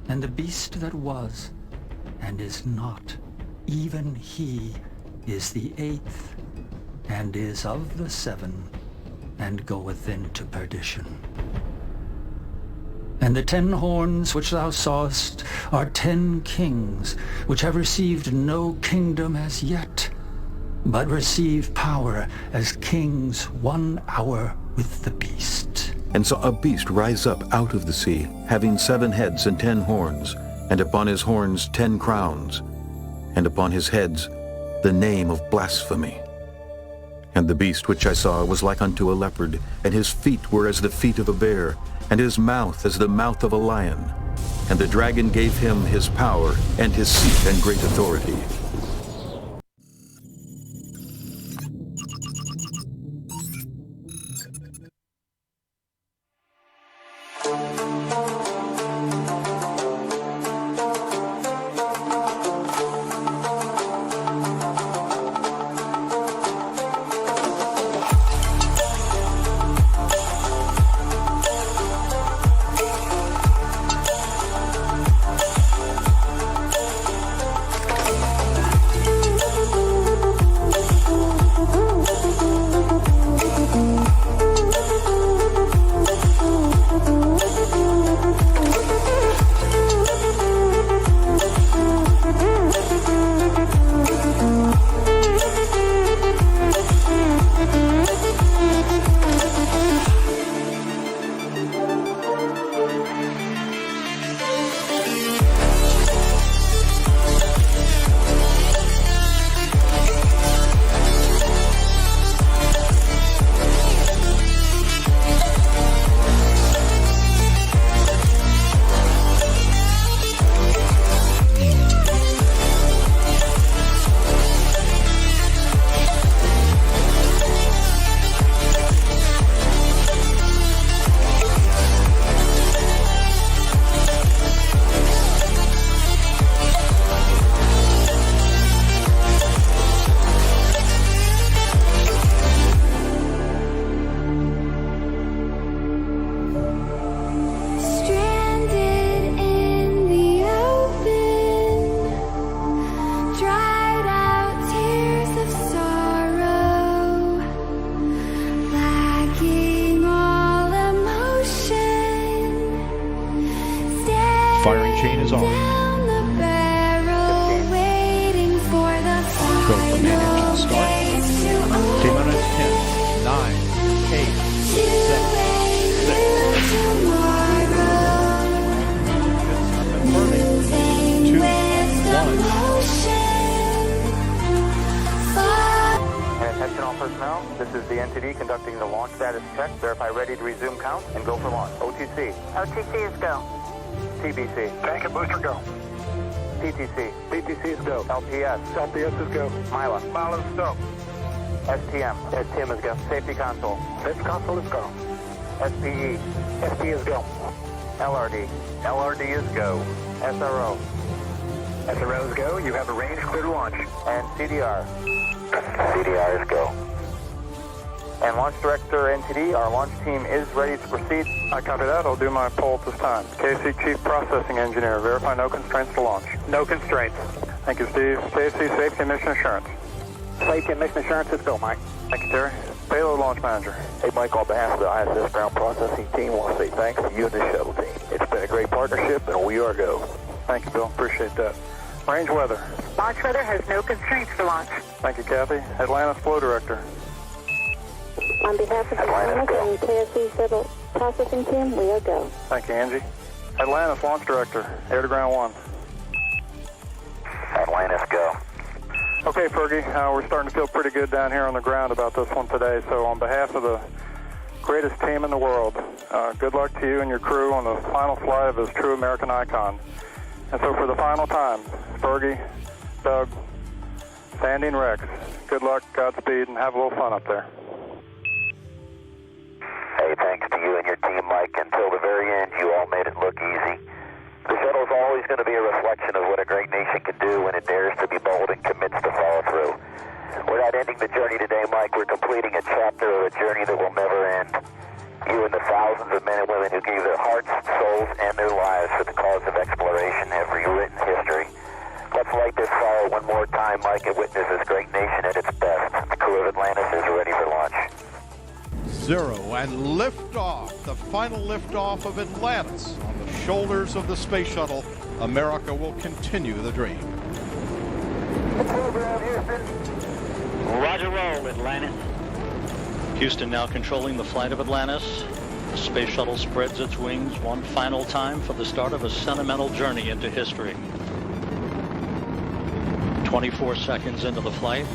and the beast that was, and is not, even he is the eighth, and is of the seven, and goeth into perdition. And the 10 horns which thou sawest are 10 kings, which have received no kingdom as yet, but receive power as kings 1 hour with the beast. And saw a beast rise up out of the sea, having 7 heads and 10 horns, and upon his horns 10 crowns, and upon his heads the name of blasphemy. And the beast which I saw was like unto a leopard, and his feet were as the feet of a bear, and his mouth as the mouth of a lion. And the dragon gave him his power, and his seat and great authority. Firing chain is on. Go for main engine start. T-minus 10, 9, 8, 7, 6, 2, 1. Attention all personnel, this is the NTD conducting the launch status check. Verify ready to resume count and go for launch. OTC. OTC is go. TBC. Tank and booster go. PTC. PTC is go. LPS. LPS is go. MILA. Milo is go. STM. STM is go. Safety console. Safety console is go. SPE. SP is go. LRD. LRD is go. SRO. SRO is go. You have a range clear to launch. And CDR. CDR is go. And Launch Director NTD, our launch team is ready to proceed. I copy that. I'll do my poll at this time. KC Chief Processing Engineer, verify no constraints to launch. No constraints. Thank you, Steve. KC Safety and Mission Assurance. Safety and Mission Assurance is go, Mike. Thank you, Terry. Payload Launch Manager. Hey, Mike, on behalf of the ISS ground processing team, I want to say thanks to you and the shuttle team. It's been a great partnership, and we are go. Thank you, Bill. Appreciate that. Range weather. Launch weather has no constraints for launch. Thank you, Kathy. Atlantis Flow Director. On behalf of the Atlantis and KSC Shuttle Processing Team, we are go. Thank you, Angie. Atlantis Launch Director, Air to Ground 1. Atlantis, go. Okay, Fergie, we're starting to feel pretty good down here on the ground about this one today. So on behalf of the greatest team in the world, good luck to you and your crew on the final flight of this true American icon. And so for the final time, Fergie, Doug, Sandy, and Rex, good luck, Godspeed, and have a little fun up there. Hey, thanks to you and your team, Mike. Until the very end, you all made it look easy. The shuttle's always going to be a reflection of what a great nation can do when it dares to be bold and commits to follow through. We're not ending the journey today, Mike. We're completing a chapter of a journey that will never end. You and the thousands of men and women who gave their hearts, souls, and their lives for the cause of exploration in every written history. Let's light this fire one more time, Mike, and witness this great nation at its best. The crew of Atlantis is ready for launch. 0 and liftoff, the final liftoff of Atlantis on the shoulders of the space shuttle. America will continue the dream. Roger roll, Atlantis. Houston now controlling the flight of Atlantis. The space shuttle spreads its wings one final time for the start of a sentimental journey into history. 24 seconds into the flight.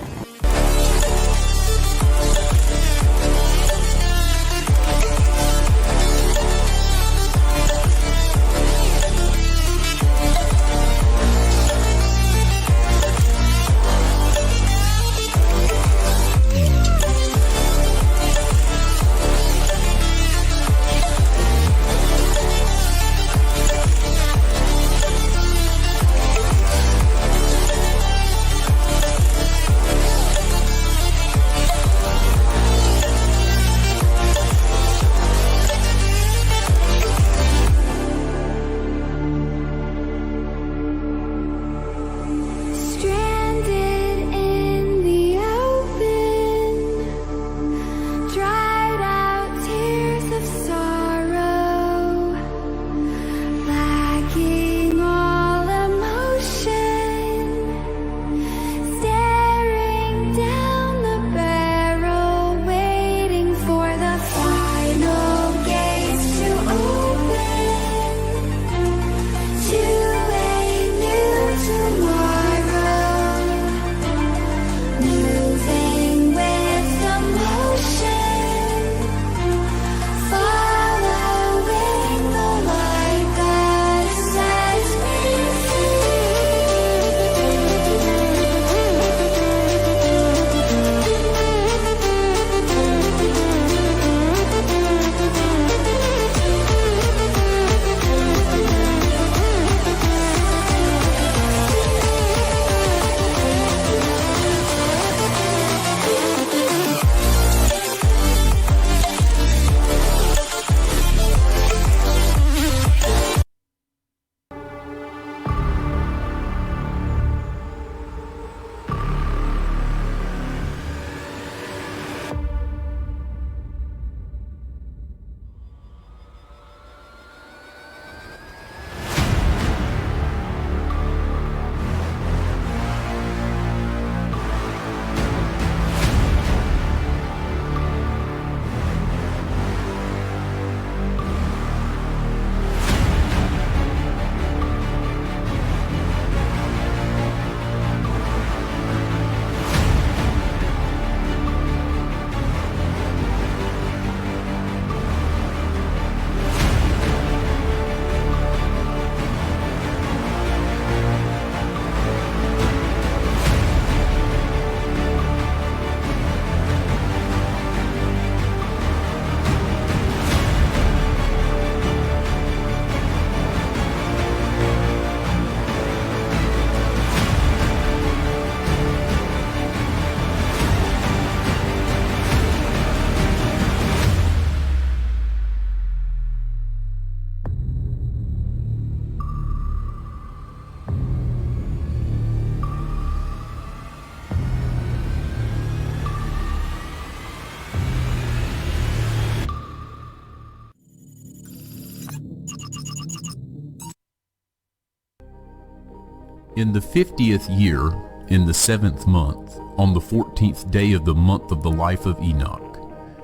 In the 50th year, in the 7th month, on the 14th day of the month of the life of Enoch,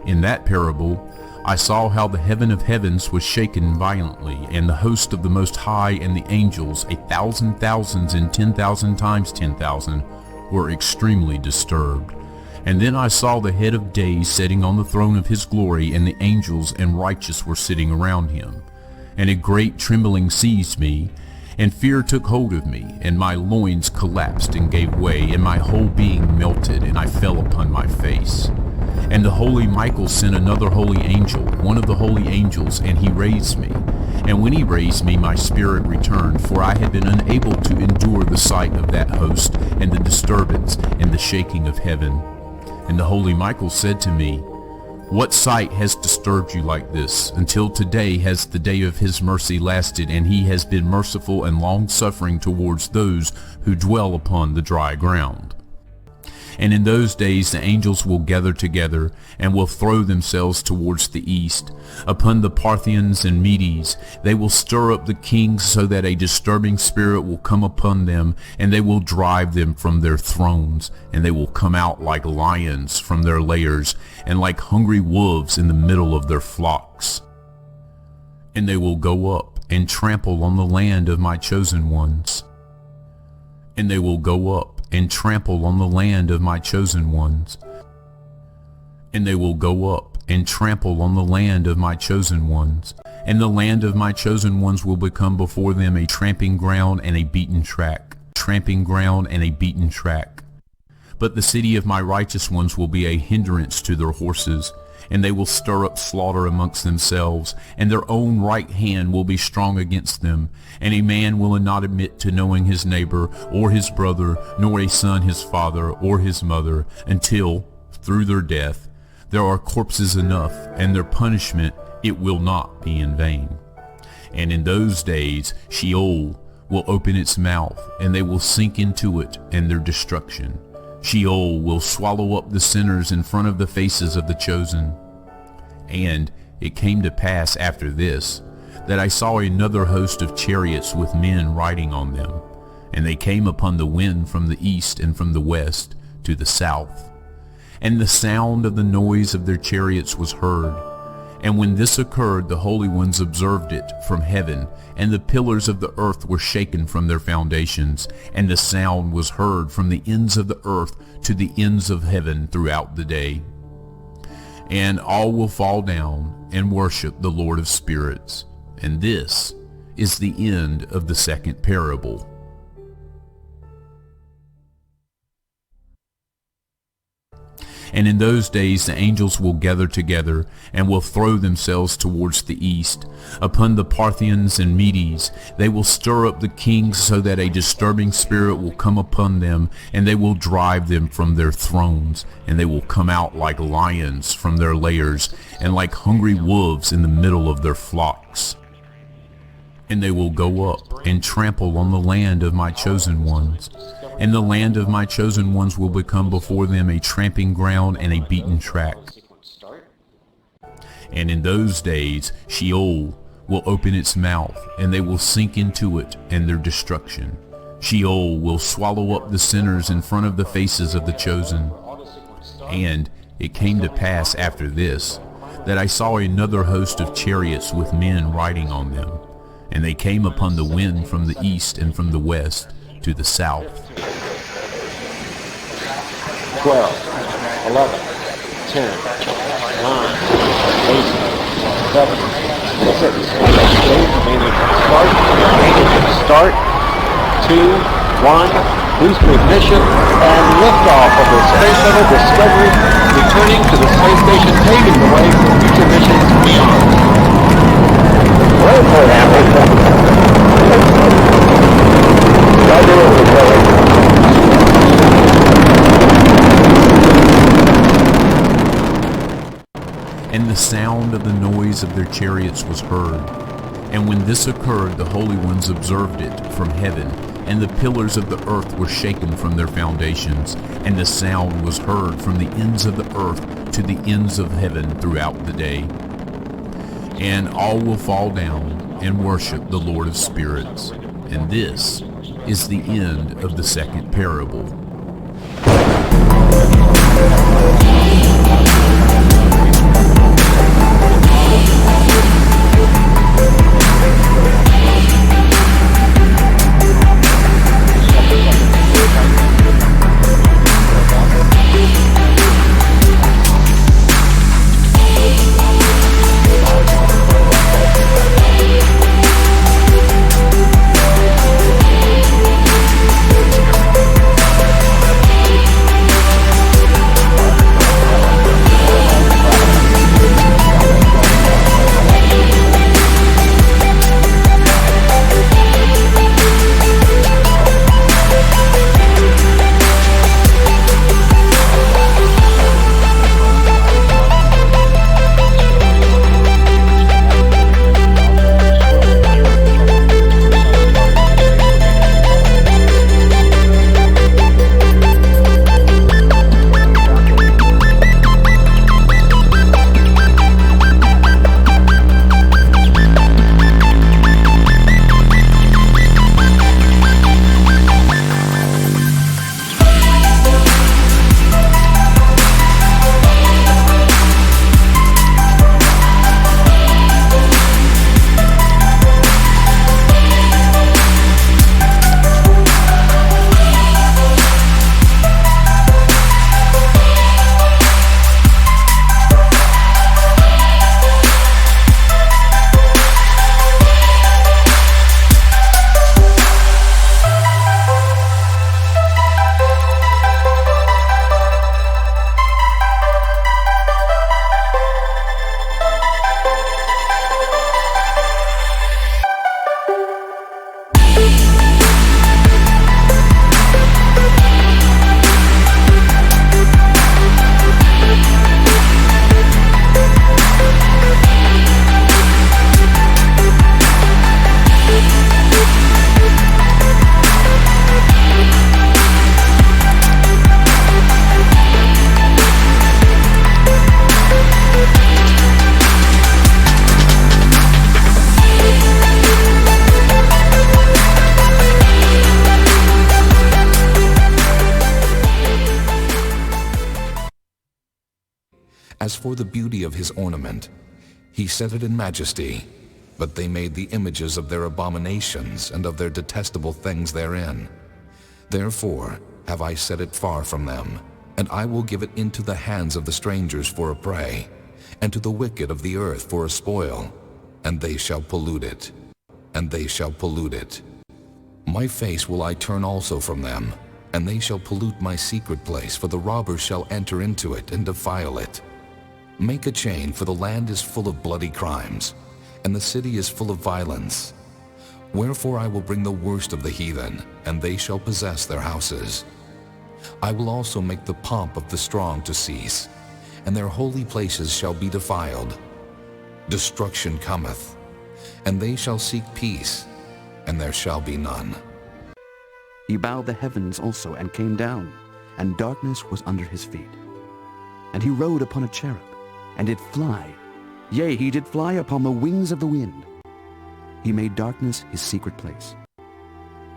in that parable, I saw how the heaven of heavens was shaken violently, and the host of the Most High and the angels, 1,000 thousands and 10,000 times 10,000, were extremely disturbed. And then I saw the head of days sitting on the throne of his glory, and the angels and righteous were sitting around him. And a great trembling seized me, and fear took hold of me, and my loins collapsed and gave way, and my whole being melted, and I fell upon my face. And the holy Michael sent another holy angel, one of the holy angels, and he raised me. And when he raised me, my spirit returned, for I had been unable to endure the sight of that host, and the disturbance, and the shaking of heaven. And the holy Michael said to me, What sight has disturbed you like this? Until today has the day of his mercy lasted, and he has been merciful and long-suffering towards those who dwell upon the dry ground. And in those days the angels will gather together, and will throw themselves towards the east. Upon the Parthians and Medes they will stir up the kings, so that a disturbing spirit will come upon them, and they will drive them from their thrones, and they will come out like lions from their lairs, and like hungry wolves in the middle of their flocks. And they will go up and trample on the land of my chosen ones. And they will go up and trample on the land of my chosen ones. And they will go up and trample on the land of my chosen ones. And the land of my chosen ones will become before them a tramping ground and a beaten track. Tramping ground and a beaten track. But the city of my righteous ones will be a hindrance to their horses, and they will stir up slaughter amongst themselves, and their own right hand will be strong against them. And a man will not admit to knowing his neighbor, or his brother, nor a son his father, or his mother, until, through their death, there are corpses enough, and their punishment it will not be in vain. And in those days Sheol will open its mouth, and they will sink into it, and their destruction. Sheol will swallow up the sinners in front of the faces of the chosen. And it came to pass after this, that I saw another host of chariots with men riding on them, and they came upon the wind from the east and from the west to the south. And the sound of the noise of their chariots was heard. And when this occurred, the holy ones observed it from heaven, and the pillars of the earth were shaken from their foundations, and the sound was heard from the ends of the earth to the ends of heaven throughout the day. And all will fall down and worship the Lord of spirits. And this is the end of the second parable. And in those days the angels will gather together, and will throw themselves towards the east. Upon the Parthians and Medes they will stir up the kings, so that a disturbing spirit will come upon them, and they will drive them from their thrones. And they will come out like lions from their lairs, and like hungry wolves in the middle of their flocks. And they will go up and trample on the land of my chosen ones. And the land of my chosen ones will become before them a tramping ground and a beaten track. And in those days Sheol will open its mouth, and they will sink into it, and their destruction. Sheol will swallow up the sinners in front of the faces of the chosen. And it came to pass after this, that I saw another host of chariots with men riding on them, and they came upon the wind from the east and from the west to the south. 12, 11, 10, 9, 8, 7, 6, start, 2, 1, boost ignition, and liftoff of the Space Shuttle Discovery, returning to the space station, paving the way for future missions beyond. And the sound of the noise of their chariots was heard. And when this occurred, the holy ones observed it from heaven, and the pillars of the earth were shaken from their foundations, and the sound was heard from the ends of the earth to the ends of heaven throughout the day. And all will fall down and worship the Lord of spirits. And this is the end of the second parable. As for the beauty of his ornament, he set it in majesty, but they made the images of their abominations and of their detestable things therein. Therefore have I set it far from them, and I will give it into the hands of the strangers for a prey, and to the wicked of the earth for a spoil, and they shall pollute it, and they shall pollute it. My face will I turn also from them, and they shall pollute my secret place, for the robbers shall enter into it and defile it. Make a chain, for the land is full of bloody crimes, and the city is full of violence. Wherefore I will bring the worst of the heathen, and they shall possess their houses. I will also make the pomp of the strong to cease, and their holy places shall be defiled. Destruction cometh, and they shall seek peace, and there shall be none. He bowed the heavens also and came down, and darkness was under his feet. And he rode upon a cherub, and did fly. Yea, he did fly upon the wings of the wind. He made darkness his secret place.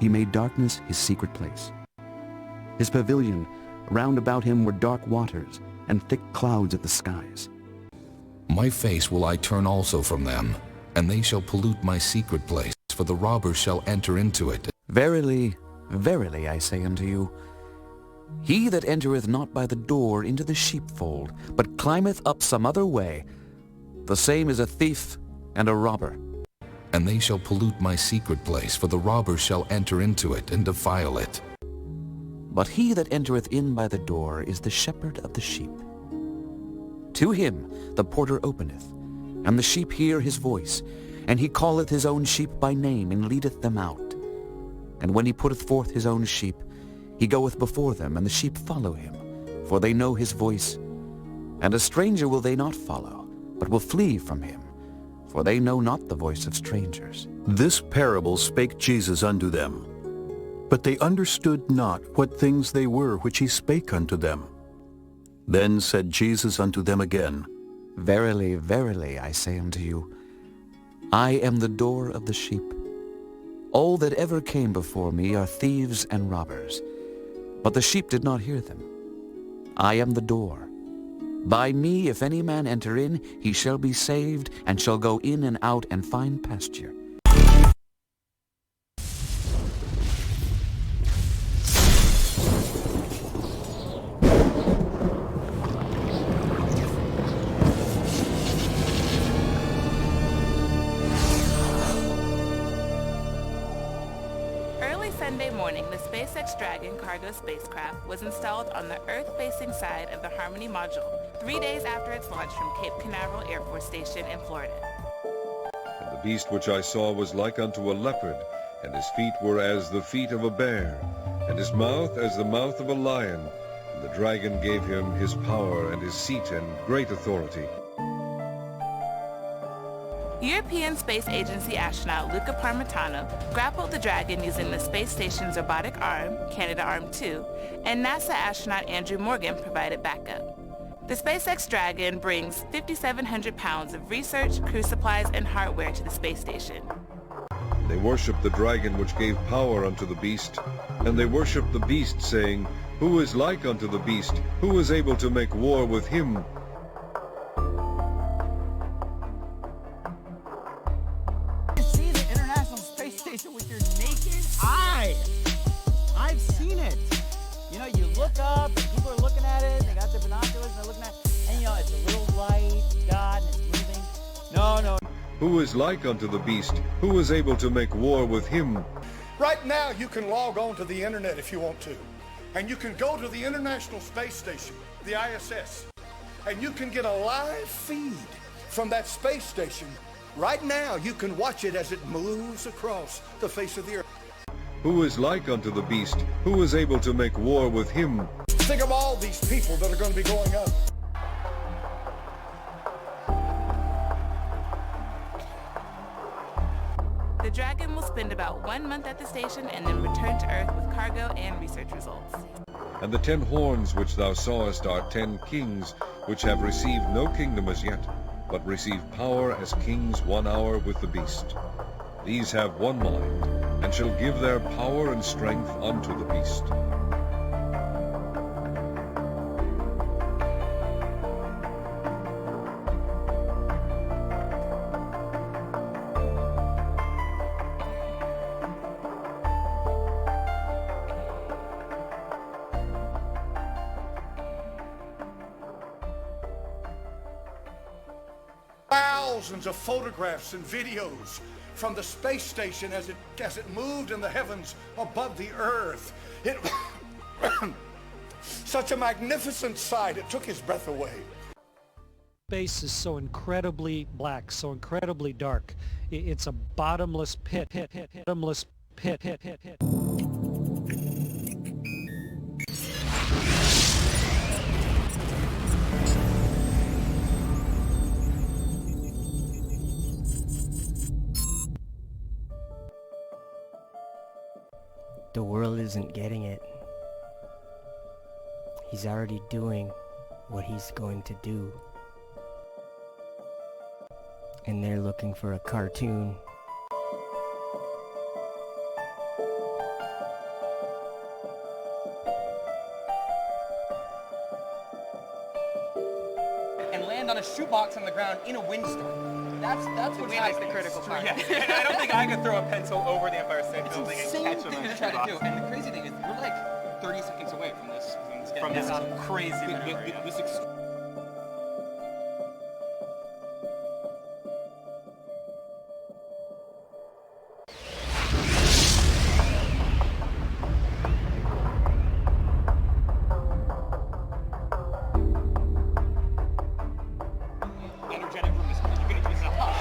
He made darkness his secret place. His pavilion, round about him were dark waters, and thick clouds of the skies. My face will I turn also from them, and they shall pollute my secret place, for the robbers shall enter into it. Verily, verily, I say unto you, he that entereth not by the door into the sheepfold, but climbeth up some other way, the same is a thief and a robber. And they shall pollute my secret place, for the robbers shall enter into it and defile it. But he that entereth in by the door is the shepherd of the sheep. To him the porter openeth, and the sheep hear his voice, and he calleth his own sheep by name, and leadeth them out. And when he putteth forth his own sheep, he goeth before them, and the sheep follow him, for they know his voice. And a stranger will they not follow, but will flee from him, for they know not the voice of strangers. This parable spake Jesus unto them, but they understood not what things they were which he spake unto them. Then said Jesus unto them again, Verily, verily, I say unto you, I am the door of the sheep. All that ever came before me are thieves and robbers, but the sheep did not hear them. I am the door. By me, if any man enter in, he shall be saved, and shall go in and out and find pasture. Sunday morning, the SpaceX Dragon cargo spacecraft was installed on the Earth-facing side of the Harmony module 3 days after its launch from Cape Canaveral Air Force Station in Florida. And the beast which I saw was like unto a leopard, and his feet were as the feet of a bear, and his mouth as the mouth of a lion. And the dragon gave him his power and his seat and great authority. European Space Agency astronaut Luca Parmitano grappled the Dragon using the space station's robotic arm, Canadarm2, and NASA astronaut Andrew Morgan provided backup. The SpaceX Dragon brings 5,700 pounds of research, crew supplies, and hardware to the space station. They worshipped the dragon which gave power unto the beast, and they worshipped the beast, saying, Who is like unto the beast? Who is able to make war with him? With your naked eye. I've seen it. You know, you look up and people are looking at it, they got their binoculars and they're looking at it, and you know, it's a little light, God, and it's moving. No. Who is like unto the beast? Who is able to make war with him? Right now, you can log on to the internet if you want to. And you can go to the International Space Station, the ISS, and you can get a live feed from that space station. Right now, you can watch it as it moves across the face of the earth. Who is like unto the beast? Who is able to make war with him? Think of all these people that are going to be going up. The Dragon will spend about 1 month at the station and then return to Earth with cargo and research results. And the 10 horns which thou sawest are 10 kings, which have received no kingdom as yet, but receive power as kings 1 hour with the beast. These have one mind, and shall give their power and strength unto the beast. thousands of photographs and videos from the space station as it moved in the heavens above the earth. It such a magnificent sight, it took his breath away. Space is so incredibly black, so incredibly dark. It's a bottomless pit, bottomless pit. The world isn't getting it. He's already doing what he's going to do. And they're looking for a cartoon. And land on a shoebox on the ground in a windstorm. That's what's happening. The critical part. Yeah. And I don't think I could throw a pencil over the Empire State Building and catch him. Thing to try to do. And the crazy thing is, we're like 30 seconds away from this. From this crazy maneuver. Energetic room is you're going to do this in a hush.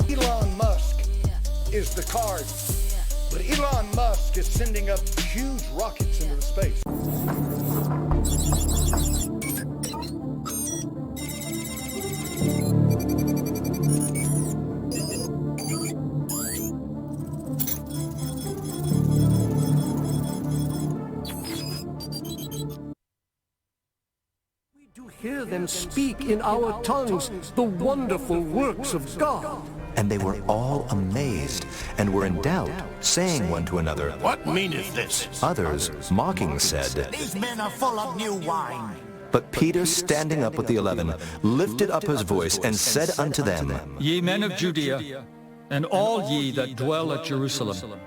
Elon Musk is the card, but Elon Musk is sending up huge rockets into space. Hear them speak in our tongues the wonderful works of God. And they were all amazed, and were in doubt, saying one to another, What meaneth this? Others, mocking, said, These men are full of new wine. But Peter, standing up with the 11, lifted up his voice and said unto them, Ye men of Judea, and all ye that dwell at Jerusalem,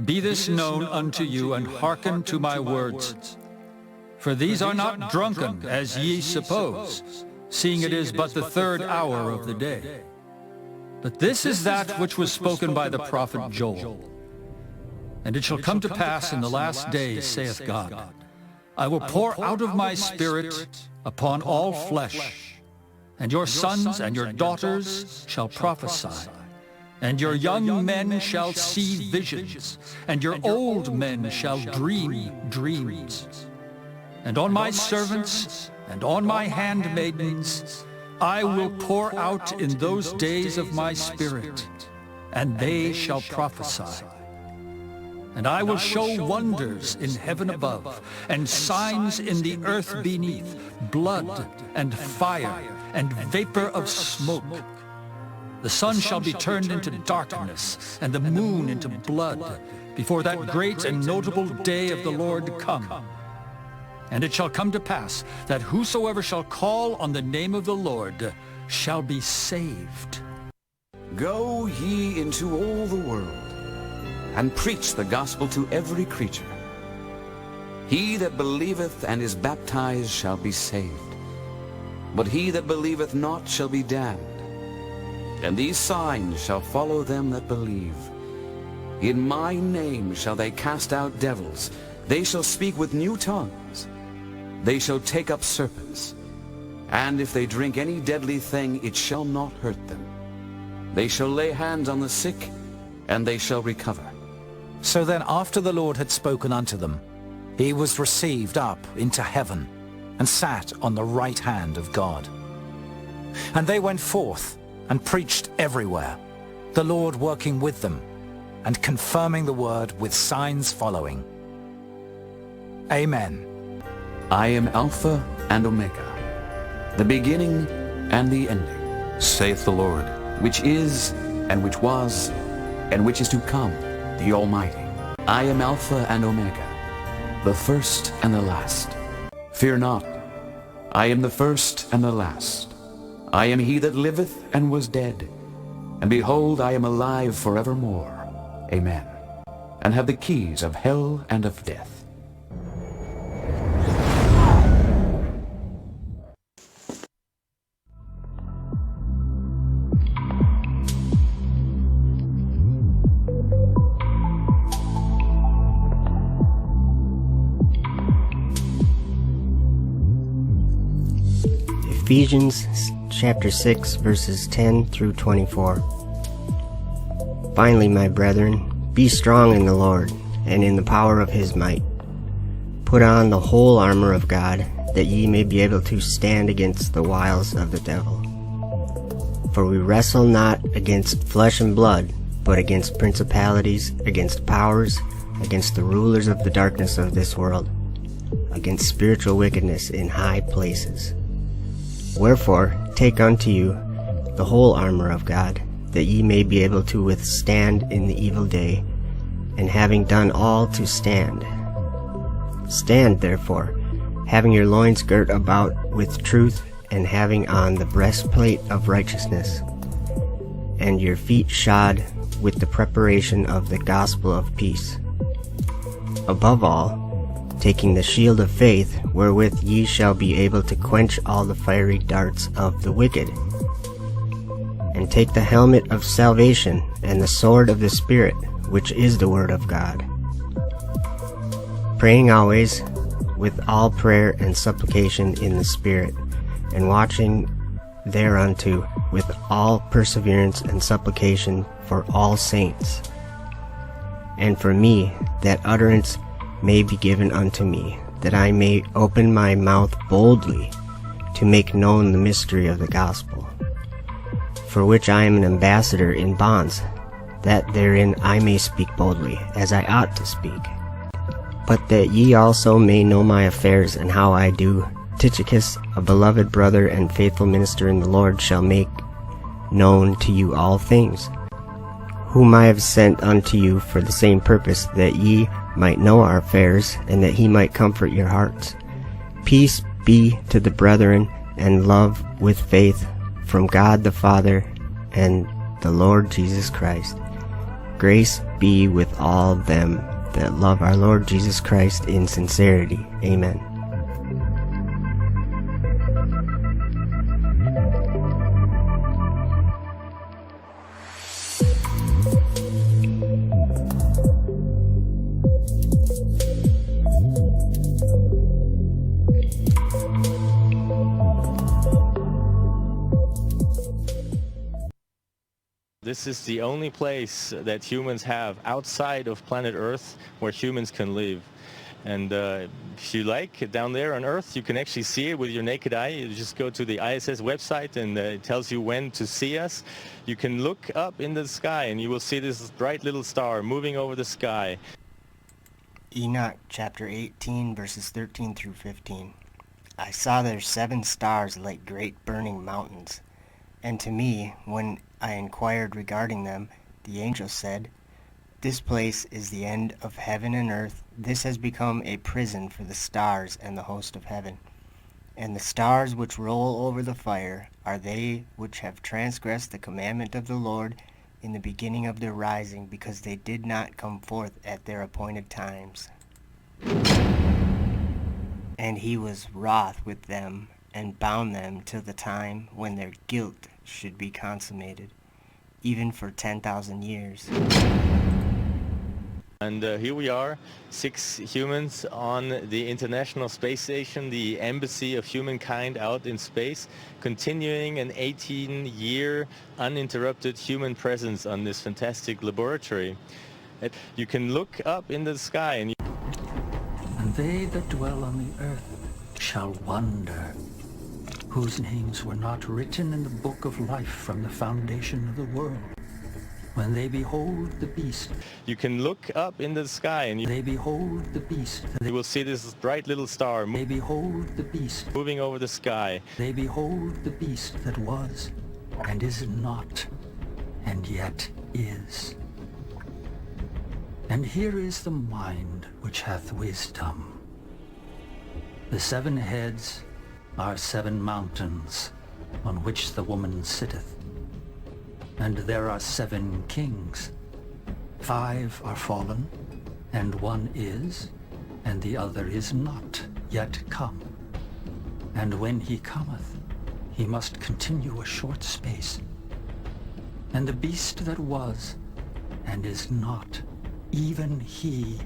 be this known unto you, and hearken to my words. For these are not drunken, as ye suppose, seeing it is but the 3rd hour of the day. But this is that which was spoken by the prophet Joel. And it shall come to pass in the last days, saith God, I will pour out of my Spirit upon all flesh, and your sons and your daughters shall prophesy, and your young men shall see visions, and your old men shall dream dreams. And on my servants and on my handmaidens I will pour out in those days of my Spirit, and they shall prophesy. And I will show wonders in heaven above, and signs in the earth beneath, blood and fire and vapor of smoke. The sun shall be turned into darkness, and the moon into blood, before that great and notable day of the Lord come. And it shall come to pass that whosoever shall call on the name of the Lord shall be saved. Go ye into all the world, and preach the gospel to every creature. He that believeth and is baptized shall be saved, but he that believeth not shall be damned. And these signs shall follow them that believe. In my name shall they cast out devils. They shall speak with new tongues. They shall take up serpents. And if they drink any deadly thing, it shall not hurt them. They shall lay hands on the sick, and they shall recover. So then after the Lord had spoken unto them, he was received up into heaven, and sat on the right hand of God. And they went forth, and preached everywhere, the Lord working with them, and confirming the word with signs following. Amen. I am Alpha and Omega, the beginning and the ending, saith the Lord, which is, and which was, and which is to come, the Almighty. I am Alpha and Omega, the first and the last. Fear not, I am the first and the last. I am he that liveth and was dead, and behold, I am alive forevermore. Amen. And have the keys of hell and of death. Ephesians chapter 6 verses 10 through 24. Finally, my brethren, be strong in the Lord and in the power of his might. Put on the whole armor of God, that ye may be able to stand against the wiles of the devil. For we wrestle not against flesh and blood, but against principalities, against powers, against the rulers of the darkness of this world, against spiritual wickedness in high places. Wherefore, take unto you the whole armor of God, that ye may be able to withstand in the evil day, and having done all to stand. Stand therefore, having your loins girt about with truth, and having on the breastplate of righteousness, and your feet shod with the preparation of the gospel of peace. Above all, taking the shield of faith, wherewith ye shall be able to quench all the fiery darts of the wicked. And take the helmet of salvation, and the sword of the Spirit, which is the word of God. Praying always, with all prayer and supplication in the Spirit, and watching thereunto with all perseverance and supplication for all saints. And for me, that utterance may be given unto me, that I may open my mouth boldly to make known the mystery of the gospel, for which I am an ambassador in bonds, that therein I may speak boldly, as I ought to speak. But that ye also may know my affairs and how I do, Tychicus, a beloved brother and faithful minister in the Lord, shall make known to you all things, whom I have sent unto you for the same purpose, that ye might know our affairs, and that he might comfort your hearts. Peace be to the brethren, and love with faith, from God the Father and the Lord Jesus Christ. Grace be with all them that love our Lord Jesus Christ in sincerity. Amen. This is the only place that humans have outside of planet Earth where humans can live. And if you like, down there on Earth, you can actually see it with your naked eye. You just go to the ISS website and it tells you when to see us. You can look up in the sky and you will see this bright little star moving over the sky. Enoch chapter 18 verses 13 through 15. I saw there 7 stars like great burning mountains. And to me, when I inquired regarding them, the angel said, "This place is the end of heaven and earth. This has become a prison for the stars and the host of heaven. And the stars which roll over the fire are they which have transgressed the commandment of the Lord in the beginning of their rising, because they did not come forth at their appointed times. And he was wroth with them, and bound them till the time when their guilt should be consummated, even for 10,000 years." And here we are, 6 humans on the International Space Station, the embassy of humankind out in space, continuing an 18-year uninterrupted human presence on this fantastic laboratory. You can look up in the sky and they that dwell on the earth shall wonder, whose names were not written in the book of life from the foundation of the world. When they behold the beast. You can look up in the sky and they behold the beast. You will see this bright little star. They behold the beast. Moving over the sky. They behold the beast that was, and is not, and yet is. And here is the mind which hath wisdom. The 7 heads are 7 mountains, on which the woman sitteth. And there are 7 kings. 5 are fallen, and 1 is, and the other is not yet come. And when he cometh, he must continue a short space. And the beast that was, and is not, even he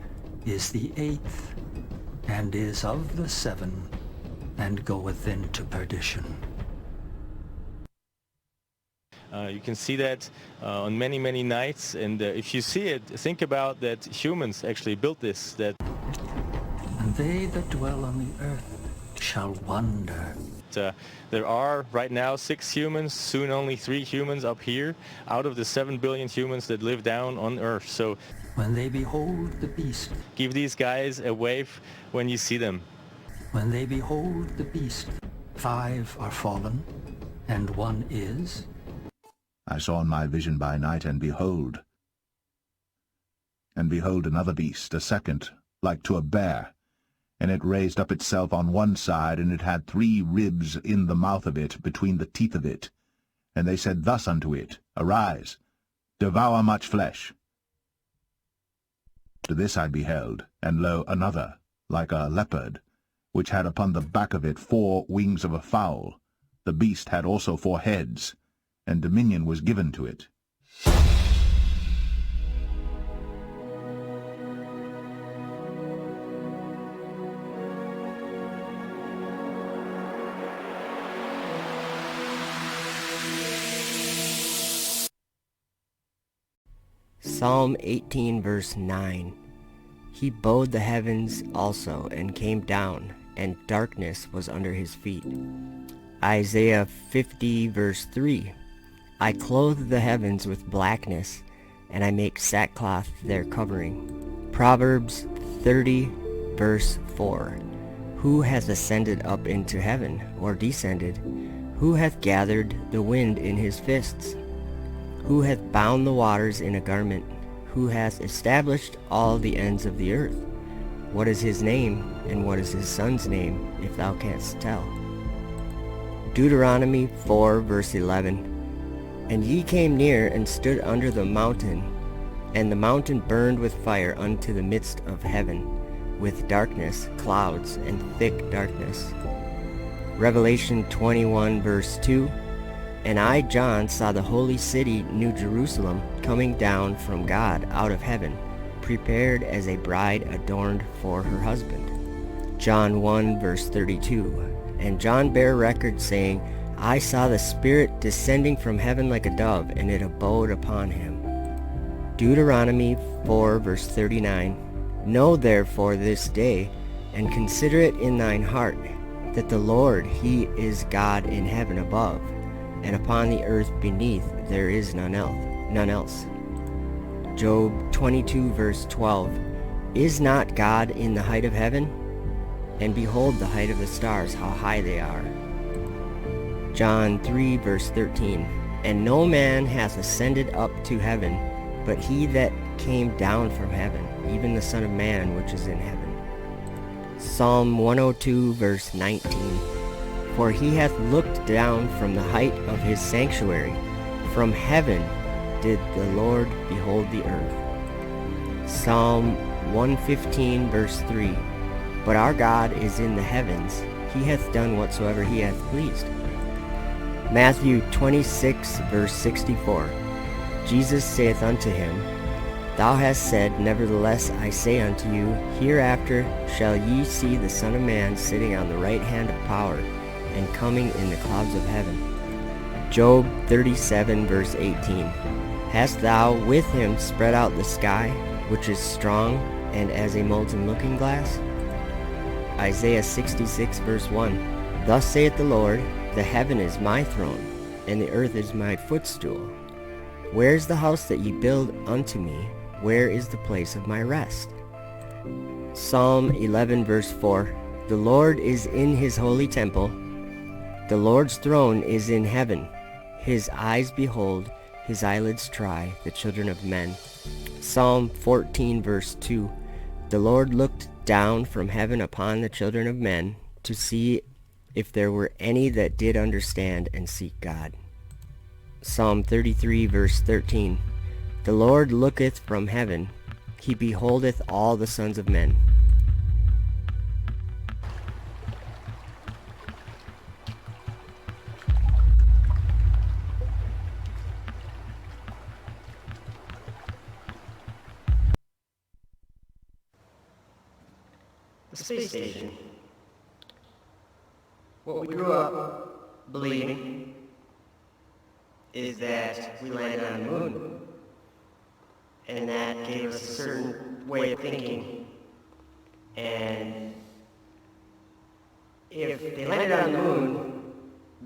is the 8th, and is of the 7, and goeth into perdition. You can see that on many, many nights, and if you see it, think about that humans actually built this. That and they that dwell on the earth shall wonder. There are right now 6 humans, soon only 3 humans up here, out of the 7 billion humans that live down on Earth. So when they behold the beast, give these guys a wave when you see them. When they behold the beast, 5 are fallen, and 1 is. I saw in my vision by night, and behold another beast, a second, like to a bear, and it raised up itself on one side, and it had 3 ribs in the mouth of it, between the teeth of it. And they said thus unto it, Arise, devour much flesh. To this I beheld, and lo, another, like a leopard, which had upon the back of it 4 wings of a fowl. The beast had also 4 heads, and dominion was given to it. Psalm 18 verse 9. He bowed the heavens also, and came down, and darkness was under his feet. Isaiah 50 verse 3. I clothe the heavens with blackness, and I make sackcloth their covering. Proverbs 30 verse 4. Who hath ascended up into heaven, or descended? Who hath gathered the wind in his fists? Who hath bound the waters in a garment? Who hath established all the ends of the earth? What is his name, and what is his son's name, if thou canst tell? Deuteronomy 4 verse 11. And ye came near and stood under the mountain, and the mountain burned with fire unto the midst of heaven, with darkness, clouds, and thick darkness. Revelation 21 verse 2. And I, John, saw the holy city, New Jerusalem, coming down from God out of heaven, prepared as a bride adorned for her husband. John 1 verse 32. And John bare record, saying, I saw the Spirit descending from heaven like a dove, and it abode upon him. Deuteronomy 4 verse 39. Know therefore this day, and consider it in thine heart, that the Lord, he is God in heaven above, and upon the earth beneath there is none else. Job 22 verse 12. Is not God in the height of heaven? And behold the height of the stars, how high they are. John 3, verse 13. And no man hath ascended up to heaven, but he that came down from heaven, even the Son of Man which is in heaven. Psalm 102, verse 19. For he hath looked down from the height of his sanctuary. From heaven did the Lord behold the earth. Psalm 115, verse 3. But our God is in the heavens. He hath done whatsoever he hath pleased. Matthew 26, verse 64. Jesus saith unto him, Thou hast said, Nevertheless I say unto you, hereafter shall ye see the Son of Man sitting on the right hand of power, and coming in the clouds of heaven. Job 37, verse 18. Hast thou with him spread out the sky, which is strong, and as a molten looking glass? Isaiah 66, verse 1. Thus saith the Lord, The heaven is my throne, and the earth is my footstool. Where is the house that ye build unto me? Where is the place of my rest? Psalm 11, verse 4. The Lord is in his holy temple. The Lord's throne is in heaven. His eyes behold, his eyelids try the children of men. Psalm 14, verse 2. The Lord looked down from heaven upon the children of men to see if there were any that did understand and seek God. Psalm 33, verse 13. The Lord looketh from heaven, he beholdeth all the sons of men. The space station. What we grew up believing is that we landed on the moon, and that gave us a certain way of thinking. And if they landed on the moon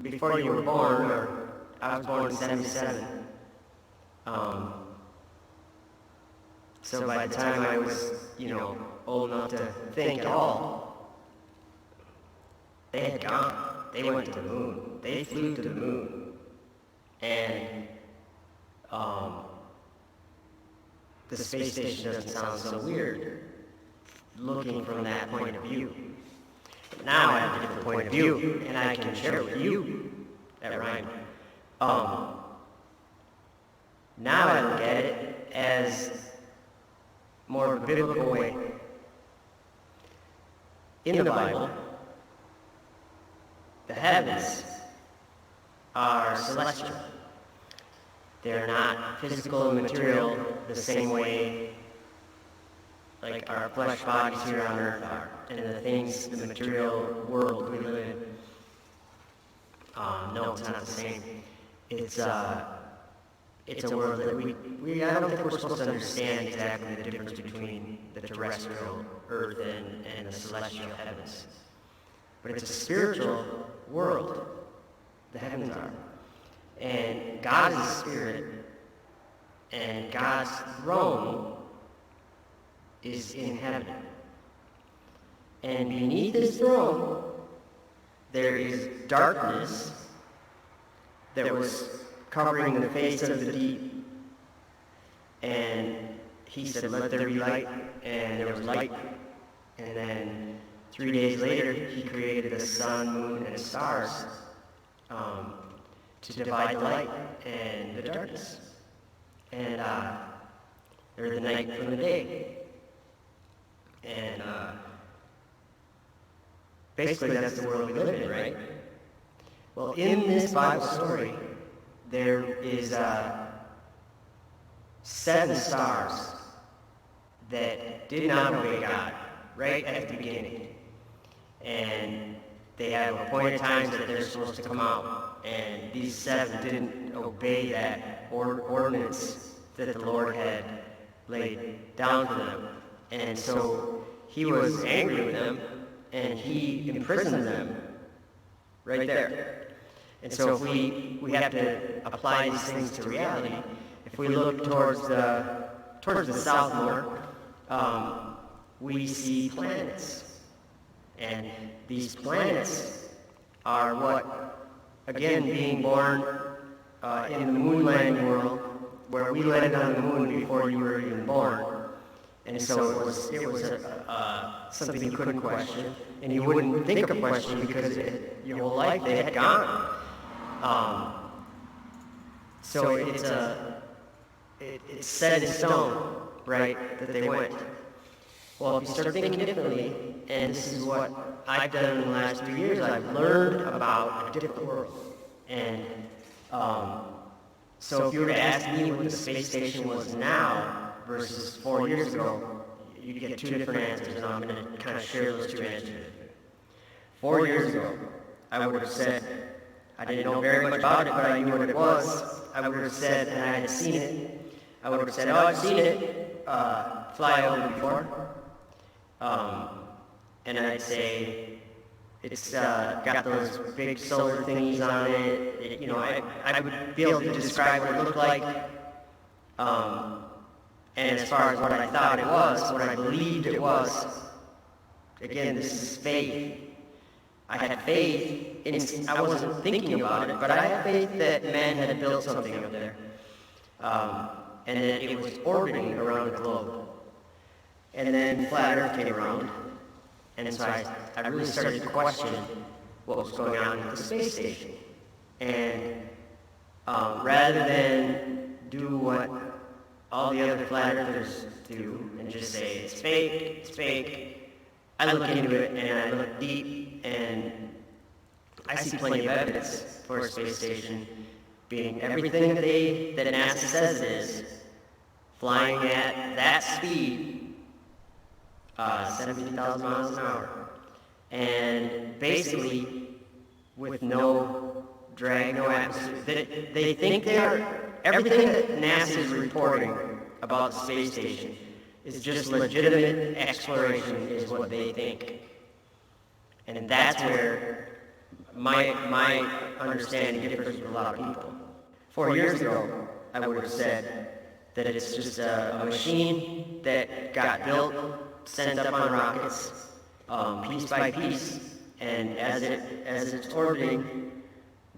before you were born, or I was born in 77, so by the time I was, old enough to think at all, they had gone. They went to the moon. They flew to the moon. And the space station doesn't sound so weird looking from that point of view. But now I have a different point of view, and I can share it with you. That rhymed. Now I look at it as more of a biblical way. In the Bible, the heavens are celestial. They're not physical and material the same way like our flesh bodies here on earth are, and the things, the material world we live in. No, it's not the same. It's a world that we I don't think we're supposed to understand exactly the difference between the terrestrial earth and the celestial heavens. But it's a spiritual world. The heavens are. And God is a spirit, and God's throne is in heaven. And beneath his throne, there is darkness that was covering the face of the deep. And he said, let there be light, and there was light. And then 3 days later, he created the sun, moon, and stars to divide the light and the darkness. And or the night from the day. And basically that's the world we live in, right? Well, in this Bible story, there is 7 stars that did not obey God right at the beginning. And they have appointed times that they're supposed to come out. And these 7 didn't obey that ordinance that the Lord had laid down for them. And so he was angry with them, and he imprisoned them right there. And so if we have to apply these things to reality, if we look towards the south more, we see planets. And these planets are what, again, being born in the moon landing world, where we landed on the moon before you were even born. And so it was something you couldn't question, and you wouldn't think of questioning because your whole life they had gone. So it's set in stone, right, that they went. Well, if you start thinking differently, and this is what I've done in the last 3 years, I've learned about a different world. And so if you were to ask me what the space station was now versus 4 years ago, you'd get two different answers, and I'm going to kind of share those two answers. 4 years ago, I would have said, I didn't know very much about it, but I knew what it was. I would have said, and I had seen it, I would have said, oh, I've seen it fly over before. And I'd say, it's got those big solar thingies on it. You know, I would be able to describe what it looked like. And as far as what I thought it was, what I believed it was, again, this is faith. I had faith in, I wasn't thinking about it, but I had faith that man had built something up there. And that it was orbiting around the globe. And then flat Earth came around. And so I really started to question what was going on with the space station. And rather than do what all the other flat earthers do and just say, it's fake, I look into it and I look deep and I see plenty of evidence for a space station being everything that NASA says it is, flying at that speed, 70,000 miles an hour, and basically with no drag, no atmosphere. They think everything that NASA is reporting about the space station is just legitimate exploration is what they think. And that's where my understanding differs with a lot of people. 4 years ago, I would have said that it's just a machine that got built, sent up on rockets, piece by piece, and as it's orbiting,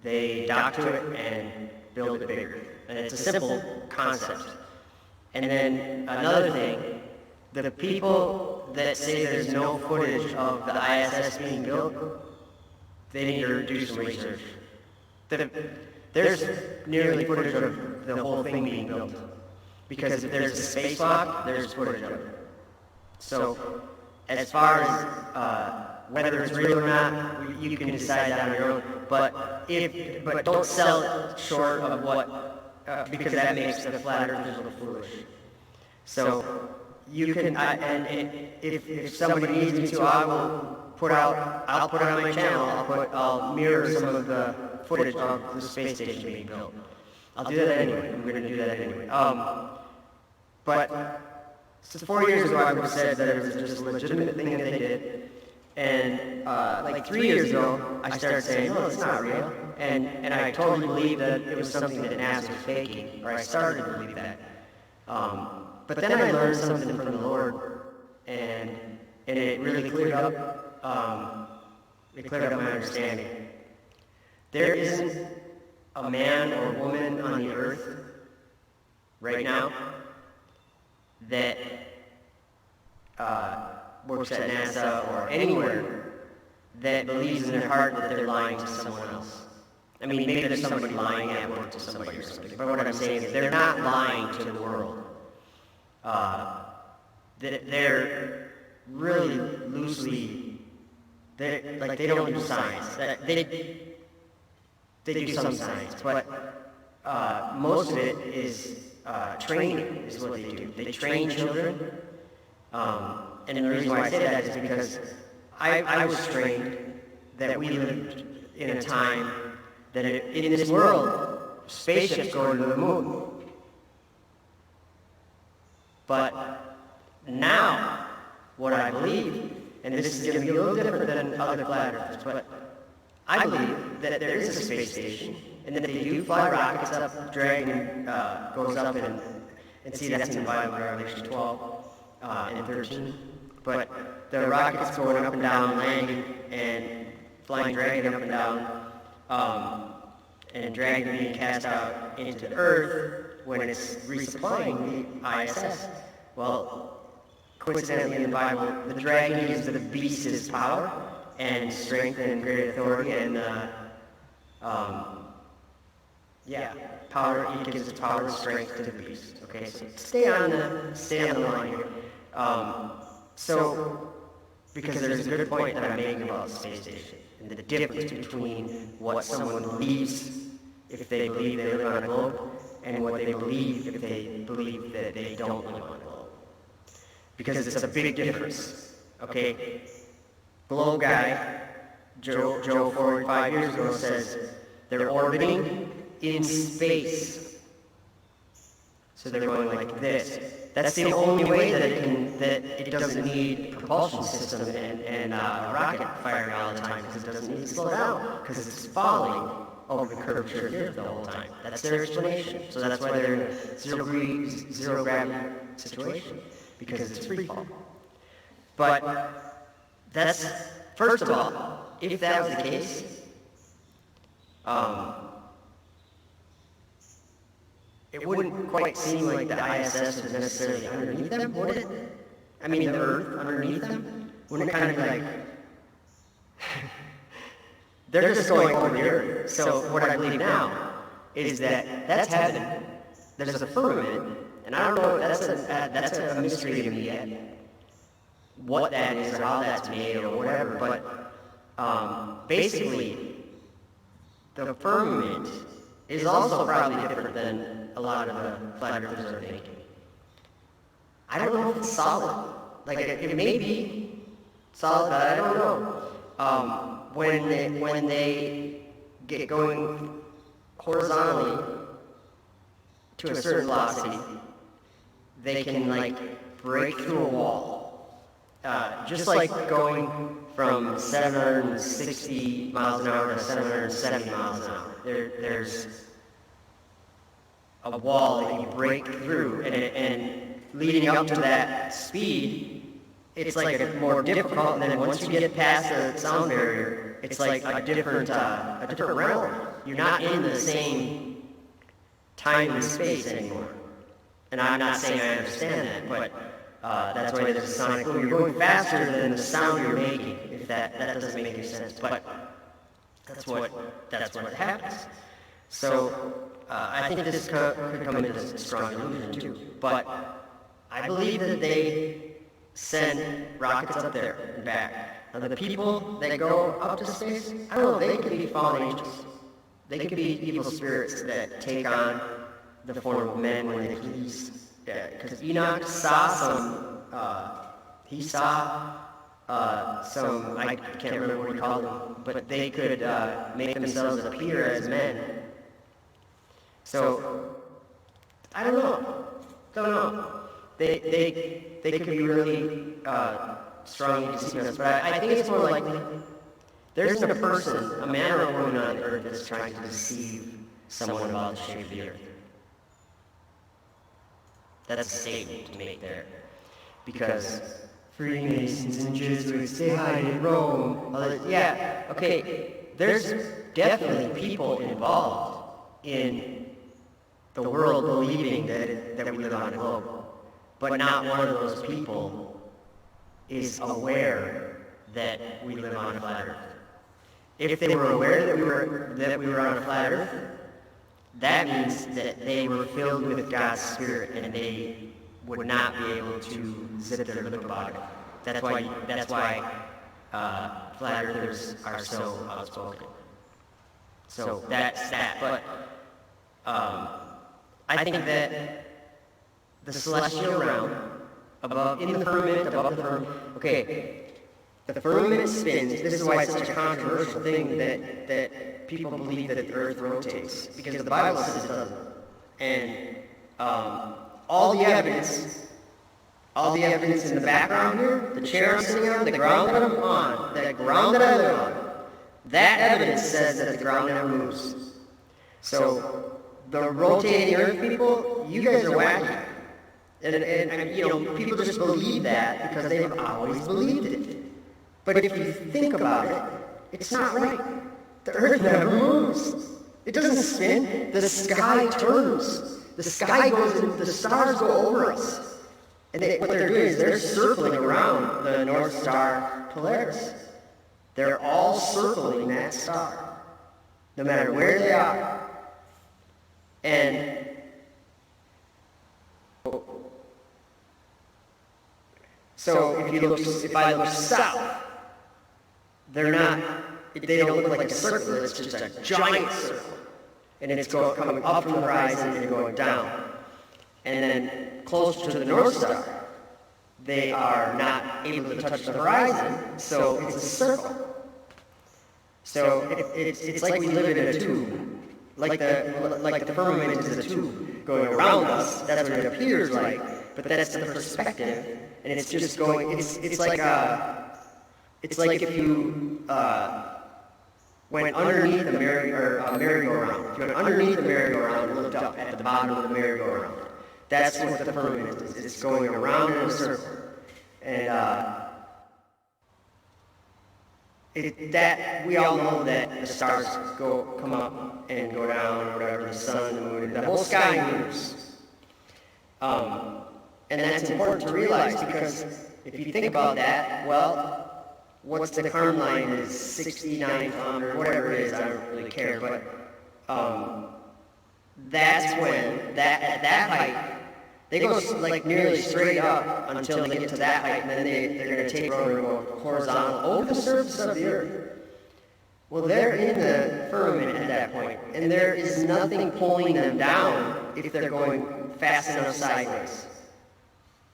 they dock to it and build it bigger. And it's a simple concept. And then another thing, the people that say there's no footage of the ISS being built, they need to do some research. There's nearly footage of the whole thing being built. Because if there's a spacewalk, there's footage of it. So, as far as whether it's real or not, you can decide that on your own. But don't sell it short of what, because that makes the flat earthers look foolish. So you can, and if somebody needs me to, I'll put it on my channel. I'll mirror some of the footage of the space station being built. I'll do that anyway. I'm going to do that anyway. But so 4 years ago, I would have said that it was just a legitimate thing that they did. And like 3 years ago, I started saying, no, it's not real. And I totally believed that it was something that NASA was faking, or I started to believe that. But then I learned something from the Lord, and it really cleared up my understanding. There isn't a man or woman on the earth right now that works at NASA or anywhere that believes in their heart that they're lying to someone else. I mean, maybe there's somebody lying at work to somebody or something, but what I'm saying is they're not lying to the world. They're really loosely, they don't do science. They do some science, but most of it is training is what they do. They train children, and the reason why I say that is because I was trained that we lived in a time that in this world, spaceships go to the moon. But now, what I believe, and this is going to be a little different than other flat earthers, but I believe that there is a space station, and that they do fly rockets up, Dragon goes up, and see that's in the Bible, Revelation 12 and 13. but the rockets going up and down, landing, and flying dragon up and down, and dragon being cast out into the earth when it's resupplying the ISS. Well, coincidentally in the Bible, the dragon gives the beast his power and strength and great authority, and power. He gives its power and strength to the beast. Okay, so stay on the line here. So, because there's a good point that I'm making about the space station and the difference between what someone believes if they believe they live on a globe and what they believe if they believe that they don't live on a globe. Because it's a big difference. Okay, globe guy, Joe 4 or 5 years ago says they're orbiting in space. So they're going like this. That's the only way that it doesn't need propulsion system and rocket firing all the time, because it doesn't need to slow down, because it's falling over the curvature of the Earth the whole time. That's their explanation. So that's why they're in a zero gravity situation, because it's free fall. But that's, first of all, if that was the case, it wouldn't quite seem like the ISS was necessarily underneath them, would it? I mean, the Earth underneath them? Wouldn't it kind of be like, they're just going over the Earth. So what I believe now is that that's heaven. There's a firmament, and I don't know, that's a mystery to me yet, what that is or how that's made or whatever, but basically, the firmament is also probably different than a lot of the flat earthers are thinking. I don't know if it's solid. Like, it may be solid, but I don't know. When they get going horizontally to a certain velocity, they can, like, break through a wall. Just like going from 760 miles an hour to 770 miles an hour. There's a wall that you break through, and leading up to that speed, it's like a more difficult, and then once you get past the sound barrier, it's like a different realm. You're not in the same time and space anymore. And I'm not saying I understand that, but that's why there's a sonic boom. You're going faster than the sound you're making, if that doesn't make any sense, but that's what happens. So I think this could come into a strong illusion too, but I believe that they send rockets up there and back. Now the people that go up to space, I don't know, they could be fallen angels. They could be evil spirits that take on the form of men when they please. Because Enoch saw some, some, I can't remember what he called them, but they could make themselves appear as men. So, I don't know. They could be really strongly deceiving us, but I think it's more likely there's a person, a man or a woman on the earth that's trying to deceive someone about the shape of the earth. That's a statement to make there. Because Freemasons and Jesuits, they hide in Rome. There's definitely people involved in the world believing that we live on a globe. But not one of those people is aware that we live on a flat earth. If they were aware that we were on a flat earth, that means that they were filled with God's Spirit and they would not be able to zip their lip about it. That's why flat earthers are so outspoken. So that's that. But I think that the celestial realm, above, in the firmament, above the firmament, the firmament spins. This is why it's such a controversial thing that people believe that the earth rotates, because the Bible says it doesn't. And all the evidence in the background here, the chair I'm sitting on, the ground that I'm on, the ground that I live on, that evidence says that the ground never moves. So the rotating earth people, you guys are wacky. And you know, people just believe that because they've always believed it. But if you think about it, it's not right. The earth never moves. It doesn't spin. The sky turns. The sky goes and the stars go over us. And what they're doing is they're circling around the North Star Polaris. They're all circling that star, no matter where they are. And so if I look south, they don't look like a circle, it's just a giant circle. And it's coming up from the horizon and going down. And then closer to the North Star, they are not able to touch the horizon, so it's a circle. So it's like we live in a tube. Like the firmament is a tube going around us. That's what it appears like. But that's the perspective, and it's just going. It's like if you went underneath a merry-go-round. If you went underneath the merry-go-round and looked up at the bottom of the merry-go-round, that's what the firmament is. It's going around in a circle, and that we all know that the stars come up and go down, or whatever. The sun, the moon, the whole sky moves. And that's important to realize, because if you think about that, well, what's the current line is 6,900, whatever it is, I don't really care, but that's when, at that height, they go like nearly straight up until they get to that height, and then they're going to take over and go horizontal over the surface of the earth. Well, they're in the firmament at that point, and there is nothing pulling them down if they're going fast enough sideways.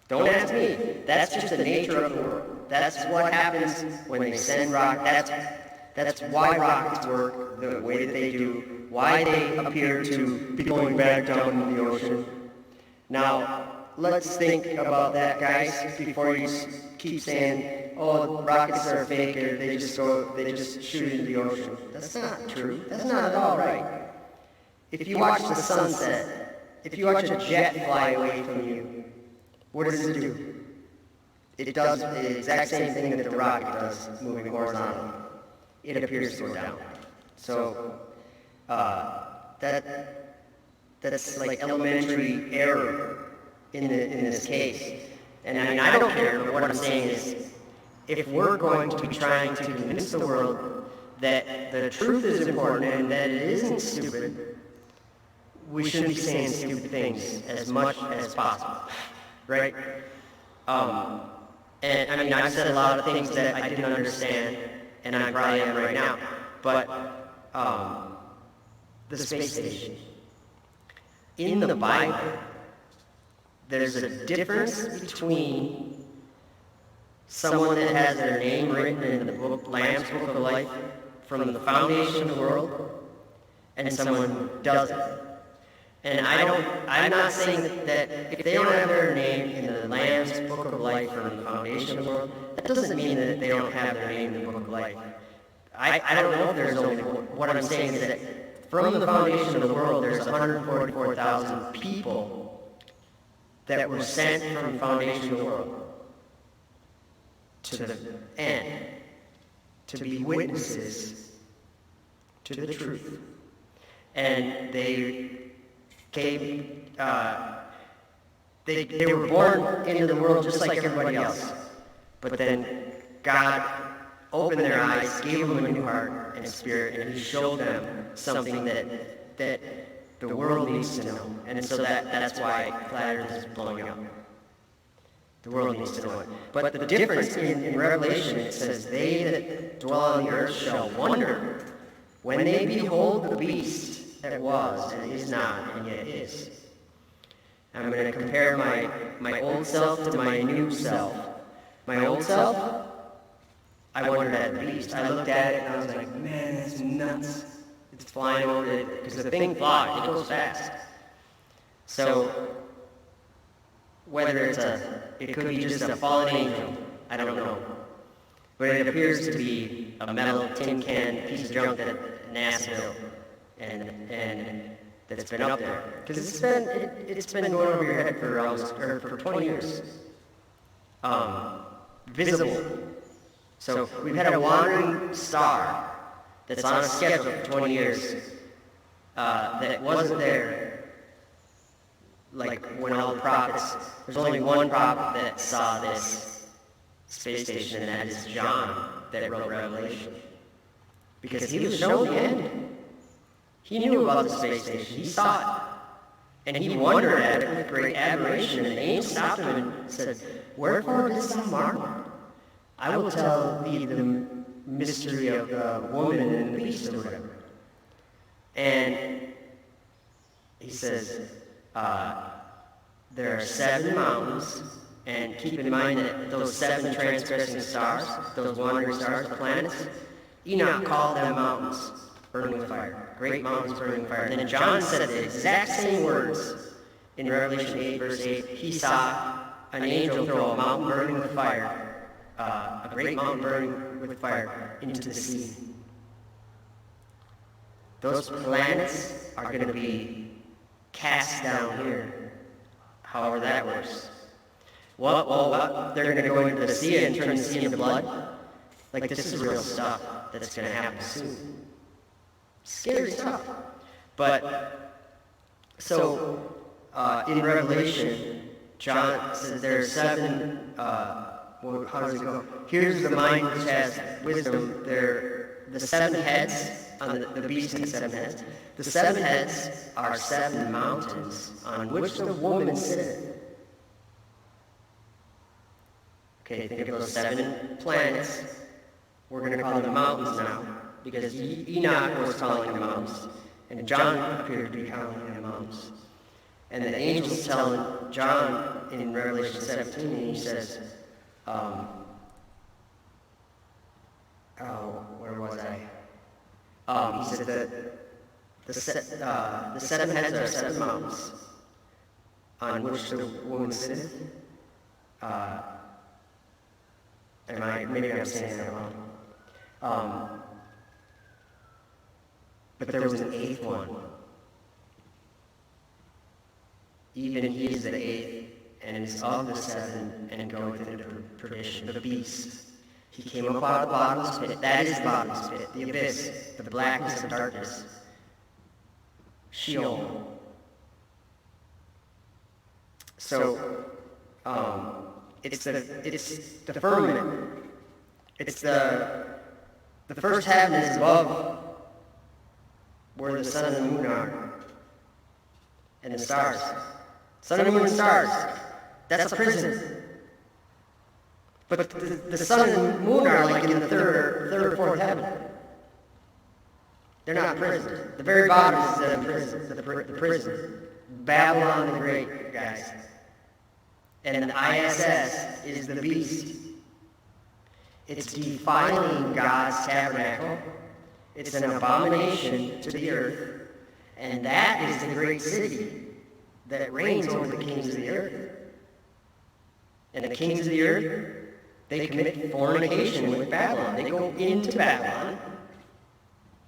Don't ask me. That's just the nature of the world. That's what happens when they send rockets. That's why rockets work the way that they do, why they appear to be going back down in the ocean. Now, let's think about that, guys, before you keep saying, oh, rockets are fake, or they just shoot into the ocean. That's not true. That's not at all right. If you watch the sunset, if you watch a jet fly away from you, what does it do? It does the exact same thing that the rocket does, moving horizontally. It appears to go down. So that's like elementary error in this case. And I mean, I don't care, but what I'm saying is, if we're going to be trying to convince the world that the truth is important and that it isn't stupid, we shouldn't be saying stupid things as much as possible. Right? And I mean, I've said a lot of things that I didn't understand, and I probably am right now. But the space station. In the Bible, there's a difference between someone that has their name written in the book, Lamb's Book of Life, from the foundation of the world, and someone who doesn't. And I'm not saying that if they don't have their name in the Lamb's Book of Life from the foundation of the world, that doesn't mean that they don't have their name in the Book of Life. I don't know if there's only, what I'm saying is that from the foundation of the world, there's 144,000 people that were sent from the foundation of the world to the end to be witnesses to the truth. And they came, they were born into the world just like everybody else. But then God opened their eyes, gave them a new heart and spirit, and He showed them something that the world needs to know. And so that's why Flat Earth is blowing up. The world needs to know it. But the difference in Revelation, it says, they that dwell on the earth shall wonder when they behold the beast that was and is not and yet is. I'm going to compare my old self to my new self. My old self, I wondered at the beast. I looked at it and I was like, man, that's nuts. It's flying over it, because the thing flies, it goes fast. So, whether it could be just a fallen angel, I don't know. But it appears to be a metal tin can piece of junk that NASA built. And that's been up there. Because it's been going over your head for 20 years. Visible. So we've had a wandering star that's on a schedule for 20 years that wasn't there like when all the prophets, there's only one prophet that saw this space station, and that is John that wrote Revelation. Because he was shown the end. He knew about the space station. He saw it. And he wondered at it with great admiration. And the angel stopped him and said, "Wherefore didst thou marvel? I will tell thee the mystery of the woman and the beast," or whatever. And he says, there are 7 mountains, and keep in mind that those 7 transgressing stars, those wandering stars, the planets, Enoch called them mountains burning with fire, great mountains burning with fire. And then John said the exact same words in Revelation 8, verse 8. He saw an angel throw a mountain burning with fire, a great mountain burning with fire, into the sea. Those planets are going to be cast down here, however that works. Well, they're going to go into the sea and turn the sea into blood. Like, this is real stuff that's going to happen soon. Scary stuff. But, so, in Revelation, John says there are 7, how does it go? Here's the mind which has wisdom. The 7 heads, on the beast has 7 heads. The 7 heads are 7 mountains on which the woman sitteth. Okay, think of those 7 planets. We're going to call them mountains now, because Enoch was calling them mountains, and John appeared to be calling them mountains. And the angel's telling John in Revelation 17, and he says, where was I? He said that the 7 heads are 7 mountains on which the woman sitteth. Maybe I'm saying that wrong. But there was an 8th one. Even he is the 8th, and is of the 7, and goeth into perdition, the beast. He came up out of the bottomless pit. That is the bottomless pit, the abyss, the blackness of darkness. Sheol. So, it's the firmament. It's the first heaven is above where the sun and the moon are, and the stars. Sun and moon and stars. That's a prison. But the sun and the moon are like in the third or fourth heaven. They're not prisons. The very bottom is the prison. Babylon the Great, guys. And the ISS is the beast. It's defiling God's tabernacle. It's an abomination to the earth. And that is the great city that reigns over the kings of the earth. And the kings of the earth, they commit fornication with Babylon. They go into Babylon.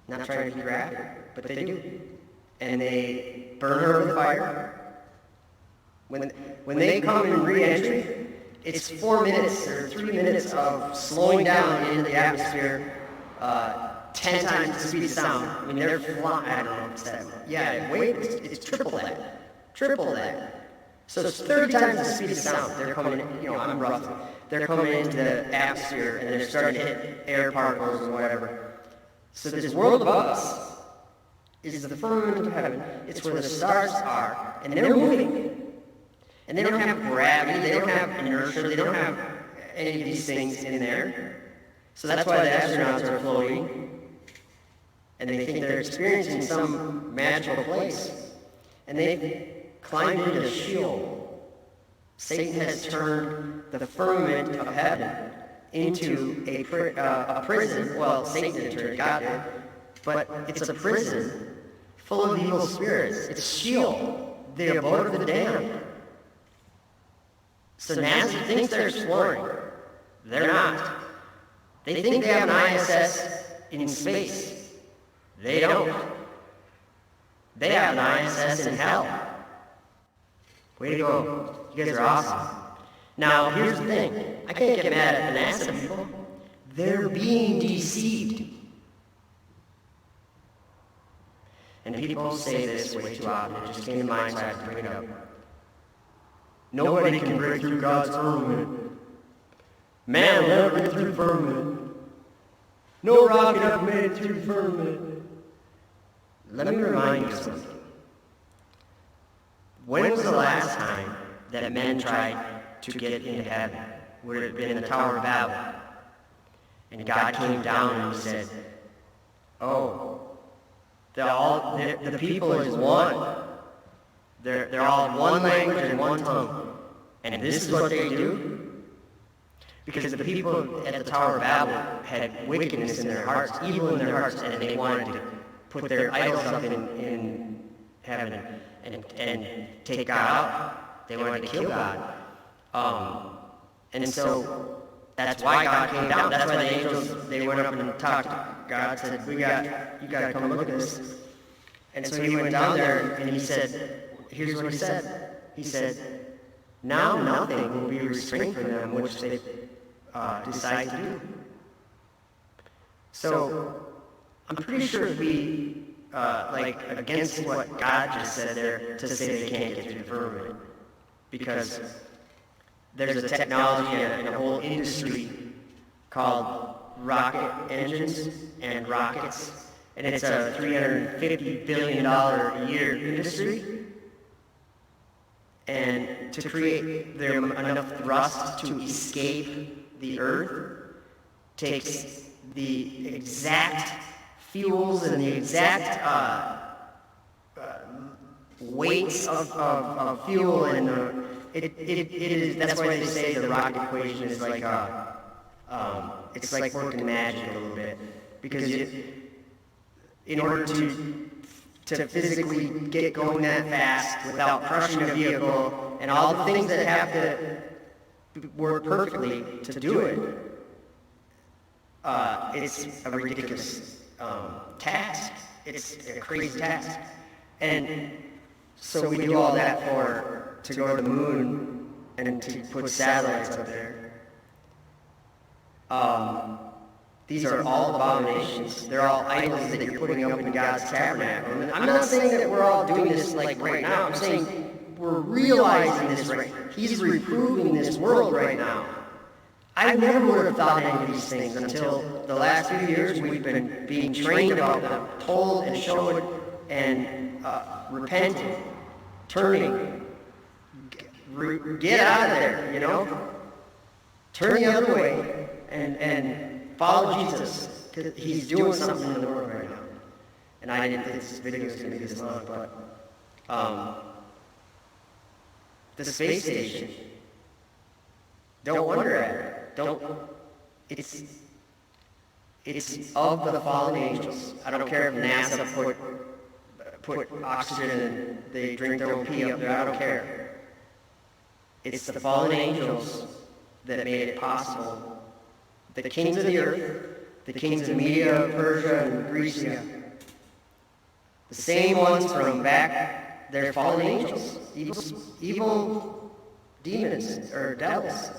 Not trying to be graphic, but they do. And they burn her with fire. When they come in re-entry, it's 4 minutes or 3 minutes of slowing down into the atmosphere 10 times the speed of sound. I mean, they're flying, I don't know if it's that. Yeah, wait, it's triple that. Triple that. So it's 30 times the speed of sound. They're coming in, I'm rough. They're coming into the atmosphere, and they're starting to hit air particles and whatever. So this world above us is the firmament of heaven. It's where the stars are, and they're moving. And they don't have gravity, they don't have inertia, they don't have any of these things in there. So that's why the astronauts are floating. And they think they're experiencing some magical place. And they climbed into Sheol. Satan has turned the firmament of heaven into a prison. Well, Satan didn't turn it, God did. But it's a prison full of evil spirits. It's Sheol, the abode of the damned. So NASA thinks they're exploring. They're not. They think they have an ISS in space. They don't. They have an ISS in hell. Way to go. You guys are awesome. Now, here's the thing. I can't get mad at the NASA people. They're being deceived. And people say this way too often. It just came to mind, so I have to bring it up. Nobody can break through God's firmament. Man will never break through the firmament. No rocket ever made it through the firmament. Let me remind you something. When was the last time that men tried to get into heaven? Would it have been in the Tower of Babel? And God came down and he said, oh, the people is one. They're all one language and one tongue. And this is what they do? Because the people at the Tower of Babel had wickedness in their hearts, evil in their hearts, and they wanted to put their idols up in heaven and take God out. They wanted to kill God. And so that's why God came down. That's why the angels, they went up and talked to God, said, you got to come look at this. And so he went down there and he said, here's what he said. He said, now nothing will be restrained from them which they decide to do. So I'm pretty sure it'd be against what God just said there to say they can't get through the firmament. Because there's a technology and a whole industry called rocket engines and rockets, and it's a $350 billion a year industry. And to create enough thrust to escape the Earth takes the exact fuels and the exact weights of fuel, and it is. That's why they say the rocket equation is like it's like working magic a little bit, because in order to physically get going that fast without crushing a vehicle and all the things that have to work perfectly to do it, it's a ridiculous task. It's a crazy task. And so we do all that to go to the moon and to put satellites up there. These are all abominations. They're all idols that you're putting up in God's tabernacle. And I'm not saying that we're all doing this like right now. I'm saying we're realizing this right. He's reproving this world right now. I never would have thought any of these things until the last few years. We've been being trained about them, told and shown and repenting, turning, get out of there, you know? Turn the other way and follow Jesus, because he's doing something in the world right now. And I didn't think this video was going to be this long, but the space station, don't wonder at it. It's of the fallen angels. I don't care if NASA put oxygen and they drink their own pee up there. I don't care. It's the fallen angels that made it possible. The kings of the earth, the kings of Media, Persia, and Greece, the same ones from back, they're fallen angels, evil demons or devils.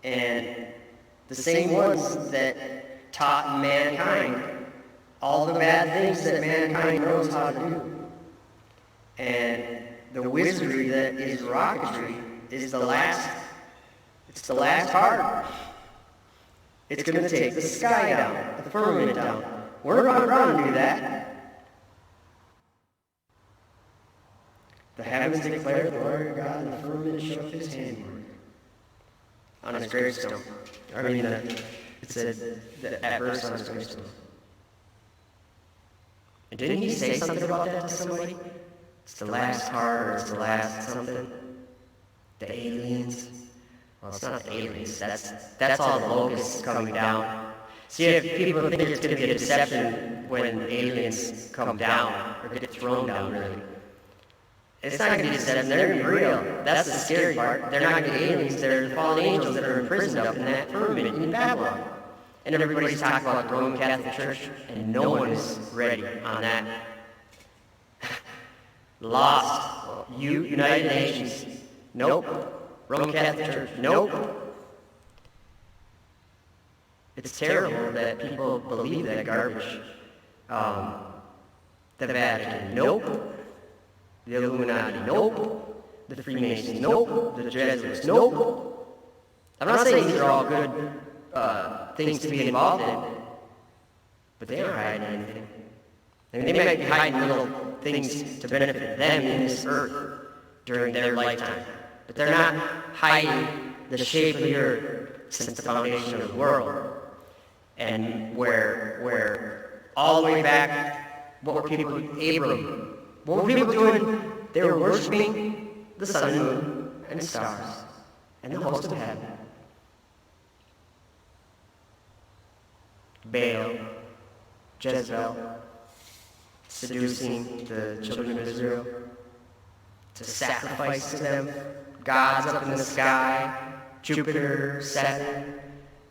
And the same ones that taught mankind all the bad things that mankind knows how to do. And the wizardry that is rocketry is the last part. It's going to take the sky down, the firmament down. We're not going to do that. The heavens declare the glory of God, and the firmament shows his handiwork. On his gravestone. It said that verse on his gravestone. And didn't he say something about that to somebody? It's the last part, or it's the last something. The aliens. Well, it's not the aliens. That's all the locusts coming down. See, if people think it's going to be a deception when aliens come down, or get thrown down, really. It's not going to be deception. They're going to be real. That's the scary part. They're not going to be aliens. They're the fallen angels that are imprisoned up in that firmament in Babylon. And everybody's talking about the Roman Catholic Church, and no one is ready on that. Lost. United Nations. Nope. Roman Catholic Church. Nope. It's terrible that people believe that garbage. The Vatican. Nope. The Illuminati. Nope. The Freemasons. Nope. The Jesuits. Nope. I'm not saying these are all good things to be involved in, but they aren't hiding anything. I mean, they might be hiding little things to benefit them in this earth during their lifetime, but they're not hiding the shape of the earth since the foundation of the world. And where all the way back, what were people doing? They were worshiping the sun and moon and stars and the host of heaven. Baal, Jezebel, seducing the children of Israel to sacrifice to them, gods up in the sky, Jupiter, Saturn,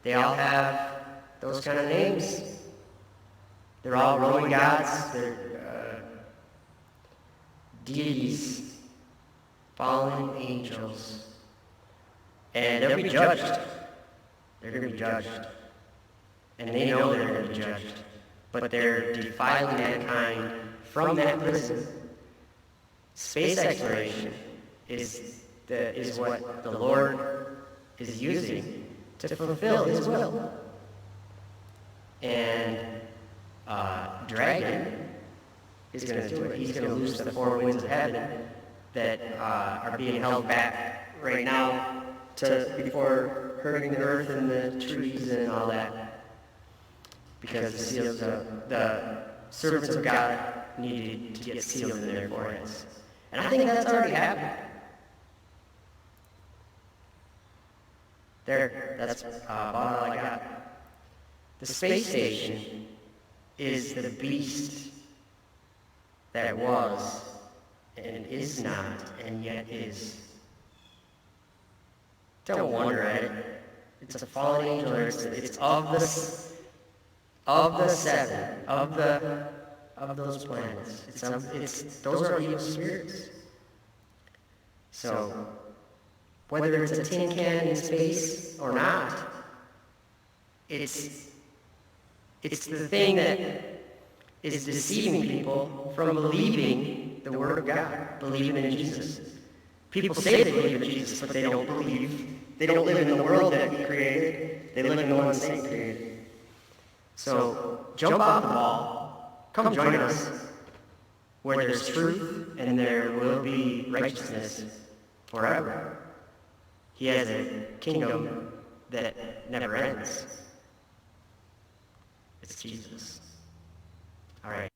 they all have those kind of names. They're all Roman gods, they're deities, fallen angels, and they'll be judged. They're going to be judged. And they know they're going to be judged. But they're defiling mankind from that prison. Space exploration is what the Lord is using to fulfill His will. And Dragon is going to do it. He's going to loose the four winds of heaven that are being held back right now before hurting the earth and the trees and all that. Because the seals, the servants of God needed to get sealed in their foreheads. And I think that's already happened. That's about all I got. The space station is the beast that was and is not and yet is. Don't wonder at it. It's a fallen angel. It's of the seven, of those planets. Those are evil spirits. So, whether it's a tin can in space or not, it's the thing that is deceiving people from believing the Word of God, believing in Jesus. People say they believe in Jesus, but they don't believe. They don't live in the world that He created. They live in the one Satan created. So, jump off the ball. Come join us where there's truth and there will be righteousness forever. He has a kingdom that never ends. It's Jesus. All right.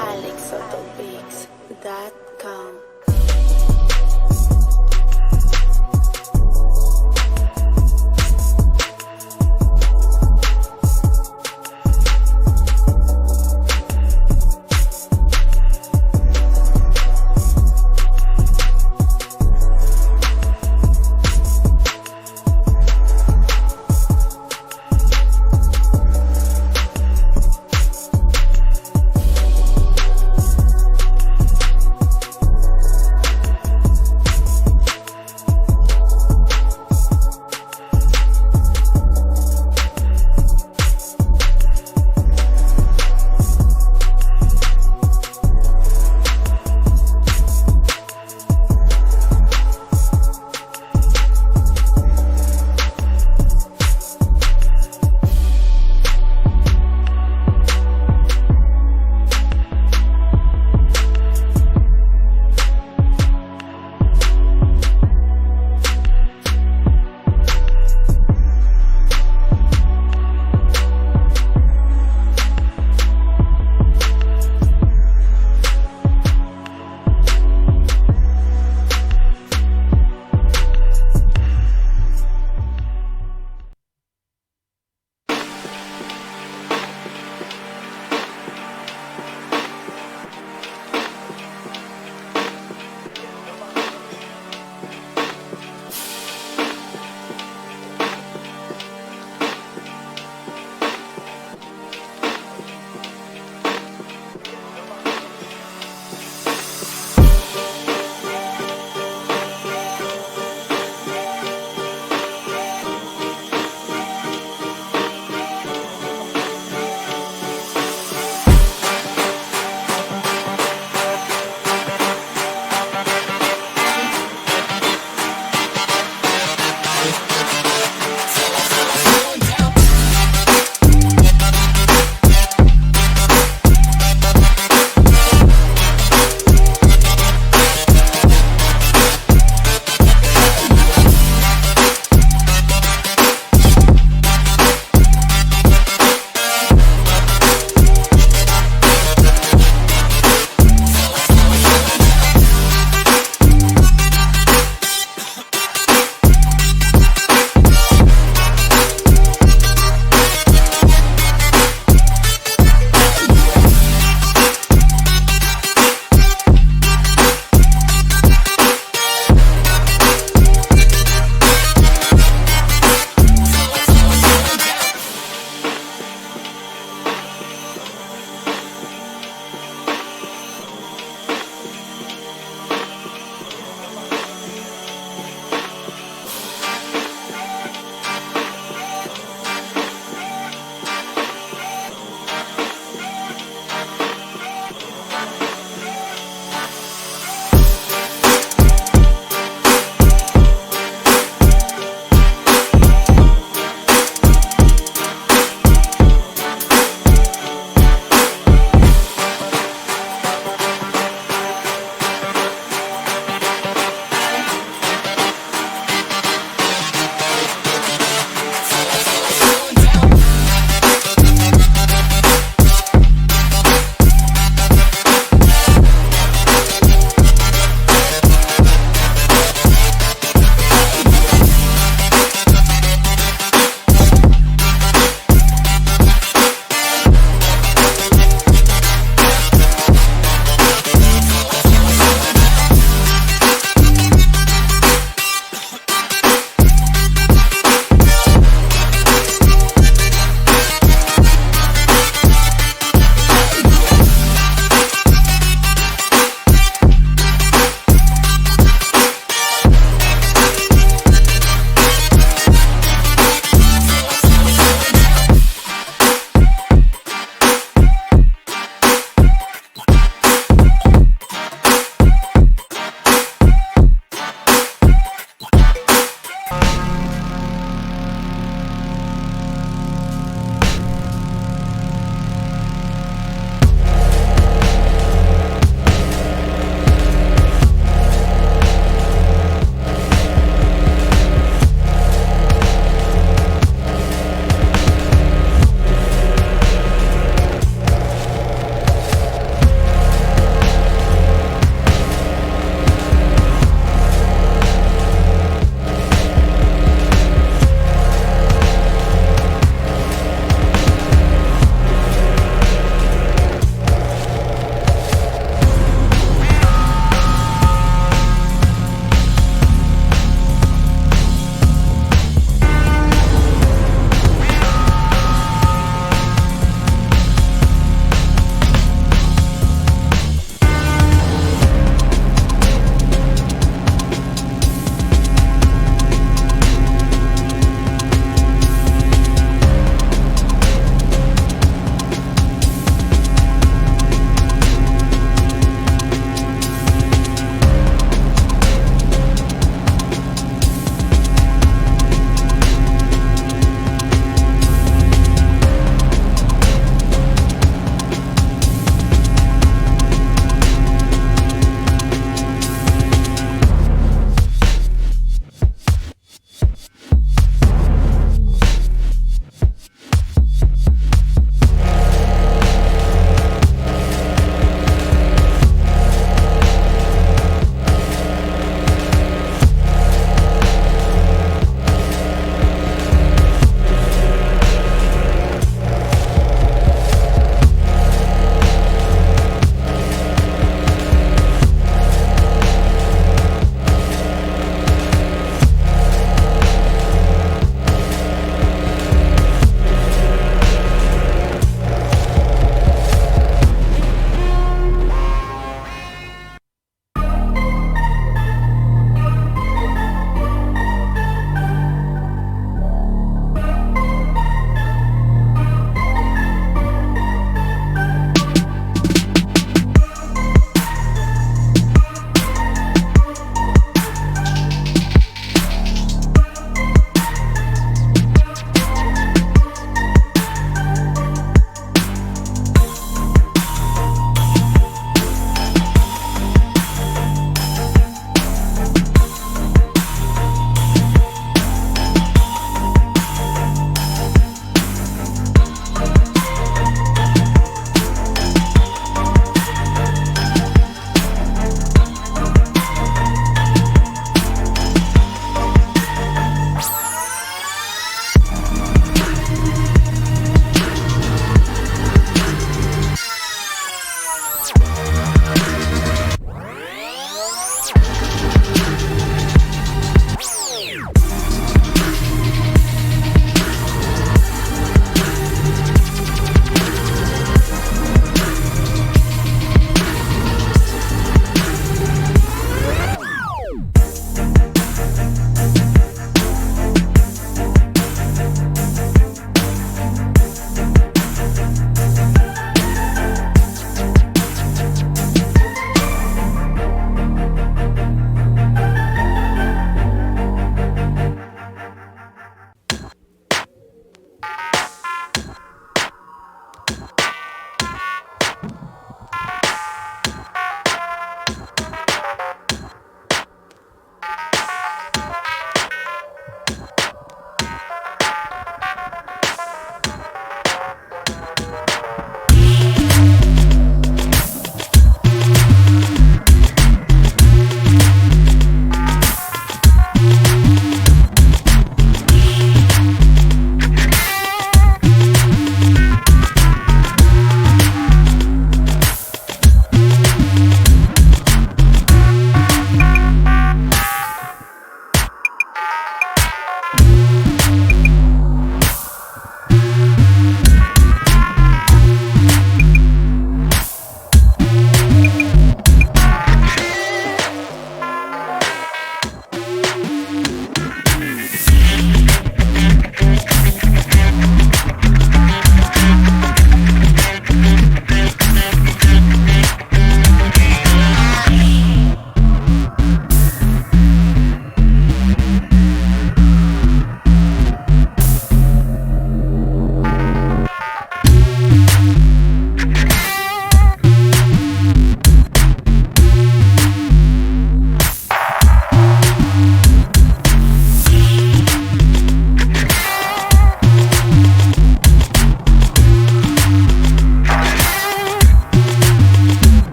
AlexOttoPix.com.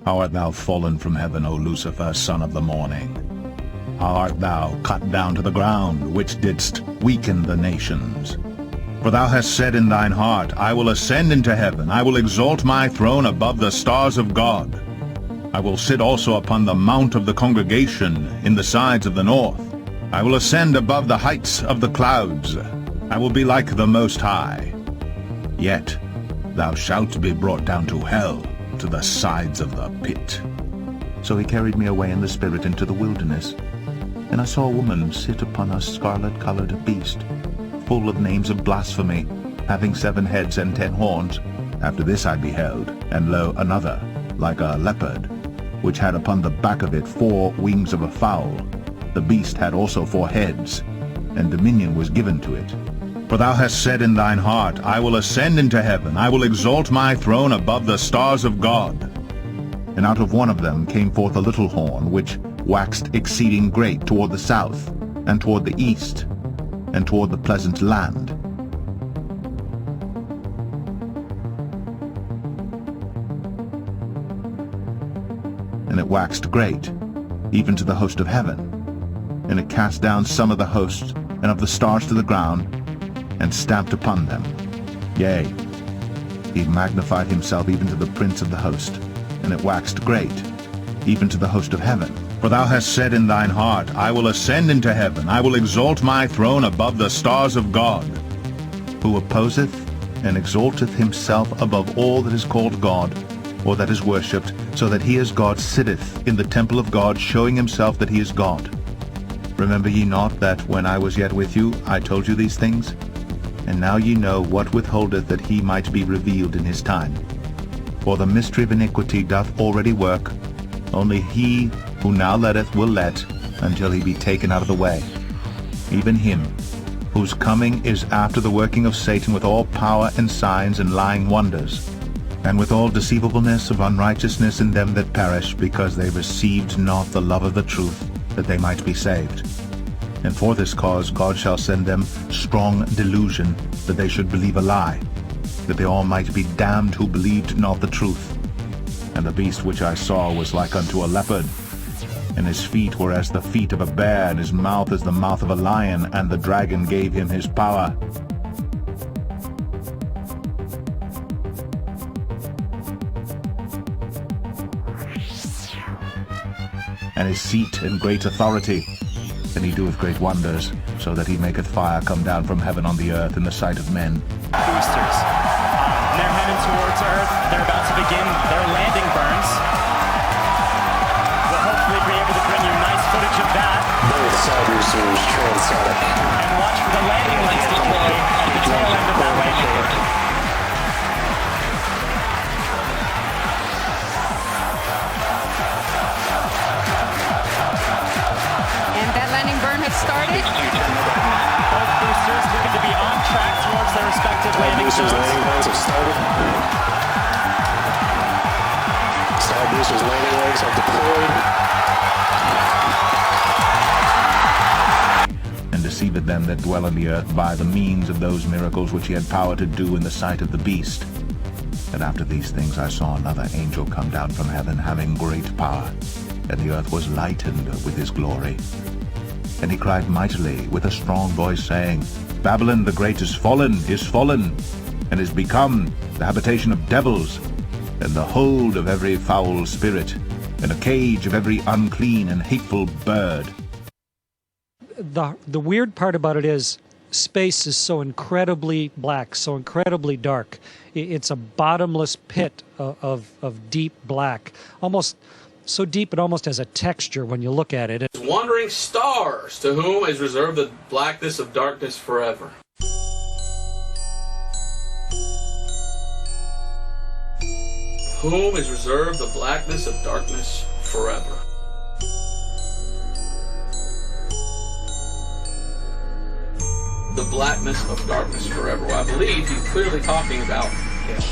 How art thou fallen from heaven, O Lucifer, son of the morning? How art thou cut down to the ground, which didst weaken the nations? For thou hast said in thine heart, I will ascend into heaven, I will exalt my throne above the stars of God. I will sit also upon the mount of the congregation in the sides of the north. I will ascend above the heights of the clouds. I will be like the Most High. Yet thou shalt be brought down to hell, to the sides of the pit. So he carried me away in the spirit into the wilderness, and I saw a woman sit upon a scarlet-colored beast, full of names of blasphemy, having 7 heads and 10 horns. After this I beheld, and lo, another, like a leopard, which had upon the back of it 4 wings of a fowl. The beast had also 4 heads, and dominion was given to it. For thou hast said in thine heart, I will ascend into heaven, I will exalt my throne above the stars of God. And out of one of them came forth a little horn, which waxed exceeding great toward the south, and toward the east, and toward the pleasant land. And it waxed great, even to the host of heaven. And it cast down some of the host and of the stars to the ground, and stamped upon them. Yea, he magnified himself even to the prince of the host, and it waxed great, even to the host of heaven. For thou hast said in thine heart, I will ascend into heaven, I will exalt my throne above the stars of God. Who opposeth and exalteth himself above all that is called God, or that is worshipped, so that he as God sitteth in the temple of God, showing himself that he is God. Remember ye not that when I was yet with you, I told you these things? And now ye know what withholdeth that he might be revealed in his time. For the mystery of iniquity doth already work, only he who now letteth will let, until he be taken out of the way. Even him, whose coming is after the working of Satan with all power and signs and lying wonders, and with all deceivableness of unrighteousness in them that perish, because they received not the love of the truth, that they might be saved. And for this cause God shall send them strong delusion, that they should believe a lie, that they all might be damned who believed not the truth. And the beast which I saw was like unto a leopard, and his feet were as the feet of a bear, and his mouth as the mouth of a lion, and the dragon gave him his power. And his seat and great authority, and he doeth great wonders, so that he maketh fire come down from heaven on the earth in the sight of men. Boosters. They're heading towards Earth. They're about to begin their landing burns. We'll hopefully be able to bring you nice footage of that. Both side boosters transonic. And watch for the landing lights deploy at the tail end of that landing burn. And that landing burn has started. Both boosters looking to be on track towards their respective landing zones. Landing burns have started. Side boosters landing legs are deployed. And deceived them that dwell on the earth by the means of those miracles which he had power to do in the sight of the beast. And after these things I saw another angel come down from heaven, having great power, and the earth was lightened with his glory. And he cried mightily with a strong voice, saying, Babylon the great is fallen, and is become the habitation of devils, and the hold of every foul spirit, and a cage of every unclean and hateful bird. The weird part about it is space is so incredibly black, so incredibly dark. It's a bottomless pit of deep black, almost so deep it almost has a texture when you look at it. Wandering stars, to whom is reserved the blackness of darkness forever. Whom is reserved the blackness of darkness forever. The blackness of darkness forever. Well, I believe he's clearly talking about hell.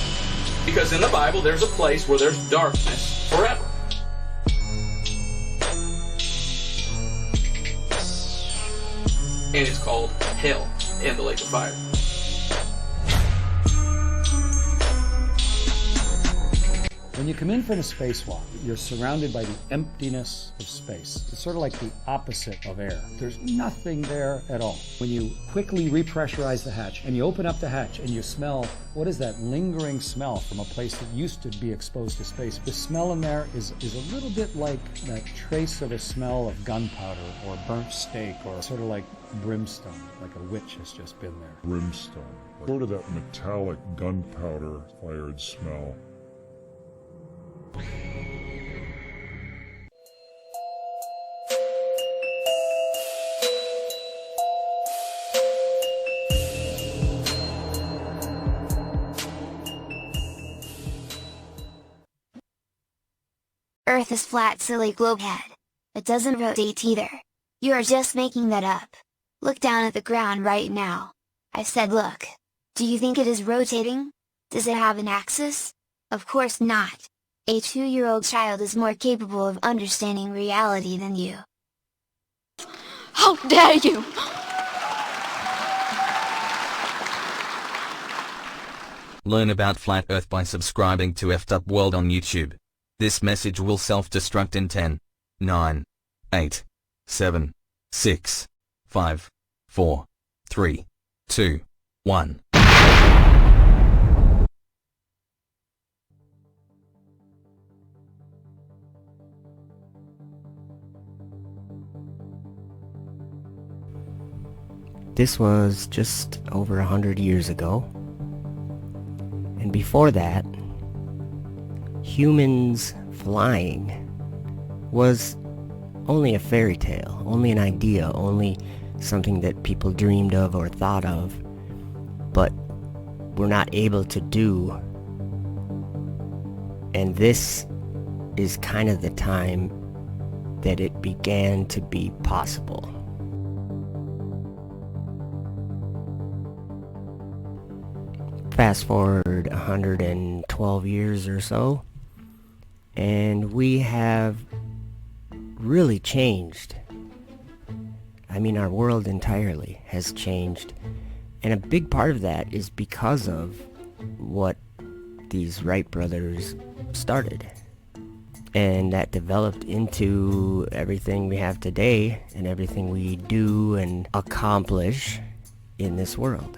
Because in the Bible, there's a place where there's darkness forever. And it's called hell and the lake of fire. When you come in from a spacewalk, you're surrounded by the emptiness of space. It's sort of like the opposite of air. There's nothing there at all. When you quickly repressurize the hatch and you open up the hatch and you smell, what is that lingering smell from a place that used to be exposed to space? The smell in there is a little bit like that trace of a smell of gunpowder or burnt steak, or sort of like brimstone, like a witch has just been there. Brimstone, sort of that metallic gunpowder fired smell. Earth is flat, silly globehead. It doesn't rotate either. You are just making that up. Look down at the ground right now. I said look. Do you think it is rotating? Does it have an axis? Of course not. A 2-year-old child is more capable of understanding reality than you. How dare you! Learn about Flat Earth by subscribing to Effed Up World on YouTube. This message will self-destruct in 10, 9, 8, 7, 6, 5, 4, 3, 2, 1. This was just over 100 years ago. And before that, humans flying was only a fairy tale, only an idea, only something that people dreamed of or thought of, but were not able to do. And this is kind of the time that it began to be possible. Fast forward 112 years or so, and we have really changed. I mean, our world entirely has changed, and a big part of that is because of what these Wright brothers started, and that developed into everything we have today and everything we do and accomplish in this world.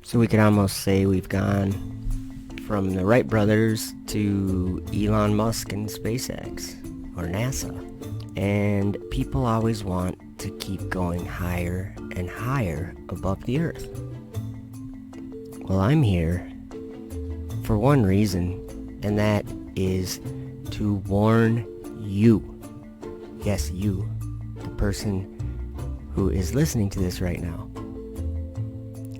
So we could almost say we've gone from the Wright brothers to Elon Musk and SpaceX or NASA. And people always want to keep going higher and higher above the earth. Well, I'm here for one reason, and that is to warn you. Yes, you, the person who is listening to this right now.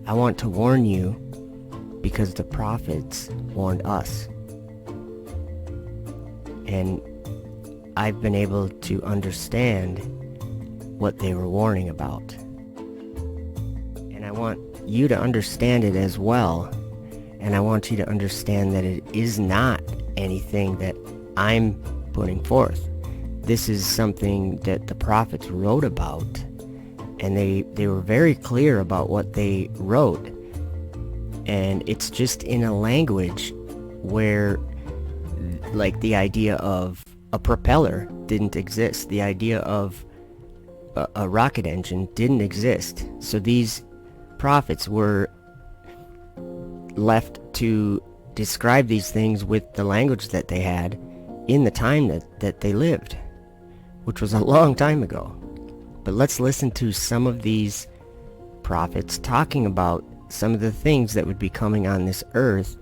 I want to warn you because the prophets warned us. And I've been able to understand what they were warning about. And I want you to understand it as well. And I want you to understand that it is not anything that I'm putting forth. This is something that the prophets wrote about. And they were very clear about what they wrote. And it's just in a language where, like, the idea of a propeller didn't exist. The idea of a rocket engine didn't exist. So these prophets were left to describe these things with the language that they had in the time that they lived, which was a long time ago. But let's listen to some of these prophets talking about some of the things that would be coming on this earth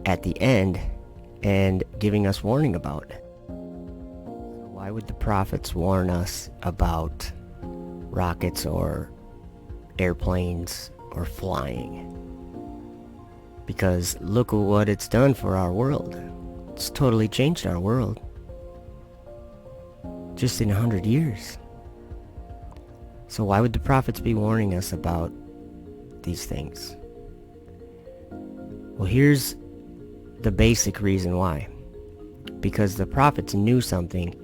at the end and giving us warning about. Why would the prophets warn us about rockets or airplanes or flying? Because look at what it's done for our world. It's totally changed our world. Just in 100 years. So why would the prophets be warning us about these things? Well, here's the basic reason why. Because the prophets knew something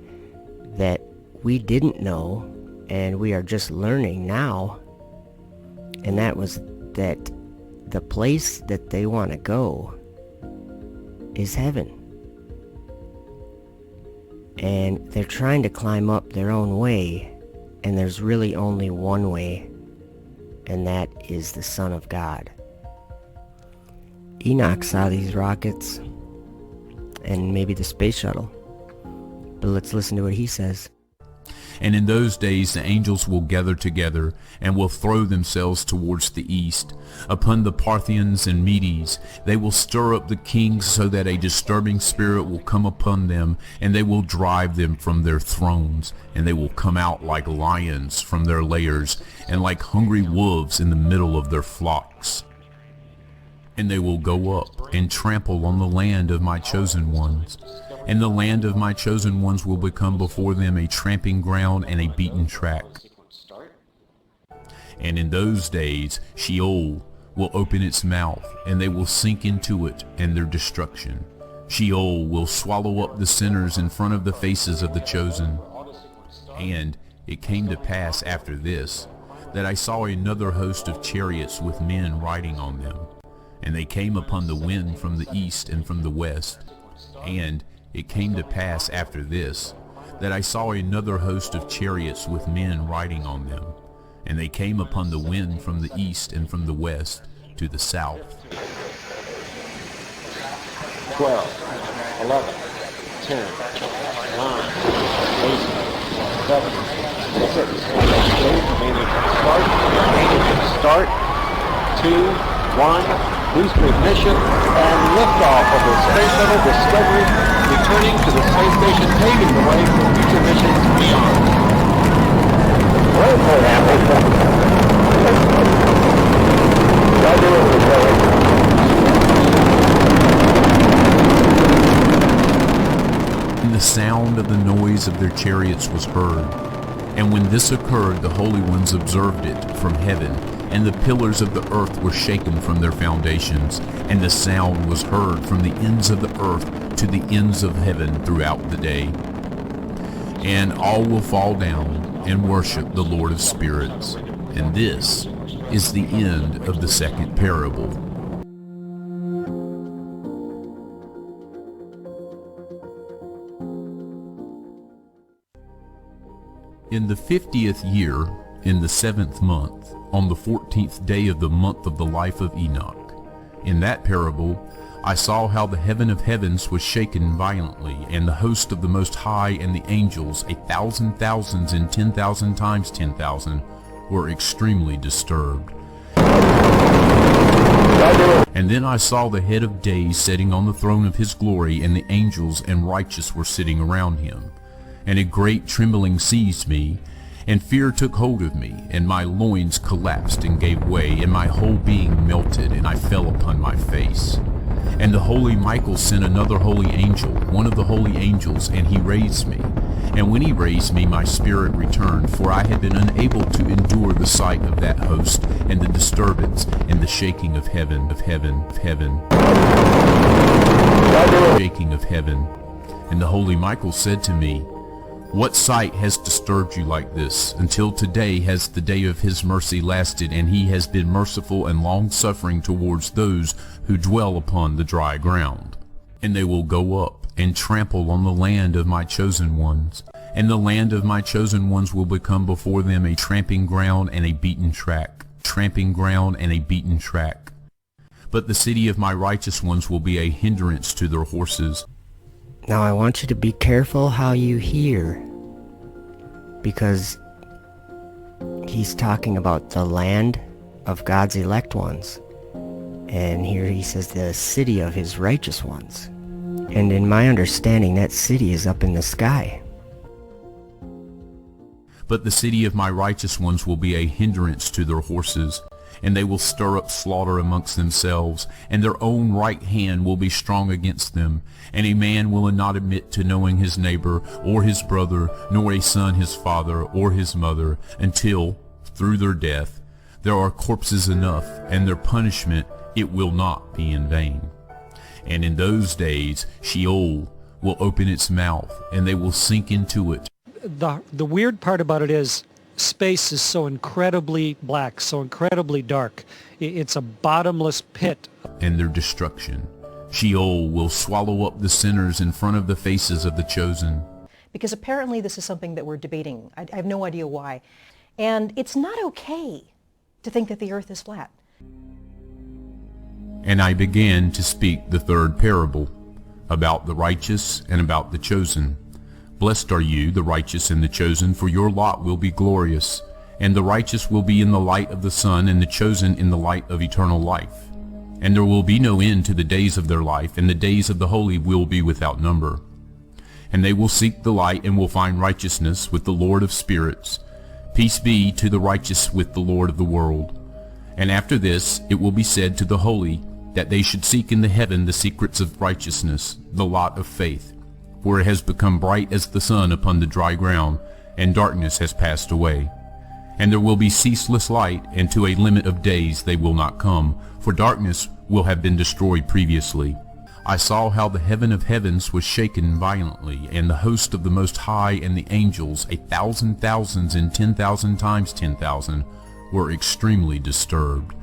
that we didn't know, and we are just learning now. And that was that the place that they want to go is heaven. And they're trying to climb up their own way, and there's really only one way, and that is the Son of God. Enoch saw these rockets, and maybe the space shuttle. But let's listen to what he says. And in those days the angels will gather together, and will throw themselves towards the east. Upon the Parthians and Medes they will stir up the kings, so that a disturbing spirit will come upon them, and they will drive them from their thrones. And they will come out like lions from their lairs, and like hungry wolves in the middle of their flocks. And they will go up and trample on the land of my chosen ones. And the land of my chosen ones will become before them a tramping ground and a beaten track. And in those days Sheol will open its mouth, and they will sink into it and their destruction. Sheol will swallow up the sinners in front of the faces of the chosen. And it came to pass after this, that I saw another host of chariots with men riding on them. And they came upon the wind from the east and from the west. And it came to pass after this, that I saw another host of chariots with men riding on them. And they came upon the wind from the east and from the west to the south. 12, 11, 10, 9, 8, 7, 6, 8, start, 2, 1, booster ignition, and liftoff of the Space Shuttle Discovery, returning to the space station, paving the way for future missions beyond. And the sound of the noise of their chariots was heard. And when this occurred, the holy ones observed it from heaven, and the pillars of the earth were shaken from their foundations, and the sound was heard from the ends of the earth to the ends of heaven throughout the day. And all will fall down and worship the Lord of spirits. And this is the end of the second parable. In the 50th year, in the 7th month, on the 14th day of the month of the life of Enoch. In that parable, I saw how the heaven of heavens was shaken violently, and the host of the Most High and the angels, 1,000 thousands and 10,000 times 10,000, were extremely disturbed. And then I saw the head of days sitting on the throne of his glory, and the angels and righteous were sitting around him. And a great trembling seized me, and fear took hold of me, and my loins collapsed and gave way, and my whole being melted, and I fell upon my face. And the holy Michael sent another holy angel, one of the holy angels, and he raised me. And when he raised me, my spirit returned, for I had been unable to endure the sight of that host, and the disturbance, and the shaking of heaven, shaking of heaven. And the holy Michael said to me, What sight has disturbed you like this? Until today has the day of his mercy lasted, and he has been merciful and long-suffering towards those who dwell upon the dry ground. And they will go up and trample on the land of my chosen ones, and the land of my chosen ones will become before them a tramping ground and a beaten track, tramping ground and a beaten track. But the city of my righteous ones will be a hindrance to their horses. Now I want you to be careful how you hear, because he's talking about the land of God's elect ones. And here he says the city of his righteous ones. And in my understanding, that city is up in the sky. But the city of my righteous ones will be a hindrance to their horses, and they will stir up slaughter amongst themselves, and their own right hand will be strong against them. And a man will not admit to knowing his neighbor, or his brother, nor a son his father, or his mother, until, through their death, there are corpses enough, and their punishment it will not be in vain. And in those days Sheol will open its mouth, and they will sink into it. The weird part about it is space is so incredibly black, so incredibly dark. It's a bottomless pit. And their destruction. Sheol will swallow up the sinners in front of the faces of the chosen. Because apparently this is something that we're debating. I have no idea why. And it's not okay to think that the earth is flat. And I began to speak the third parable, about the righteous and about the chosen. Blessed are you, the righteous and the chosen, for your lot will be glorious, and the righteous will be in the light of the sun, and the chosen in the light of eternal life. And there will be no end to the days of their life, and the days of the holy will be without number. And they will seek the light and will find righteousness with the Lord of spirits. Peace be to the righteous with the Lord of the world. And after this it will be said to the holy, that they should seek in the heaven the secrets of righteousness, the lot of faith. For it has become bright as the sun upon the dry ground, and darkness has passed away. And there will be ceaseless light, and to a limit of days they will not come, for darkness will have been destroyed previously. I saw how the heaven of heavens was shaken violently, and the host of the Most High and the angels, 1,000 thousands and 10,000 times 10,000, were extremely disturbed.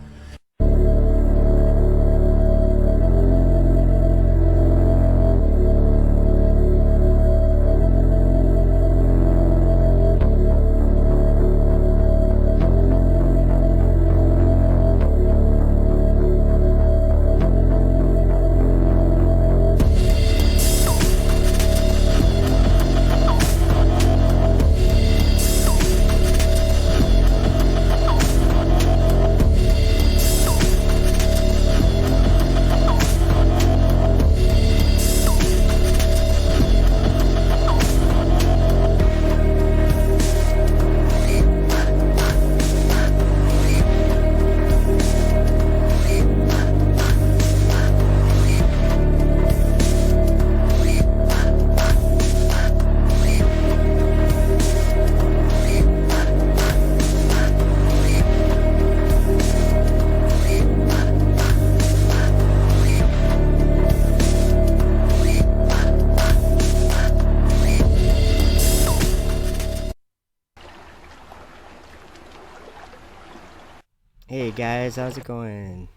Hey guys, how's it going?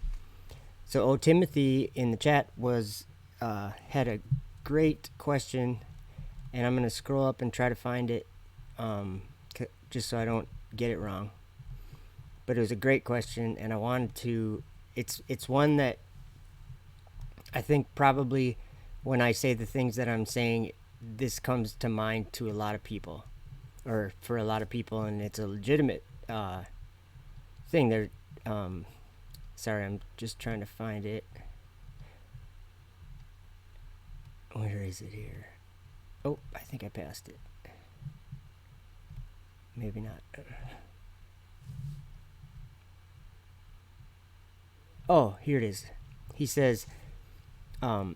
So Timothy in the chat had a great question, and I'm gonna scroll up and try to find it, just so I don't get it wrong. But it was a great question, and I wanted to. It's one that I think probably when I say the things that I'm saying, this comes to mind to a lot of people, or for a lot of people, and it's a legitimate thing. They're sorry, I'm just trying to find it. Where is it here? Oh, I think I passed it. Maybe not. Oh, here it is. He says, how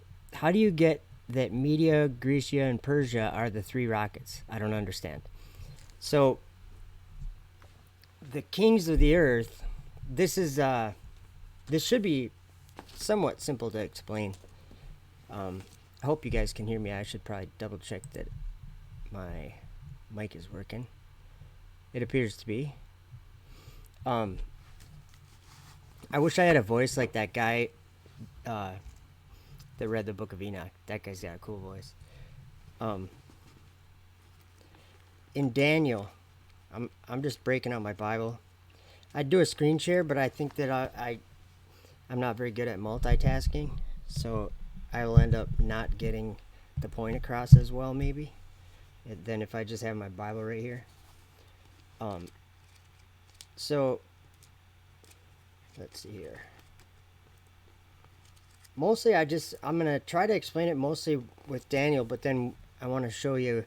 do you get that Media, Grecia, and Persia are the three rockets? I don't understand. So, the kings of the earth, this should be somewhat simple to explain. I hope you guys can hear me. I should probably double check that my mic is working. It appears to be. I wish I had a voice like that guy that read the Book of Enoch. That guy's got a cool voice. In Daniel, I'm just breaking out my Bible. I'd do a screen share, but I think that I'm not very good at multitasking, so I will end up not getting the point across as well, maybe, than if I just have my Bible right here. So let's see here. Mostly I'm going to try to explain it mostly with Daniel, but then I want to show you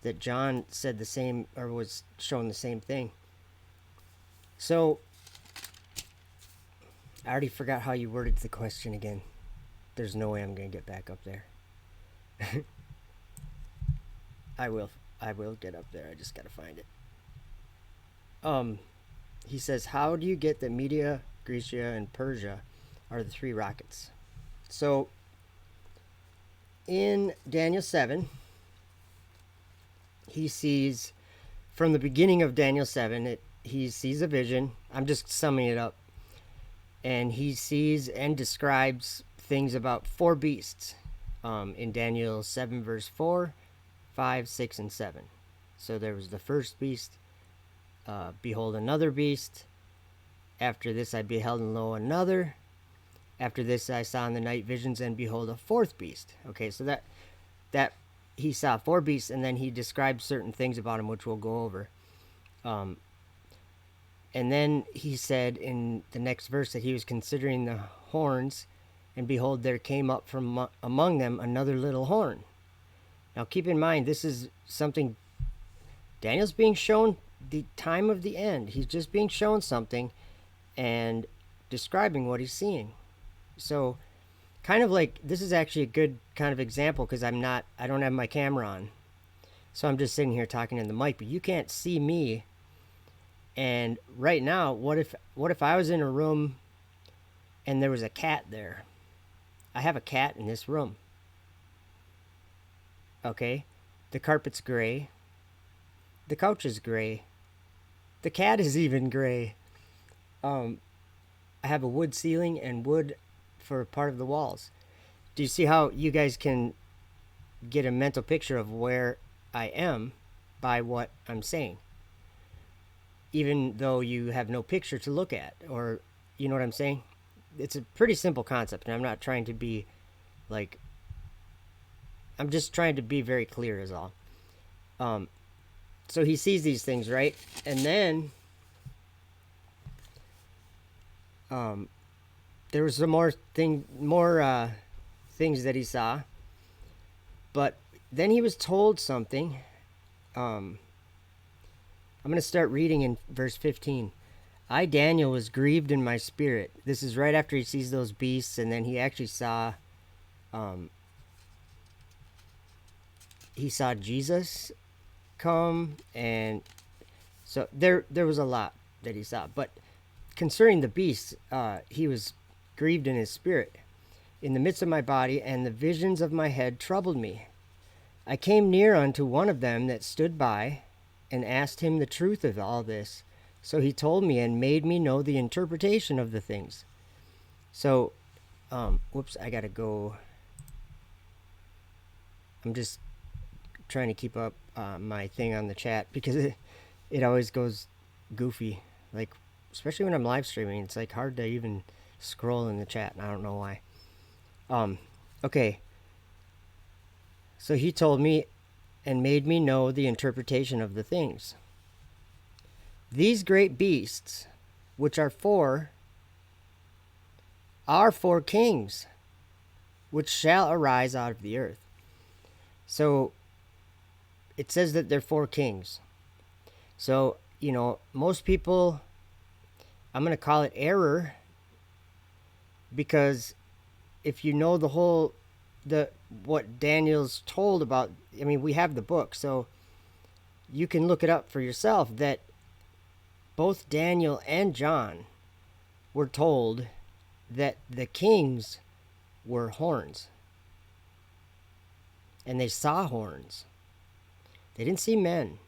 that John said the same, or was showing the same thing. So, I already forgot how you worded the question again. There's no way I'm going to get back up there. I will get up there. I just got to find it. He says, how do you get that Media, Grecia, and Persia are the three rockets? So, in Daniel 7, he sees, from the beginning of Daniel 7, he sees a vision. I'm just summing it up. And he sees and describes things about 4 beasts in Daniel 7 verse 4, 5, 6, and 7. So there was the first beast, behold another beast. After this I beheld, and lo, another. After this I saw in the night visions, and behold, a 4th beast. Okay, so that he saw 4 beasts, and then he described certain things about him, which we'll go over. And then he said in the next verse that he was considering the horns, and behold, there came up from among them another little horn. Now keep in mind, this is something Daniel's being shown the time of the end. He's just being shown something and describing what he's seeing. So kind of like, this is actually a good kind of example, because I don't have my camera on. So I'm just sitting here talking in the mic, but you can't see me. And right now, what if I was in a room and there was a cat there? I have a cat in this room. Okay? The carpet's gray. The couch is gray. The cat is even gray. I have a wood ceiling and wood for part of the walls. Do you see how you guys can get a mental picture of where I am by what I'm saying? Even though you have no picture to look at, or you know what I'm saying? It's a pretty simple concept, and I'm not trying to be like, I'm just trying to be very clear is all. So he sees these things, right? And then there was some more things that he saw, but then he was told something. I'm going to start reading in verse 15. I, Daniel, was grieved in my spirit. This is right after he sees those beasts, and then he actually saw Jesus come, and so there was a lot that he saw. But concerning the beasts, he was grieved in his spirit in the midst of my body, and the visions of my head troubled me. I came near unto one of them that stood by, and asked him the truth of all this. So he told me and made me know the interpretation of the things. So, whoops, I gotta go. I'm just trying to keep up my thing on the chat, because it always goes goofy. Like, especially when I'm live streaming, it's like hard to even scroll in the chat, and I don't know why. Okay. So he told me and made me know the interpretation of the things. These great beasts, which are 4 kings, which shall arise out of the earth. So it says that they're 4 kings. So, you know, most people, I'm going to call it error, because if you know what Daniel's told about, I mean, we have the book, so you can look it up for yourself, that both Daniel and John were told that the kings were horns. And they saw horns. They didn't see men.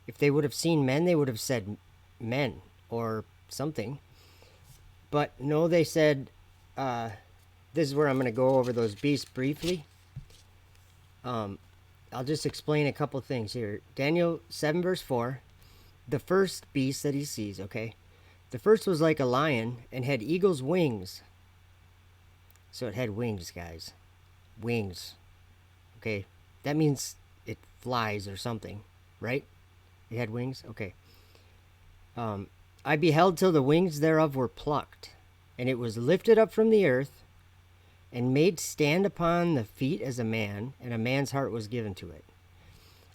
If they would have seen men, they would have said men or something. But no, they said, this is where I'm going to go over those beasts briefly. I'll just explain a couple things here. Daniel 7 verse 4, the first beast that he sees, okay? The first was like a lion and had eagle's wings. So it had wings, guys. Wings. Okay, that means it flies or something, right? It had wings? Okay. I beheld till the wings thereof were plucked, and it was lifted up from the earth, and made stand upon the feet as a man, and a man's heart was given to it.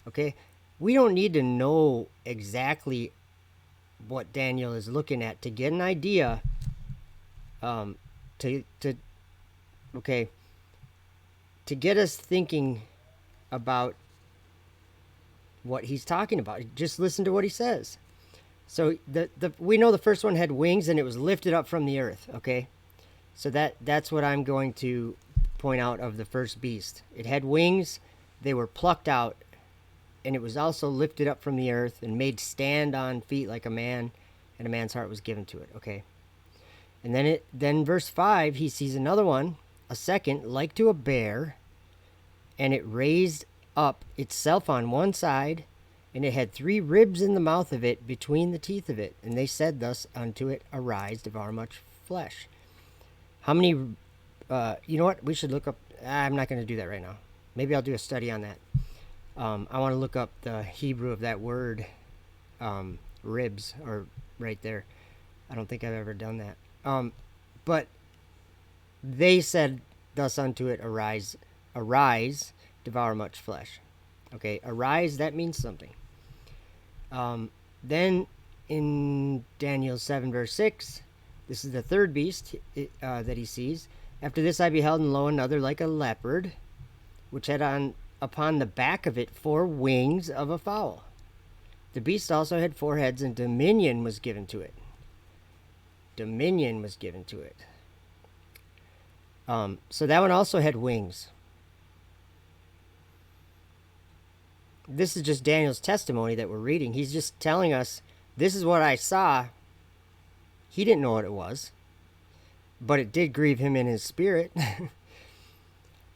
Okay, we don't need to know exactly what Daniel is looking at to get an idea. To get us thinking about what he's talking about. Just listen to what he says. So we know the first one had wings, and it was lifted up from the earth. Okay. So that's what I'm going to point out of the first beast. It had wings, they were plucked out, and it was also lifted up from the earth and made stand on feet like a man, and a man's heart was given to it. Okay. And then verse 5, he sees another one, a second, like to a bear, and it raised up itself on one side, and it had 3 ribs in the mouth of it between the teeth of it. And they said thus unto it, Arise, devour much flesh. How many, you know what, we should look up, I'm not going to do that right now. Maybe I'll do a study on that. I want to look up the Hebrew of that word, ribs, or right there. I don't think I've ever done that. But they said thus unto it, Arise, devour much flesh. Okay, arise, that means something. Then in Daniel 7 verse 6, this is the third beast that he sees. After this I beheld, and lo, another like a leopard, which had upon the back of it 4 wings of a fowl. The beast also had 4 heads, and dominion was given to it. Dominion was given to it. So that one also had wings. This is just Daniel's testimony that we're reading. He's just telling us, this is what I saw. He didn't know what it was, but it did grieve him in his spirit.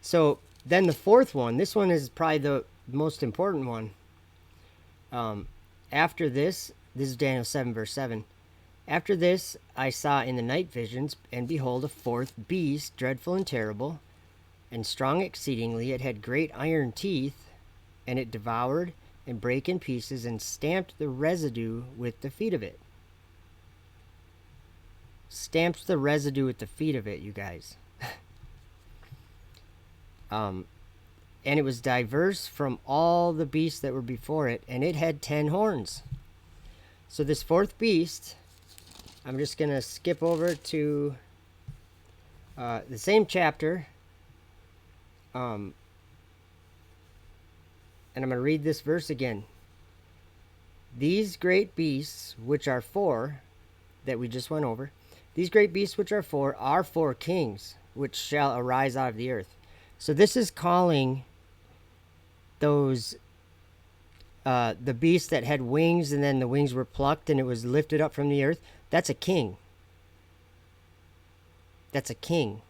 So then the fourth one, this one is probably the most important one. After this is Daniel 7 verse 7. After this I saw in the night visions, and behold, a fourth beast, dreadful and terrible, and strong exceedingly. It had great iron teeth, and it devoured and brake in pieces, and stamped the residue with the feet of it. Stamped the residue with the feet of it, you guys. And it was diverse from all the beasts that were before it, and it had 10 horns. So this fourth beast, I'm just going to skip over to the same chapter. And I'm going to read this verse again. These great beasts, which are 4, that we just went over, these great beasts which are 4 kings, which shall arise out of the earth. So this is calling those, the beast that had wings, and then the wings were plucked and it was lifted up from the earth. That's a king. That's a king.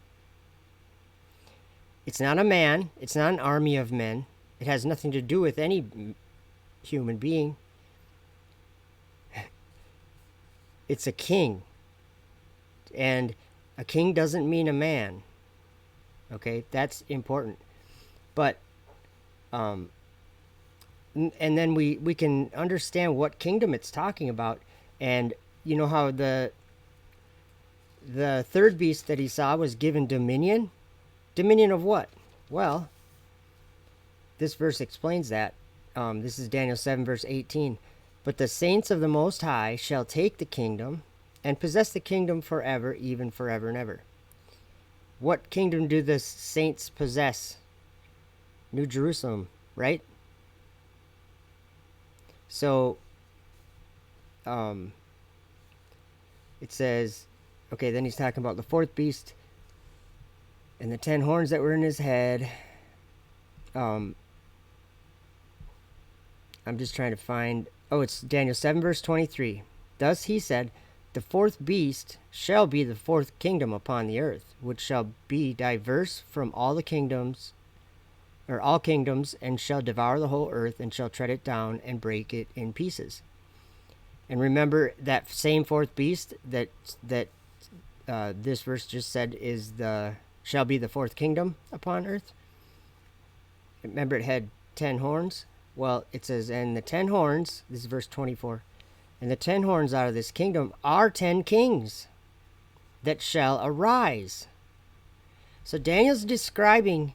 It's not a man. It's not an army of men. It has nothing to do with any human being. It's a king. And a king doesn't mean a man. Okay, that's important. But, and then we can understand what kingdom it's talking about. And you know how the third beast that he saw was given dominion? Dominion of what? Well, this verse explains that. This is Daniel 7 verse 18. But the saints of the Most High shall take the kingdom and possess the kingdom forever, even forever and ever. What kingdom do the saints possess? New Jerusalem, right? So, it says, okay, then he's talking about the fourth beast and the 10 horns that were in his head. I'm just trying to find, it's Daniel 7 verse 23. Thus he said, the fourth beast shall be the fourth kingdom upon the earth, which shall be diverse from all the kingdoms, or all kingdoms, and shall devour the whole earth, and shall tread it down and break it in pieces. And remember that same fourth beast that this verse just said shall be the fourth kingdom upon earth. Remember it had 10 horns. Well, it says, and the 10 horns, this is verse 24, and the 10 horns out of this kingdom are 10 kings that shall arise. So Daniel's describing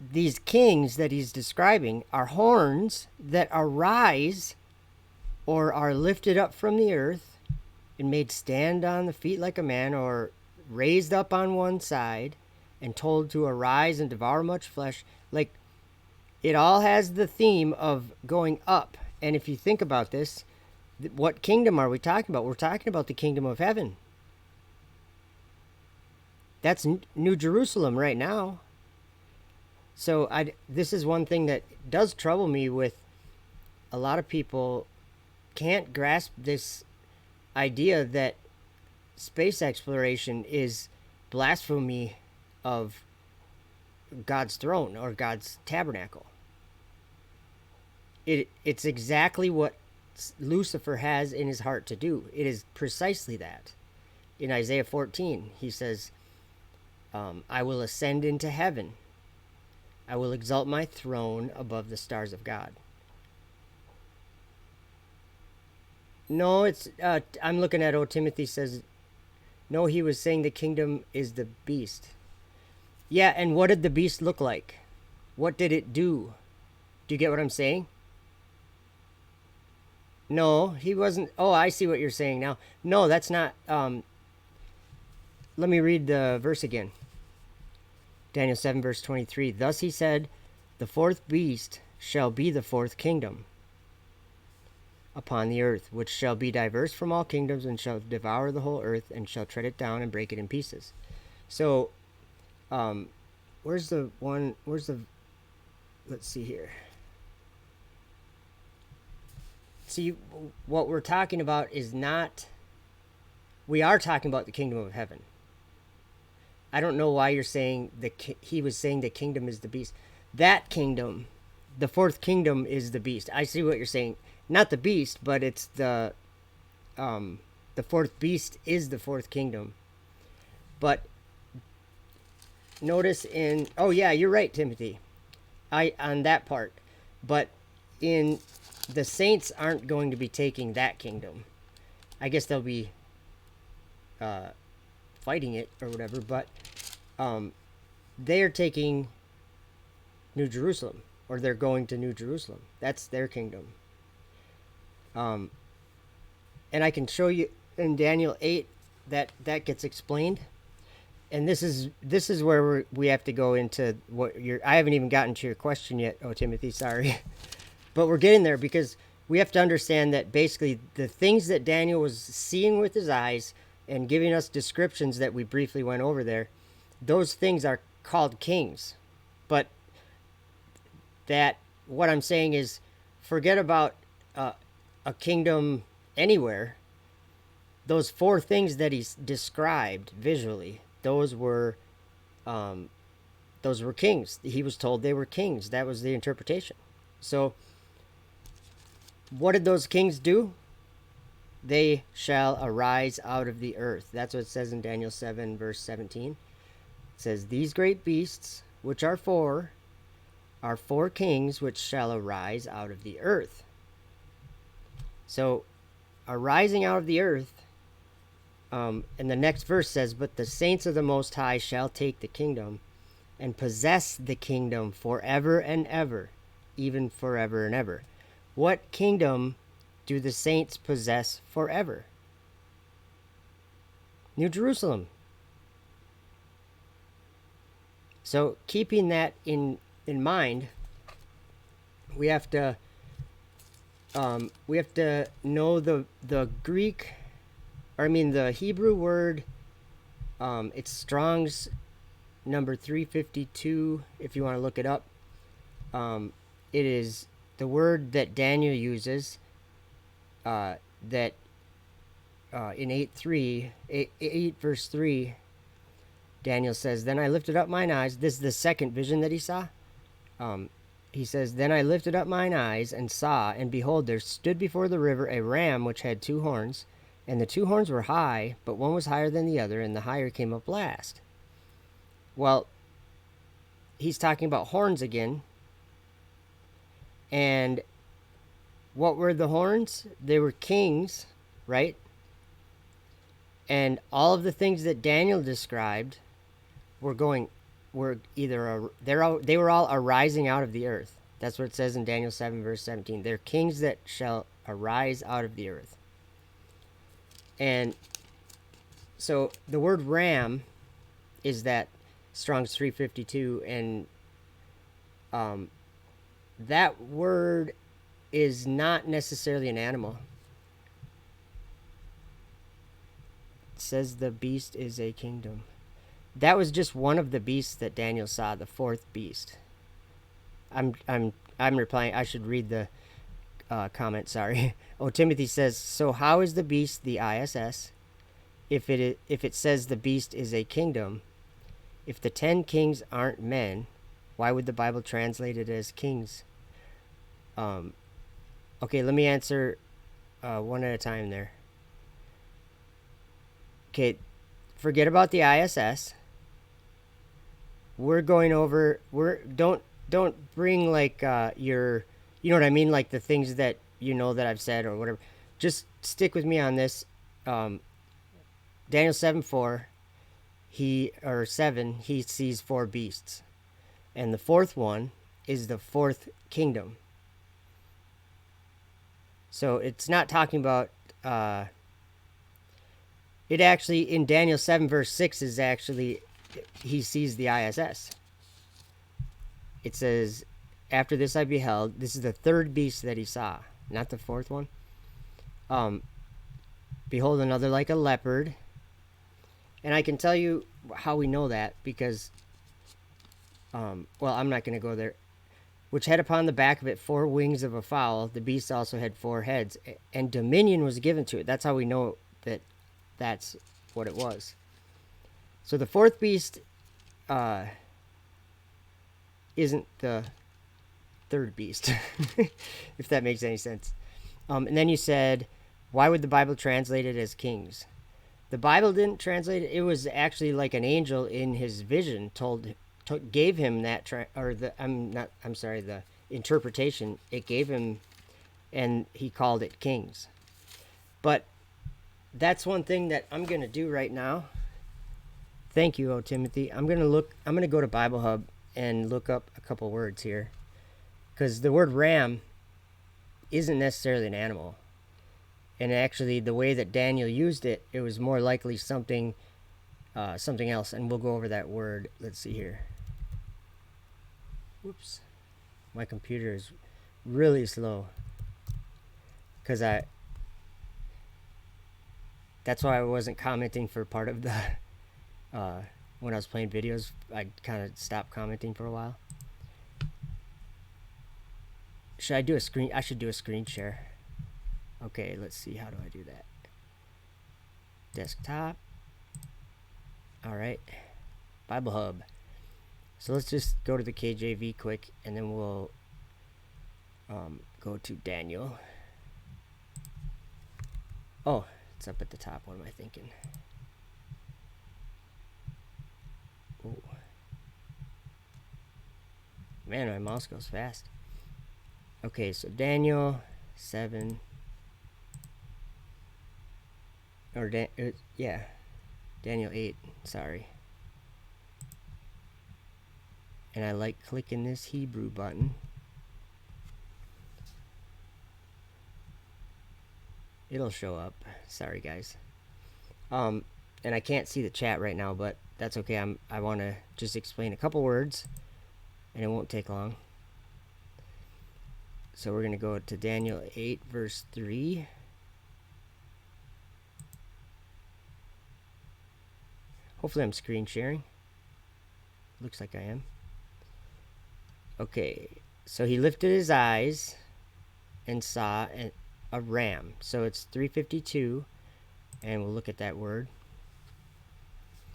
these kings that he's describing are horns that arise or are lifted up from the earth and made stand on the feet like a man, or raised up on one side and told to arise and devour much flesh. Like, it all has the theme of going up. And if you think about this, what kingdom are we talking about? We're talking about the kingdom of heaven. That's New Jerusalem right now. So this is one thing that does trouble me with a lot of people can't grasp this idea that space exploration is blasphemy of God's throne or God's tabernacle. It's exactly what Lucifer has in his heart to do. It is precisely that. In Isaiah 14, he says, I will ascend into heaven. I will exalt my throne above the stars of God. No, it's I'm looking at Timothy says, no, he was saying the kingdom is the beast. Yeah, and what did the beast look like? What did it do? Do you get what I'm saying? No, he wasn't. Oh, I see what you're saying now. No, that's not. Let me read the verse again. Daniel 7, verse 23. Thus he said, the fourth beast shall be the fourth kingdom upon the earth, which shall be diverse from all kingdoms, and shall devour the whole earth, and shall tread it down and break it in pieces. So, let's see here. See, what we're talking about is not, we are talking about the kingdom of heaven. I don't know why you're saying he was saying the kingdom is the beast. That kingdom, the fourth kingdom, is the beast. I see what you're saying. Not the beast, but it's the fourth beast is the fourth kingdom. But notice in, oh yeah, you're right, Timothy. On that part. But in the saints aren't going to be taking that kingdom. I guess they'll be fighting it or whatever, but they're taking New Jerusalem, or they're going to New Jerusalem. That's their kingdom. And I can show you in Daniel 8 that gets explained. And this is where we have to go into what I haven't even gotten to your question yet, Timothy, sorry. But we're getting there, because we have to understand that basically the things that Daniel was seeing with his eyes and giving us descriptions that we briefly went over there, those things are called kings. But that, what I'm saying is, forget about a kingdom anywhere. Those four things that he described visually, those were kings. He was told they were kings. That was the interpretation. So what did those kings do? They shall arise out of the earth. That's what it says in Daniel 7, verse 17. It says, these great beasts, which are four kings which shall arise out of the earth. So, arising out of the earth, and the next verse says, but the saints of the Most High shall take the kingdom and possess the kingdom forever and ever, even forever and ever. What kingdom do the saints possess forever? New Jerusalem. So keeping that in mind, we have to know the Greek, or I mean the Hebrew word. It's Strong's number 352. If you want to look it up, it is the word that Daniel uses. That in 8 verse 3, Daniel says, then I lifted up mine eyes. This is the second vision that he saw. He says, then I lifted up mine eyes and saw, and behold, there stood before the river a ram which had two horns, and the two horns were high, but one was higher than the other, and the higher came up last. Well, he's talking about horns again. And what were the horns? They were kings, right? And all of the things that Daniel described were either they were all arising out of the earth. That's what it says in Daniel 7 verse 17. They're kings that shall arise out of the earth. And so the word ram is that Strong's 352, and that word is not necessarily an animal. It says the beast is a kingdom. That was just one of the beasts that Daniel saw, the fourth beast. I'm replying. I should read the comment, sorry. Timothy says, so how is the beast the ISS, if it says the beast is a kingdom, if the 10 kings aren't men, why would the Bible translate it as kings? Okay, let me answer one at a time there. Okay, forget about the ISS. We're going over. Don't bring like your, you know what I mean, like the things that you know that I've said or whatever. Just stick with me on this. Daniel 7:4. He sees 4 beasts, and the 4th one is the 4th kingdom. So it's not talking about. It actually in Daniel 7 verse 6 is actually he sees the ISS. It says, after this I beheld, this is the 3rd beast that he saw, not the 4th one. Behold, another like a leopard. And I can tell you how we know that because, well, I'm not going to go there. Which had upon the back of it 4 wings of a fowl. The beast also had 4 heads, and dominion was given to it. That's how we know that that's what it was. So the 4th beast isn't the 3rd beast, if that makes any sense. And then you said, why would the Bible translate it as kings? The Bible didn't translate it. It was actually like an angel in his vision gave him that the interpretation. It gave him, and he called it kings. But that's one thing that I'm going to do right now. Thank you, Timothy. I'm going to go to Bible Hub and look up a couple words here, because the word ram isn't necessarily an animal. And actually, the way that Daniel used it, it was more likely something else. And we'll go over that word. Let's see here. Whoops. My computer is really slow. Because that's why I wasn't commenting for part of the... when I was playing videos, I kind of stopped commenting for a while. Should I do a screen? I should do a screen share. Okay, let's see. How do I do that? Desktop. All right. Bible Hub. So let's just go to the KJV quick, and then we'll go to Daniel. Oh, it's up at the top. What am I thinking? Ooh. Man, my mouse goes fast. Okay, so Daniel 7. Or Daniel 8, sorry. And I like clicking this Hebrew button. It'll show up. Sorry, guys. And I can't see the chat right now, but that's okay. I want to just explain a couple words, and it won't take long. So we're going to go to Daniel 8, verse 3. Hopefully I'm screen sharing. Looks like I am. Okay, so he lifted his eyes and saw a ram. So it's 352, and we'll look at that word.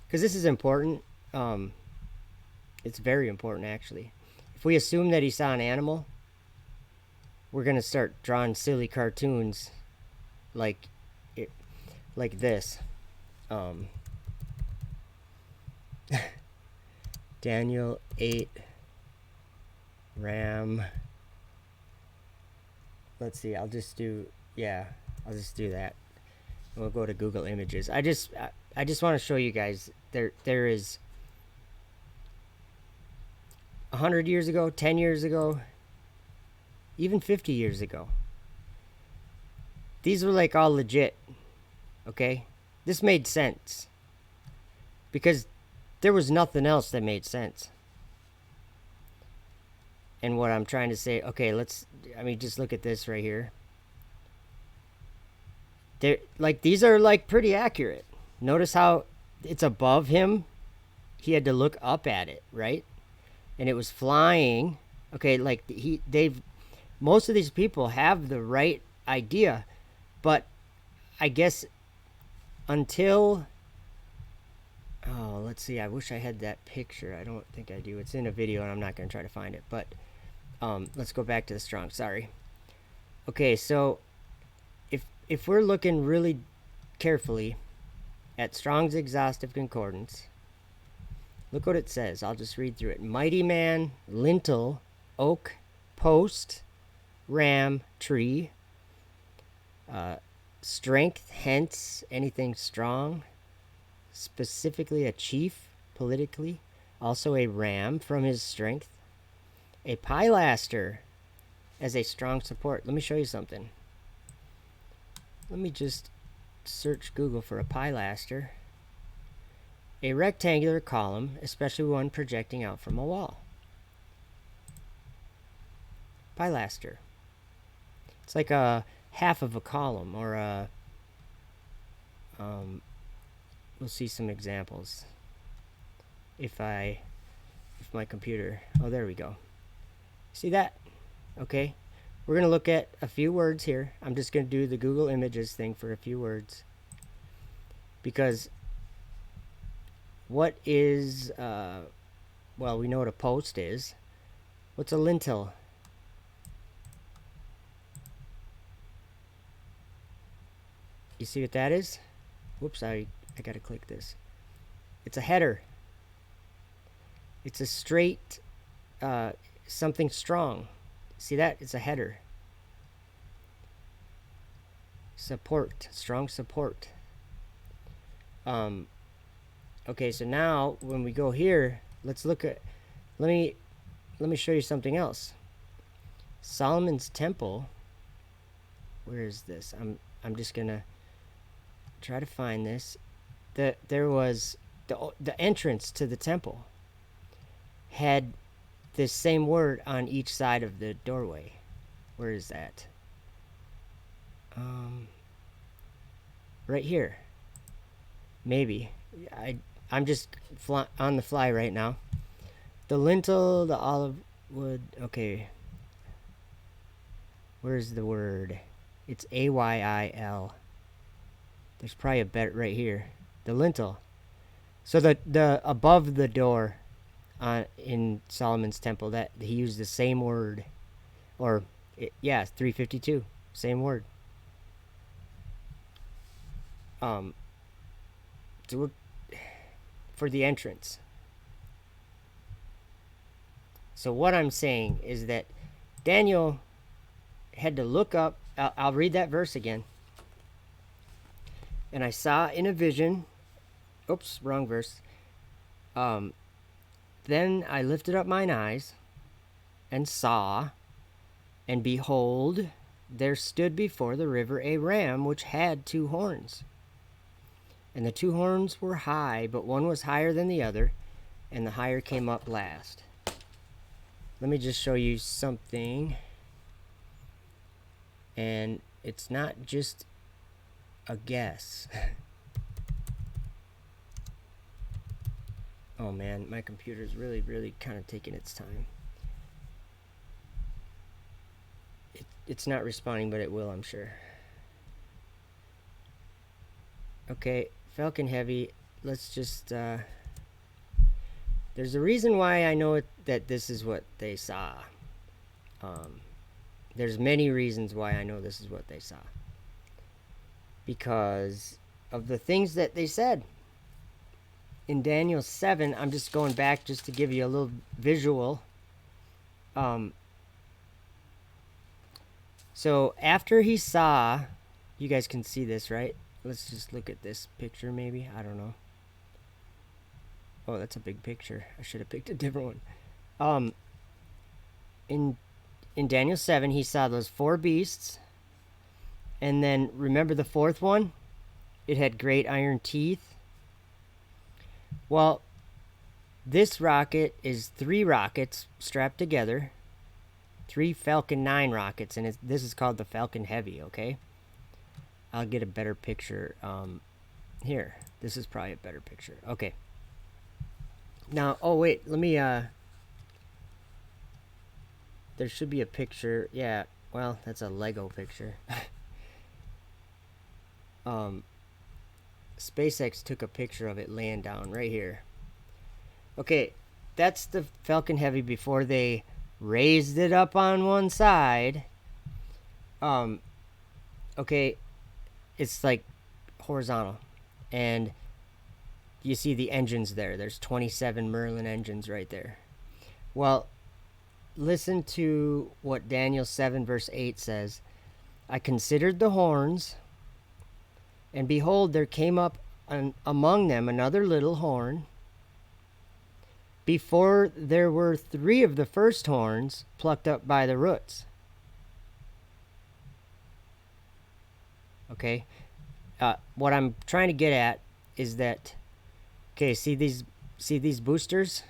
Because this is important. It's very important, actually. If we assume that he saw an animal, we're going to start drawing silly cartoons like this. Daniel 8 ram. Let's see, I'll just do that. We'll go to Google Images. I just want to show you guys there is 100 years ago, 10 years ago, even 50 years ago. These were like all legit. Okay? This made sense. Because there was nothing else that made sense. And what I'm trying to say, okay, just look at this right here. These are like pretty accurate. Notice how it's above him. He had to look up at it, right? And it was flying. Okay, most of these people have the right idea, but I guess until, oh, let's see, I wish I had that picture. I don't think I do. It's in a video and I'm not going to try to find it, but let's go back to the Strong. Sorry. Okay, so if we're looking really carefully at Strong's Exhaustive Concordance, look what it says. I'll just read through it. Mighty man, lintel, oak, post, ram, tree, strength, hence anything strong, specifically a chief, politically, also a ram from his strength, a pilaster as a strong support. Let me show you something. Let me just search Google for a pilaster. A rectangular column, especially one projecting out from a wall. Pilaster. It's like a half of a column, or a we'll see some examples if my computer, oh, there we go. See that? Okay, we're gonna look at a few words here. I'm just gonna do the Google Images thing for a few words, because what is well, we know what a post is. What's a lintel? You see what that is? Whoops, I gotta click this. It's a header. It's a straight something strong. See that? It's a header. Support, strong support. Okay, so now when we go here, let's look at, let me show you something else. Solomon's Temple. Where is this? I'm just gonna try to find this. There was the entrance to the temple had this same word on each side of the doorway. Where is that? Right here. Maybe. I'm just on the fly right now. The lintel, the olive wood. Okay. Where's the word? It's AYIL. There's probably a better right here. The lintel. So the above the door in Solomon's Temple, that he used the same word, or yeah, 352, same word. For the entrance. So what I'm saying is that Daniel had to look up. I'll read that verse again. And I saw in a vision, oops, wrong verse. Then I lifted up mine eyes and saw, and behold, there stood before the river a ram which had 2 horns. And the 2 horns were high, but one was higher than the other, and the higher came up last. Let me just show you something. And it's not just a guess. Oh man, my computer's really kind of taking its time. It's not responding, but it will, I'm sure. Okay, Falcon Heavy, let's just there's a reason why I know that this is what they saw. There's many reasons why I know this is what they saw. Because of the things that they said. In Daniel 7, I'm just going back just to give you a little visual. So after he saw, you guys can see this, right? Let's just look at this picture maybe. I don't know. Oh, that's a big picture. I should have picked a different one. In Daniel 7, he saw those 4 beasts. And then remember the 4th one? It had great iron teeth. Well, this rocket is 3 rockets strapped together. 3 Falcon 9 rockets, and this is called the Falcon Heavy, okay? I'll get a better picture. Here, this is probably a better picture. Okay. Now, oh wait, let me, there should be a picture. Yeah, well, that's a Lego picture. SpaceX took a picture of it laying down right here. Okay, that's the Falcon Heavy before they raised it up on one side. Okay, it's like horizontal, and you see the engines there. There's 27 Merlin engines right there. Well, listen to what Daniel 7 verse 8 says. I considered the horns, and behold, there came up among them another little horn. Before there were 3 of the first horns plucked up by the roots. Okay, what I'm trying to get at is that, okay, see these boosters?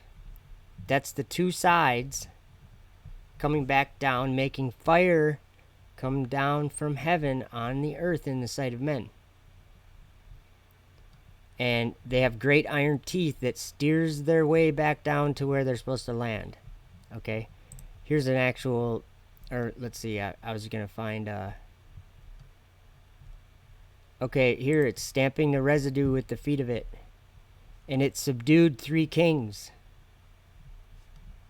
That's the 2 sides coming back down, making fire come down from heaven on the earth in the sight of men. And they have great iron teeth that steers their way back down to where they're supposed to land. Okay, here's an actual, or let's see, I was gonna find okay, here it's stamping the residue with the feet of it, and it subdued 3 kings.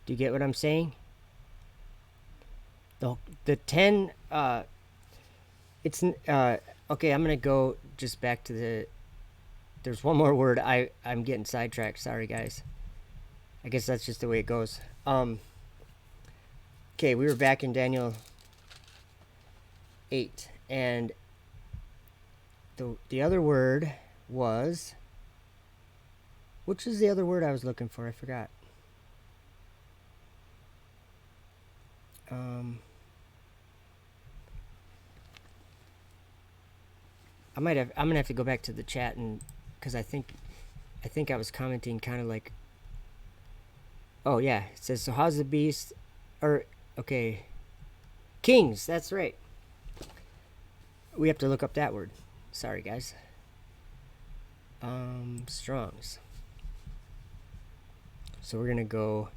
Do you get what I'm saying? The 10 it's okay, I'm gonna go just back to the, there's one more word. I'm getting sidetracked, sorry guys. I guess that's just the way it goes. Okay, we were back in Daniel 8, and the other word was, which is the other word I was looking for? I forgot. I'm gonna have to go back to the chat, and because I think I was commenting kind of like, oh yeah, it says, so how's the beast, or okay, kings, that's right. We have to look up that word. Sorry guys. Strongs. So we're gonna go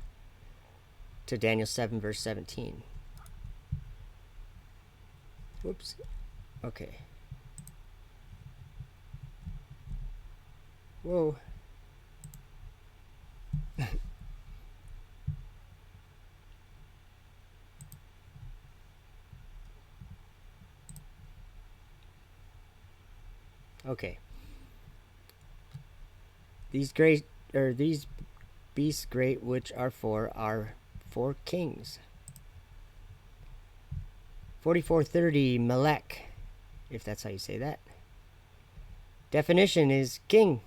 to Daniel 7 verse 17. Whoops. Okay. Whoa. Okay. These beasts great which are 4 kings. 4430 Melech, if that's how you say that. Definition is king.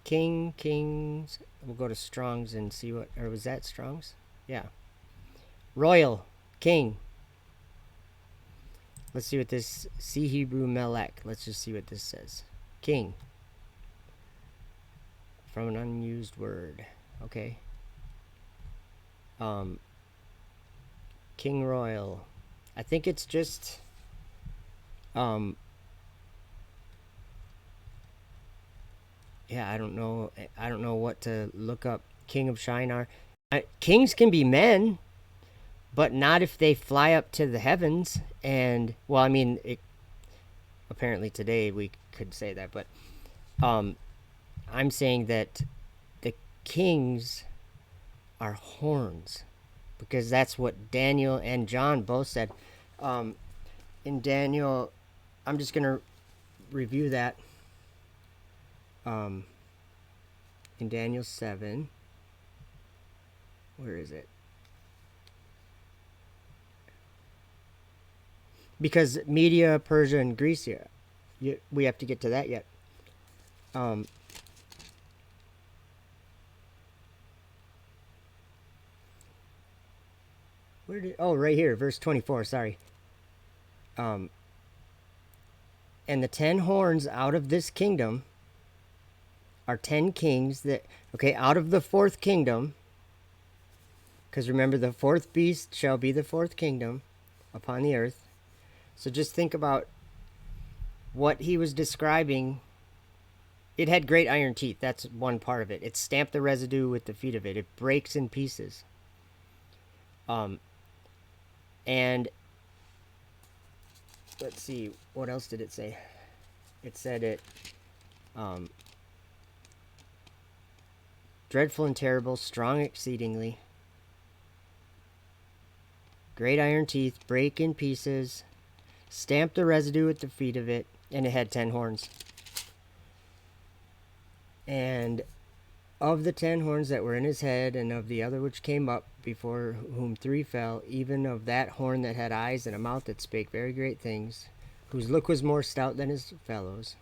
Kings. We'll go to Strong's and see what, or was that Strong's? Yeah. Royal, king. Let's see what this, see Hebrew Melech. Let's just see what this says. King. From an unused word. Okay. King Royal. I think it's just yeah, I don't know what to look up. King of Shinar. Kings can be men, but not if they fly up to the heavens. And well, I mean, apparently today we could say that, but I'm saying that the kings are horns, because that's what Daniel and John both said. In Daniel, I'm just gonna review that. In Daniel 7, where is it? Because Media, Persia, and Greece here, we have to get to that yet. Where did, oh, right here, verse 24, sorry. And the 10 horns out of this kingdom are 10 kings that, okay, out of the 4th kingdom, because remember, the 4th beast shall be the 4th kingdom upon the earth. So just think about what he was describing. It had great iron teeth. That's one part of it. It stamped the residue with the feet of it. It breaks in pieces. And let's see, what else did it say? It said it, dreadful and terrible, strong exceedingly, great iron teeth, break in pieces, stamp the residue at the feet of it, and it had 10 horns. And of the 10 horns that were in his head, and of the other which came up, before whom 3 fell, even of that horn that had eyes and a mouth that spake very great things, whose look was more stout than his fellows.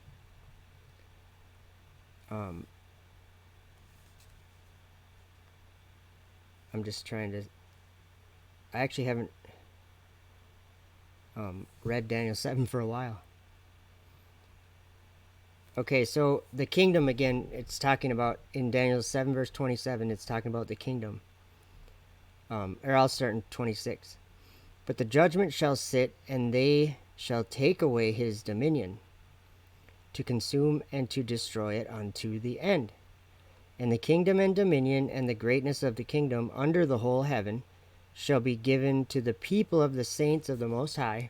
I'm just trying to... I actually haven't read Daniel 7 for a while. Okay, so the kingdom, again, it's talking about, in Daniel 7 verse 27, it's talking about the kingdom. Or I'll start in 26. But the judgment shall sit, and they shall take away his dominion, to consume and to destroy it unto the end. And the kingdom and dominion and the greatness of the kingdom under the whole heaven shall be given to the people of the saints of the Most High,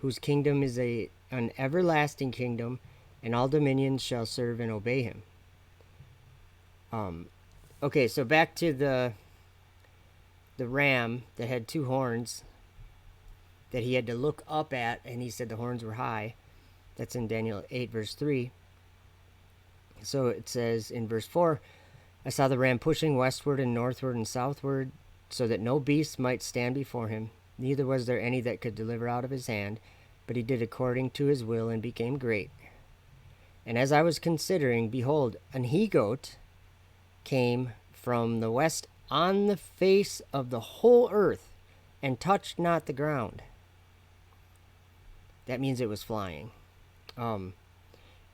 whose kingdom is an everlasting kingdom, and all dominions shall serve and obey him. Okay, so back to the ram that had 2 horns that he had to look up at, and he said the horns were high. That's in Daniel 8 verse 3. So it says in verse 4, I saw the ram pushing westward and northward and southward, so that no beast might stand before him, neither was there any that could deliver out of his hand, but he did according to his will and became great. And as I was considering, behold, an he-goat came from the west on the face of the whole earth, and touched not the ground. That means it was flying. And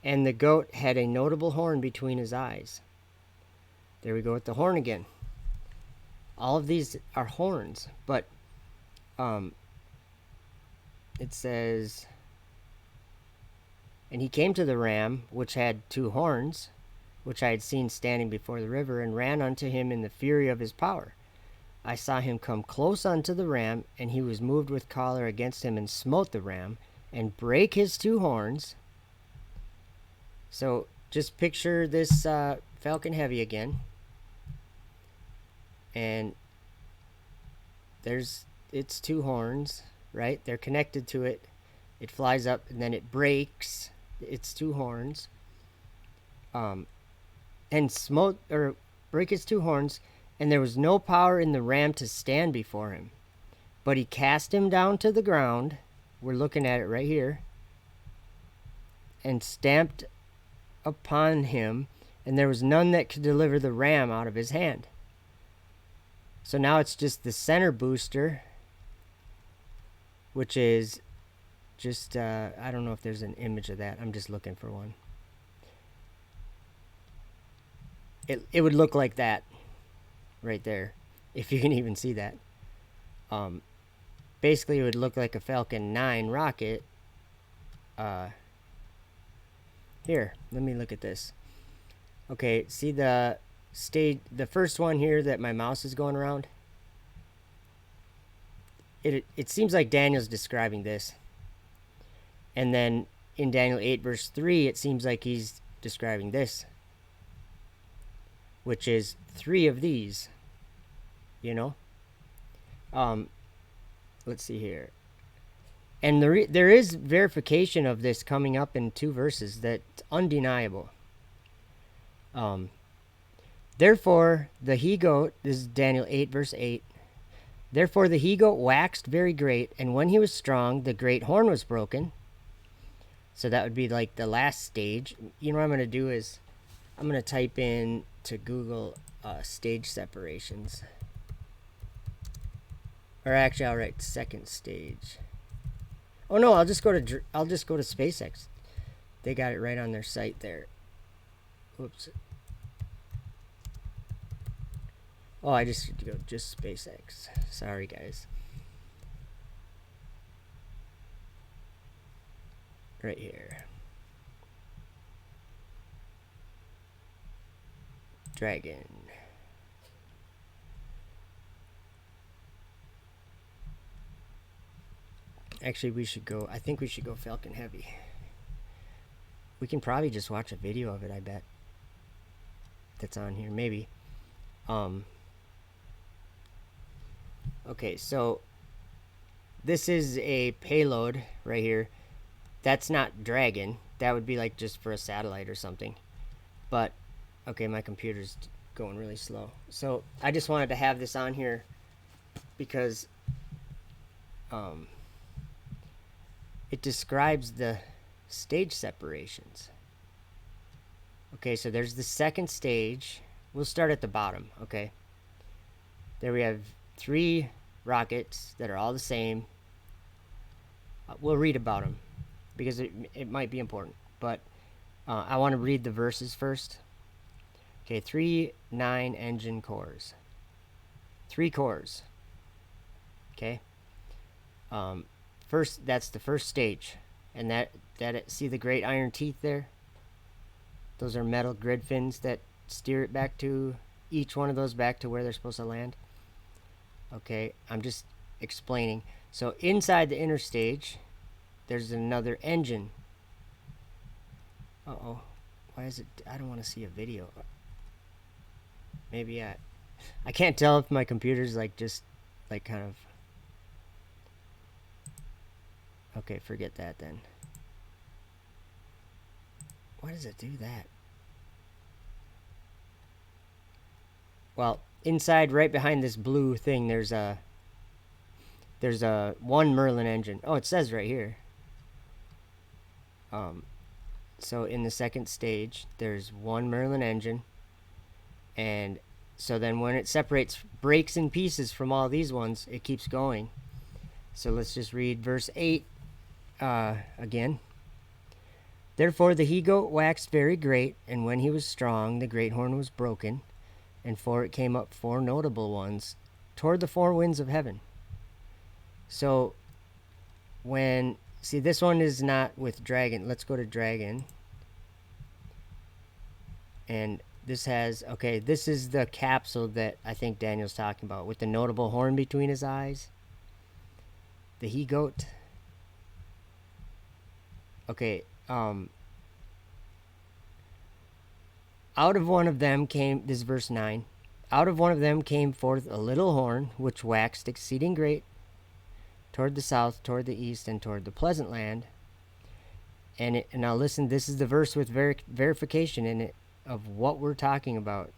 the goat had a notable horn between his eyes. There we go with the horn again. All of these are horns, but it says, and he came to the ram, which had 2 horns, which I had seen standing before the river, and ran unto him in the fury of his power. I saw him come close unto the ram, and he was moved with choler against him, and smote the ram, and brake his 2 horns. So just picture this Falcon Heavy again. And there's its 2 horns, right? They're connected to it. It flies up, and then it breaks its 2 horns. And smote, or break its 2 horns, and there was no power in the ram to stand before him. But he cast him down to the ground. We're looking at it right here. And stamped upon him, and there was none that could deliver the ram out of his hand. So now it's just the center booster, which is just, I don't know if there's an image of that. I'm just looking for one. It would look like that right there, if you can even see that. Basically, it would look like a Falcon 9 rocket. Here, let me look at this. Okay, see the first one here that my mouse is going around? It seems like Daniel's describing this. And then in Daniel 8 verse 3, it seems like he's describing this, which is 3 of these, you know? Let's see here. And there is verification of this coming up in 2 verses that's undeniable. Therefore the he-goat, this is Daniel 8 verse 8, therefore the he-goat waxed very great, and when he was strong, the great horn was broken. So that would be like the last stage. You know what I'm going to do is, I'm going to type in to Google stage separations. Or actually, I'll write 2nd stage. Oh no, I'll just go to SpaceX. They got it right on their site there. Oops. Oh, I just go just SpaceX. Sorry, guys. Right here. Dragon. Actually, we should go. I think we should go Falcon Heavy. We can probably just watch a video of it, I bet. That's on here, maybe. Okay, so this is a payload right here. That's not Dragon. That would be like just for a satellite or something. But, okay, my computer's going really slow. So I just wanted to have this on here because it describes the stage separations. Okay, so there's the second stage. We'll start at the bottom, okay? There we have 3 rockets that are all the same. We'll read about them because it might be important. But I want to read the verses first. Okay, 3 9-engine cores. 3 cores. Okay. First, that's the first stage, and that see the great iron teeth there? Those are metal grid fins that steer it back to each one of those back to where they're supposed to land. Okay, I'm just explaining. So inside the inner stage, there's another engine. Uh-oh. Why is it? I don't want to see a video. Maybe I can't tell if my computer's like just like kind of. Okay, forget that then. Why does it do that? Well, inside, right behind this blue thing, there's a one Merlin engine. Oh, it says right here. So in the second stage, there's one Merlin engine, and so then when it separates, breaks in pieces from all these ones, it keeps going. So let's just read verse 8 again. Therefore the he-goat waxed very great, and when he was strong, the great horn was broken, and for it came up 4 notable ones toward the 4 winds of heaven. So when, see, this one is not with dragon. Let's go to dragon. And this has, okay, this is the capsule that I think Daniel's talking about with the notable horn between his eyes. The he-goat. Okay, out of one of them came, this is verse 9, out of one of them came forth a little horn, which waxed exceeding great, toward the south, toward the east, and toward the pleasant land. And now listen, this is the verse with verification in it of what we're talking about.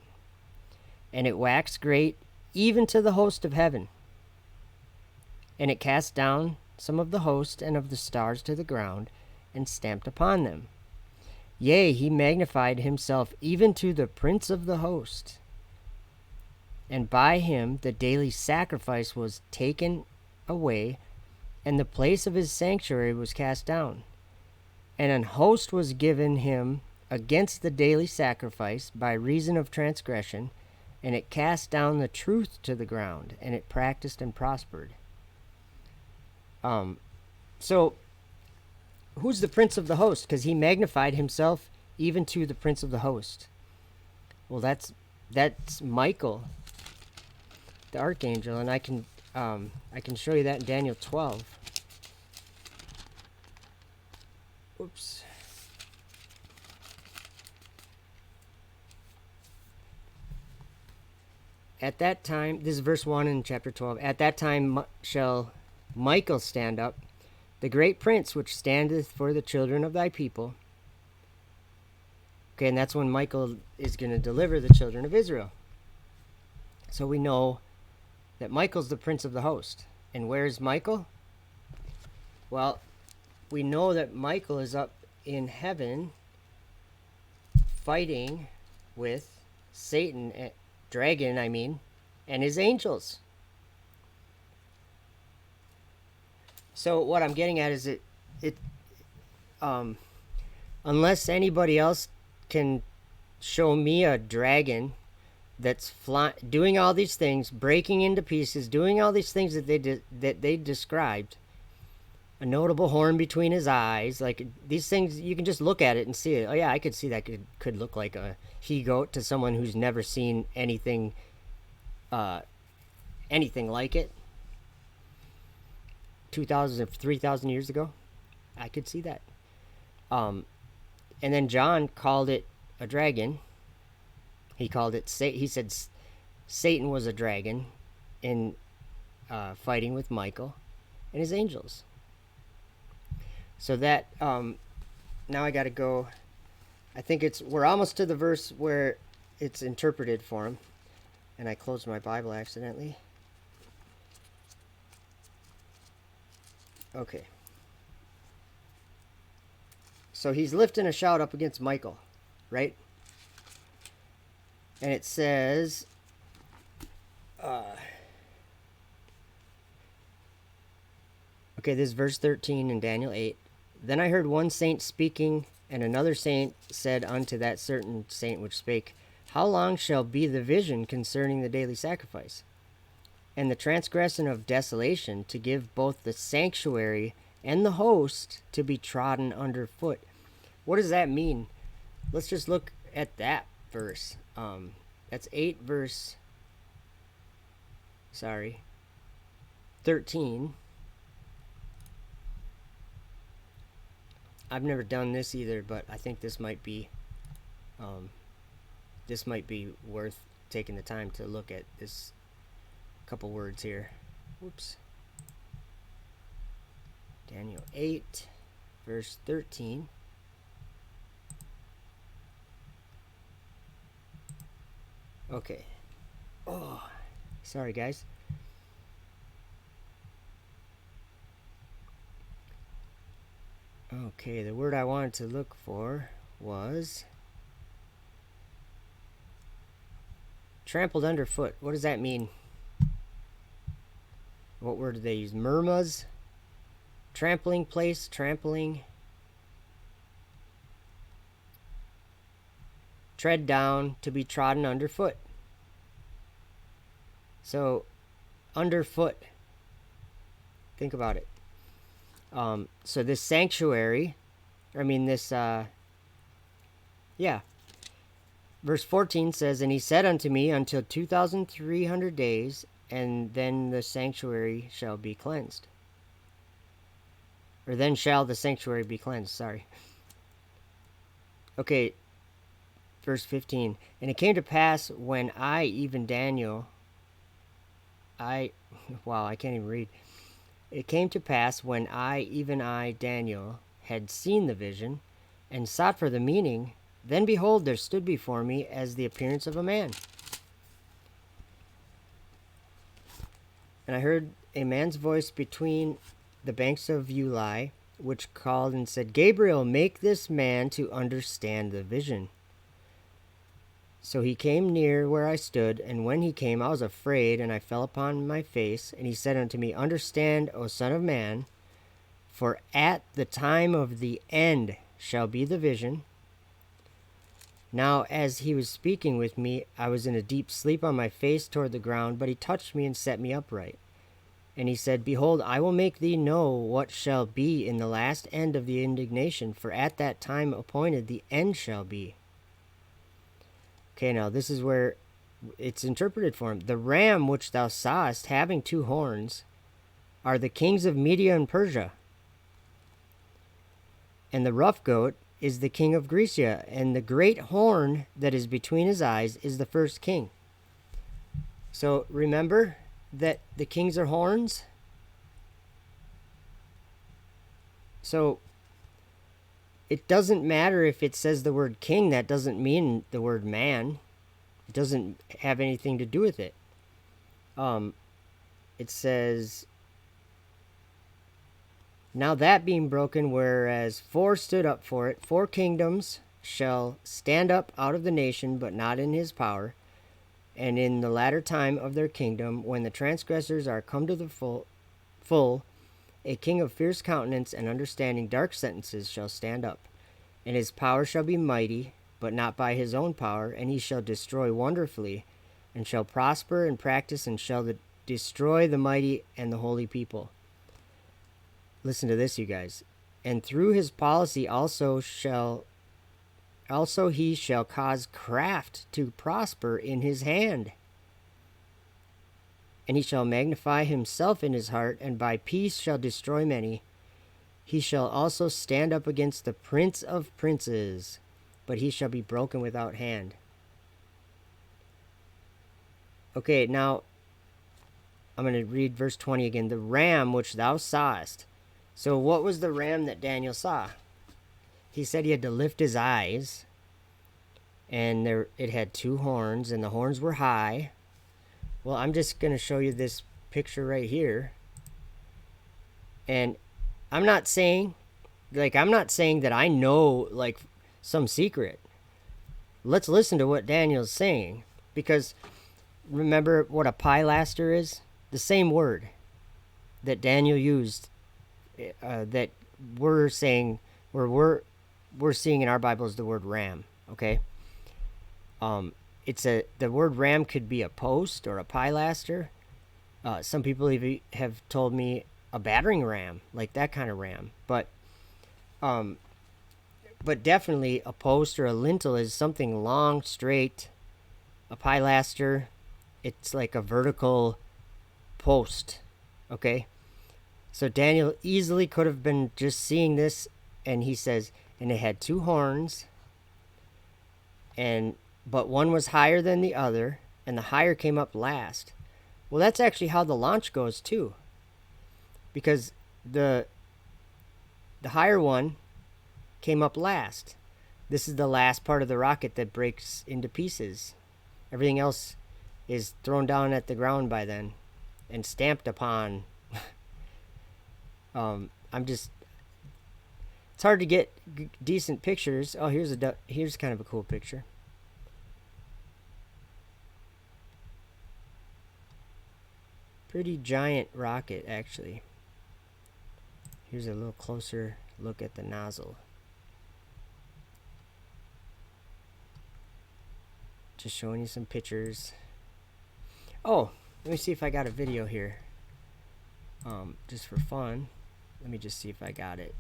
And it waxed great, even to the host of heaven. And it cast down some of the host and of the stars to the ground, and stamped upon them. Yea, he magnified himself even to the prince of the host. And by him the daily sacrifice was taken away, and the place of his sanctuary was cast down. And an host was given him against the daily sacrifice by reason of transgression, and it cast down the truth to the ground, and it practiced and prospered. So who's the prince of the host? Because he magnified himself even to the prince of the host. Well, that's Michael, the archangel, and I can show you that in Daniel 12. Oops. At that time, this is verse 1 in chapter 12. At that time shall Michael stand up, the great prince which standeth for the children of thy people. Okay, and that's when Michael is going to deliver the children of Israel. So we know that Michael's the prince of the host. And where's Michael? Well, we know that Michael is up in heaven fighting with Satan, dragon, and his angels. So what I'm getting at is unless anybody else can show me a dragon that's doing all these things, breaking into pieces, doing all these things that they described, a notable horn between his eyes, like these things, you can just look at it and see it. Oh yeah, I could see that could look like a he-goat to someone who's never seen anything like it. 2,000, 3,000 years ago. I could see that. And then John called it a dragon. He called it, he said Satan was a dragon in fighting with Michael and his angels. So that, now I got to go, I think we're almost to the verse where it's interpreted for him. And I closed my Bible accidentally. Okay. So he's lifting a shout up against Michael, right? And it says, okay, this is verse 13 in Daniel 8. Then I heard one saint speaking, and another saint said unto that certain saint which spake, How long shall be the vision concerning the daily sacrifice, and the transgression of desolation, to give both the sanctuary and the host to be trodden under foot? What does that mean? Let's just look at that verse. That's 8 verse, 13. I've never done this either, but I think this might be worth taking the time to look at this couple words here. Whoops. Daniel 8 verse 13. Okay. Oh, sorry guys. Okay, the word I wanted to look for was trampled underfoot. What does that mean? What word do they use? Murmas? Trampling place, trampling. Tread down, to be trodden underfoot. So, underfoot. Think about it. So this sanctuary, verse 14 says, And he said unto me, Until 2,300 days, and then the sanctuary shall be cleansed. Or then shall the sanctuary be cleansed, sorry. Okay, verse 15. And it came to pass when I, even Daniel, I can't even read. It came to pass when I, even I, Daniel, had seen the vision, and sought for the meaning, then behold, there stood before me as the appearance of a man. And I heard a man's voice between the banks of Ulai, which called and said, Gabriel, make this man to understand the vision. So he came near where I stood, and when he came, I was afraid, and I fell upon my face. And he said unto me, Understand, O son of man, for at the time of the end shall be the vision. Now as he was speaking with me, I was in a deep sleep on my face toward the ground, but he touched me and set me upright. And he said, Behold, I will make thee know what shall be in the last end of the indignation, for at that time appointed the end shall be. Okay, now this is where it's interpreted for him. The ram which thou sawest having 2 horns are the kings of Media and Persia. And the rough goat is the king of Grecia, and the great horn that is between his eyes is the first king. So remember that the kings are horns? So it doesn't matter if it says the word king, that doesn't mean the word man. It doesn't have anything to do with it. It says, Now that being broken, whereas 4 stood up for it, 4 kingdoms shall stand up out of the nation, but not in his power. And in the latter time of their kingdom, when the transgressors are come to the full, a king of fierce countenance and understanding dark sentences shall stand up. And his power shall be mighty, but not by his own power, and he shall destroy wonderfully, and shall prosper and practice, and shall destroy the mighty and the holy people. Listen to this, you guys. And through his policy also he shall cause craft to prosper in his hand. And he shall magnify himself in his heart, and by peace shall destroy many. He shall also stand up against the prince of princes, but he shall be broken without hand. Okay, now I'm going to read verse 20 again. The ram which thou sawest. So what was the ram that Daniel saw? He said he had to lift his eyes, and it had 2 horns, and the horns were high. Well, I'm just going to show you this picture right here. And I'm not saying that I know like some secret. Let's listen to what Daniel's saying, because remember what a pilaster is? The same word that Daniel used, that we're saying, we're seeing in our Bible is the word ram. Okay. The word ram could be a post or a pilaster. Some people have told me a battering ram, like that kind of ram. But definitely a post or a lintel is something long, straight. A pilaster, it's like a vertical post. Okay. So Daniel easily could have been just seeing this, and he says, and it had 2 horns, but one was higher than the other, and the higher came up last. Well, that's actually how the launch goes too, because the higher one came up last. This is the last part of the rocket that breaks into pieces. Everything else is thrown down at the ground by then and stamped upon. It's hard to get decent pictures. Oh, here's kind of a cool picture. Pretty giant rocket, actually. Here's a little closer look at the nozzle. Just showing you some pictures. Oh, let me see if I got a video here. Just for fun. Let me just see if I got it.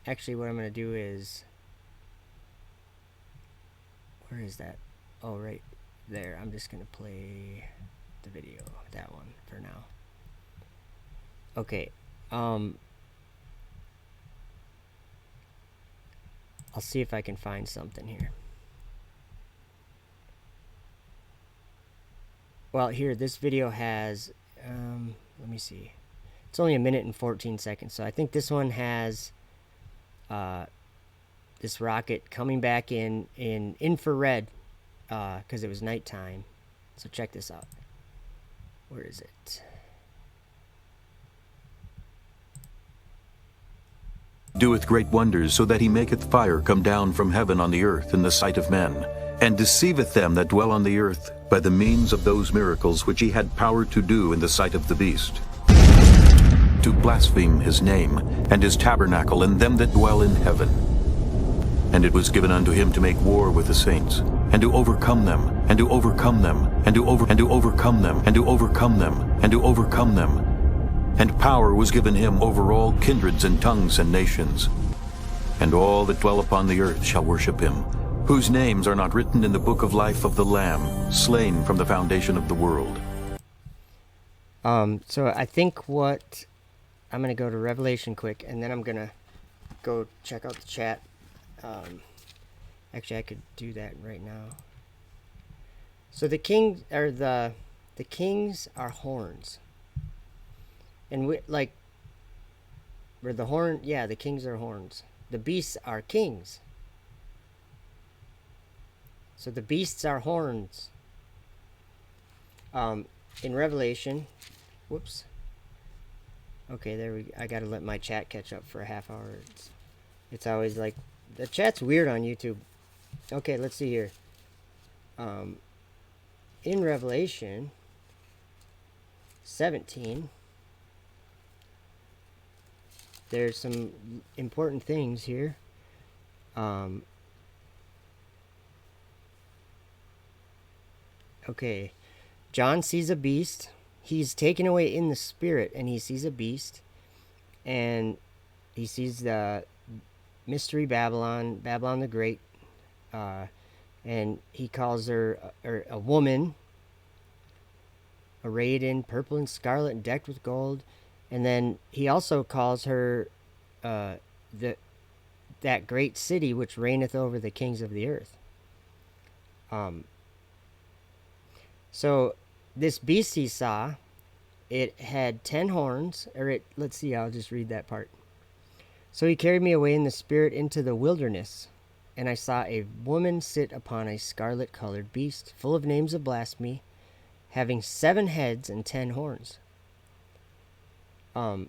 Actually, what I'm going to do is... Where is that? Oh, right there. I'm just going to play the video. That one for now. Okay. I'll see if I can find something here. Well, here, this video has... let me see. It's only 1 minute and 14 seconds, so I think this one has this rocket coming back in infrared, because it was nighttime. So check this out. Where is it? Doeth great wonders, so that he maketh fire come down from heaven on the earth in the sight of men, and deceiveth them that dwell on the earth by the means of those miracles which he had power to do in the sight of the beast, to blaspheme his name, and his tabernacle, and them that dwell in heaven. And it was given unto him to make war with the saints, and to overcome them, and to overcome them, and to overcome them, and to overcome them, and to overcome them. And power was given him over all kindreds and tongues and nations. And all that dwell upon the earth shall worship him, whose names are not written in the book of life of the Lamb, slain from the foundation of the world. So I think what... I'm going to go to Revelation quick, and then I'm going to go check out the chat. Actually, I could do that right now. So the kings are the kings are horns. And the kings are horns. The beasts are kings. So the beasts are horns. In Revelation, whoops. Okay, there we go. I gotta let my chat catch up for a half hour. It's always like, the chat's weird on YouTube. Okay, let's see here. In Revelation 17, there's some important things here. Okay, John sees a beast. He's taken away in the spirit, and he sees a beast, and he sees the mystery Babylon the Great, and he calls her a woman, arrayed in purple and scarlet and decked with gold. And then he also calls her that great city which reigneth over the kings of the earth. So this beast he saw, it had 10 horns, let's see, I'll just read that part. So he carried me away in the spirit into the wilderness, and I saw a woman sit upon a scarlet-colored beast, full of names of blasphemy, having 7 heads and 10 horns. Now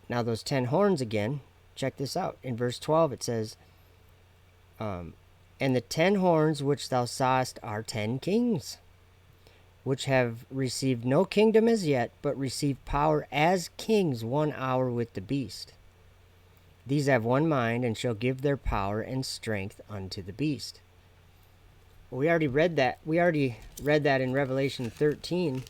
those 10 horns again, check this out. In verse 12 it says, and the 10 horns which thou sawest are 10 kings, which have received no kingdom as yet, but receive power as kings 1 hour with the beast. These have one mind, and shall give their power and strength unto the beast. We already read that. We already read that in Revelation 13,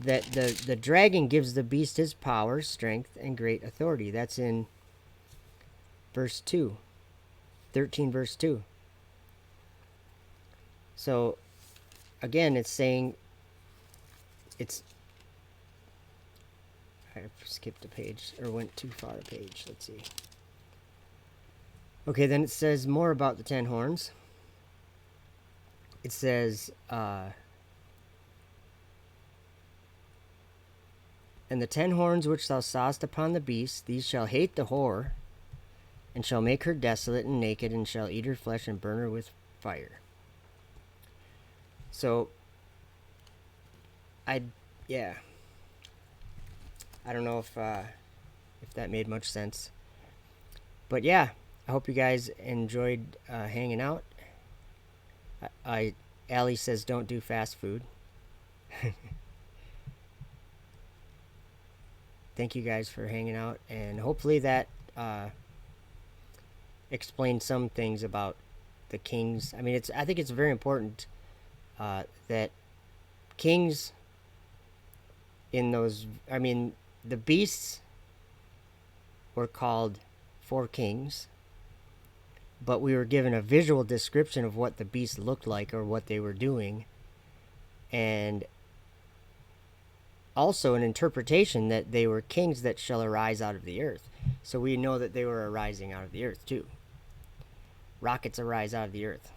that the dragon gives the beast his power, strength, and great authority. That's in verse 2. 13 verse 2. So, again, it's saying, I skipped a page, or went too far a page. Let's see. Okay, then it says more about the 10 horns. It says, and the 10 horns which thou sawest upon the beast, these shall hate the whore, and shall make her desolate and naked, and shall eat her flesh and burn her with fire. So, I don't know if that made much sense. But yeah, I hope you guys enjoyed hanging out. Allie says don't do fast food. Thank you guys for hanging out, and hopefully that explained some things about the kings. I mean, I think it's very important that kings in those, I mean, the beasts were called 4 kings, but we were given a visual description of what the beasts looked like or what they were doing, and also an interpretation that they were kings that shall arise out of the earth. So we know that they were arising out of the earth too. Rockets arise out of the earth.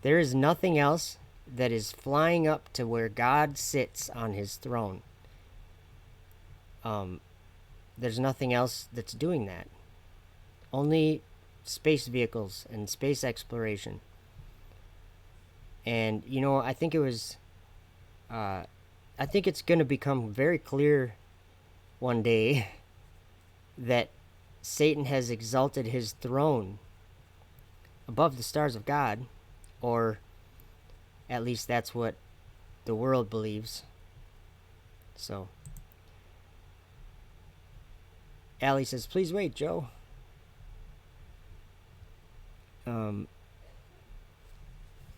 There is nothing else that is flying up to where God sits on his throne. There's nothing else that's doing that. Only space vehicles and space exploration. And, you know, I think it's going to become very clear one day that Satan has exalted his throne above the stars of God, or at least that's what the world believes. So, Allie says, please wait, Joe.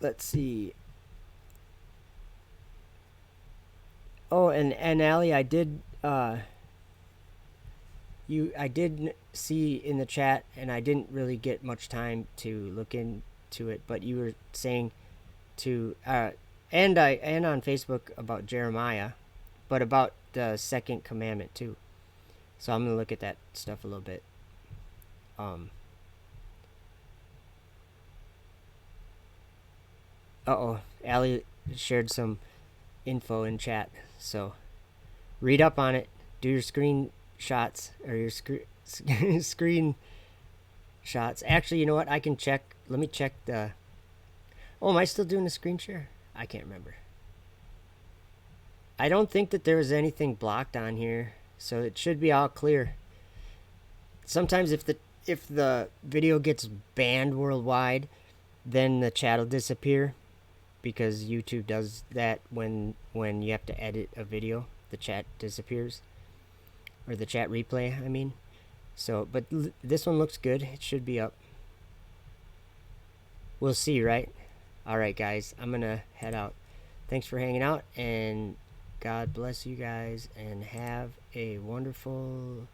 Let's see. Oh, and Allie, I did see in the chat, and I didn't really get much time to look into it, but you were saying to and on Facebook about Jeremiah, but about the second commandment too. So I'm gonna look at that stuff a little bit. Allie shared some info in chat, so read up on it, do your screenshots, or your screen shots. Actually, you know what, I can check. Let me check the am I still doing a screen share? I can't remember. I don't think that there was anything blocked on here, so it should be all clear. Sometimes if the video gets banned worldwide, then the chat will disappear, because YouTube does that when you have to edit a video. The chat disappears, or the chat replay, I mean. So, but this one looks good. It should be up. We'll see, right? All right, guys, I'm gonna head out. Thanks for hanging out, and God bless you guys, and have a wonderful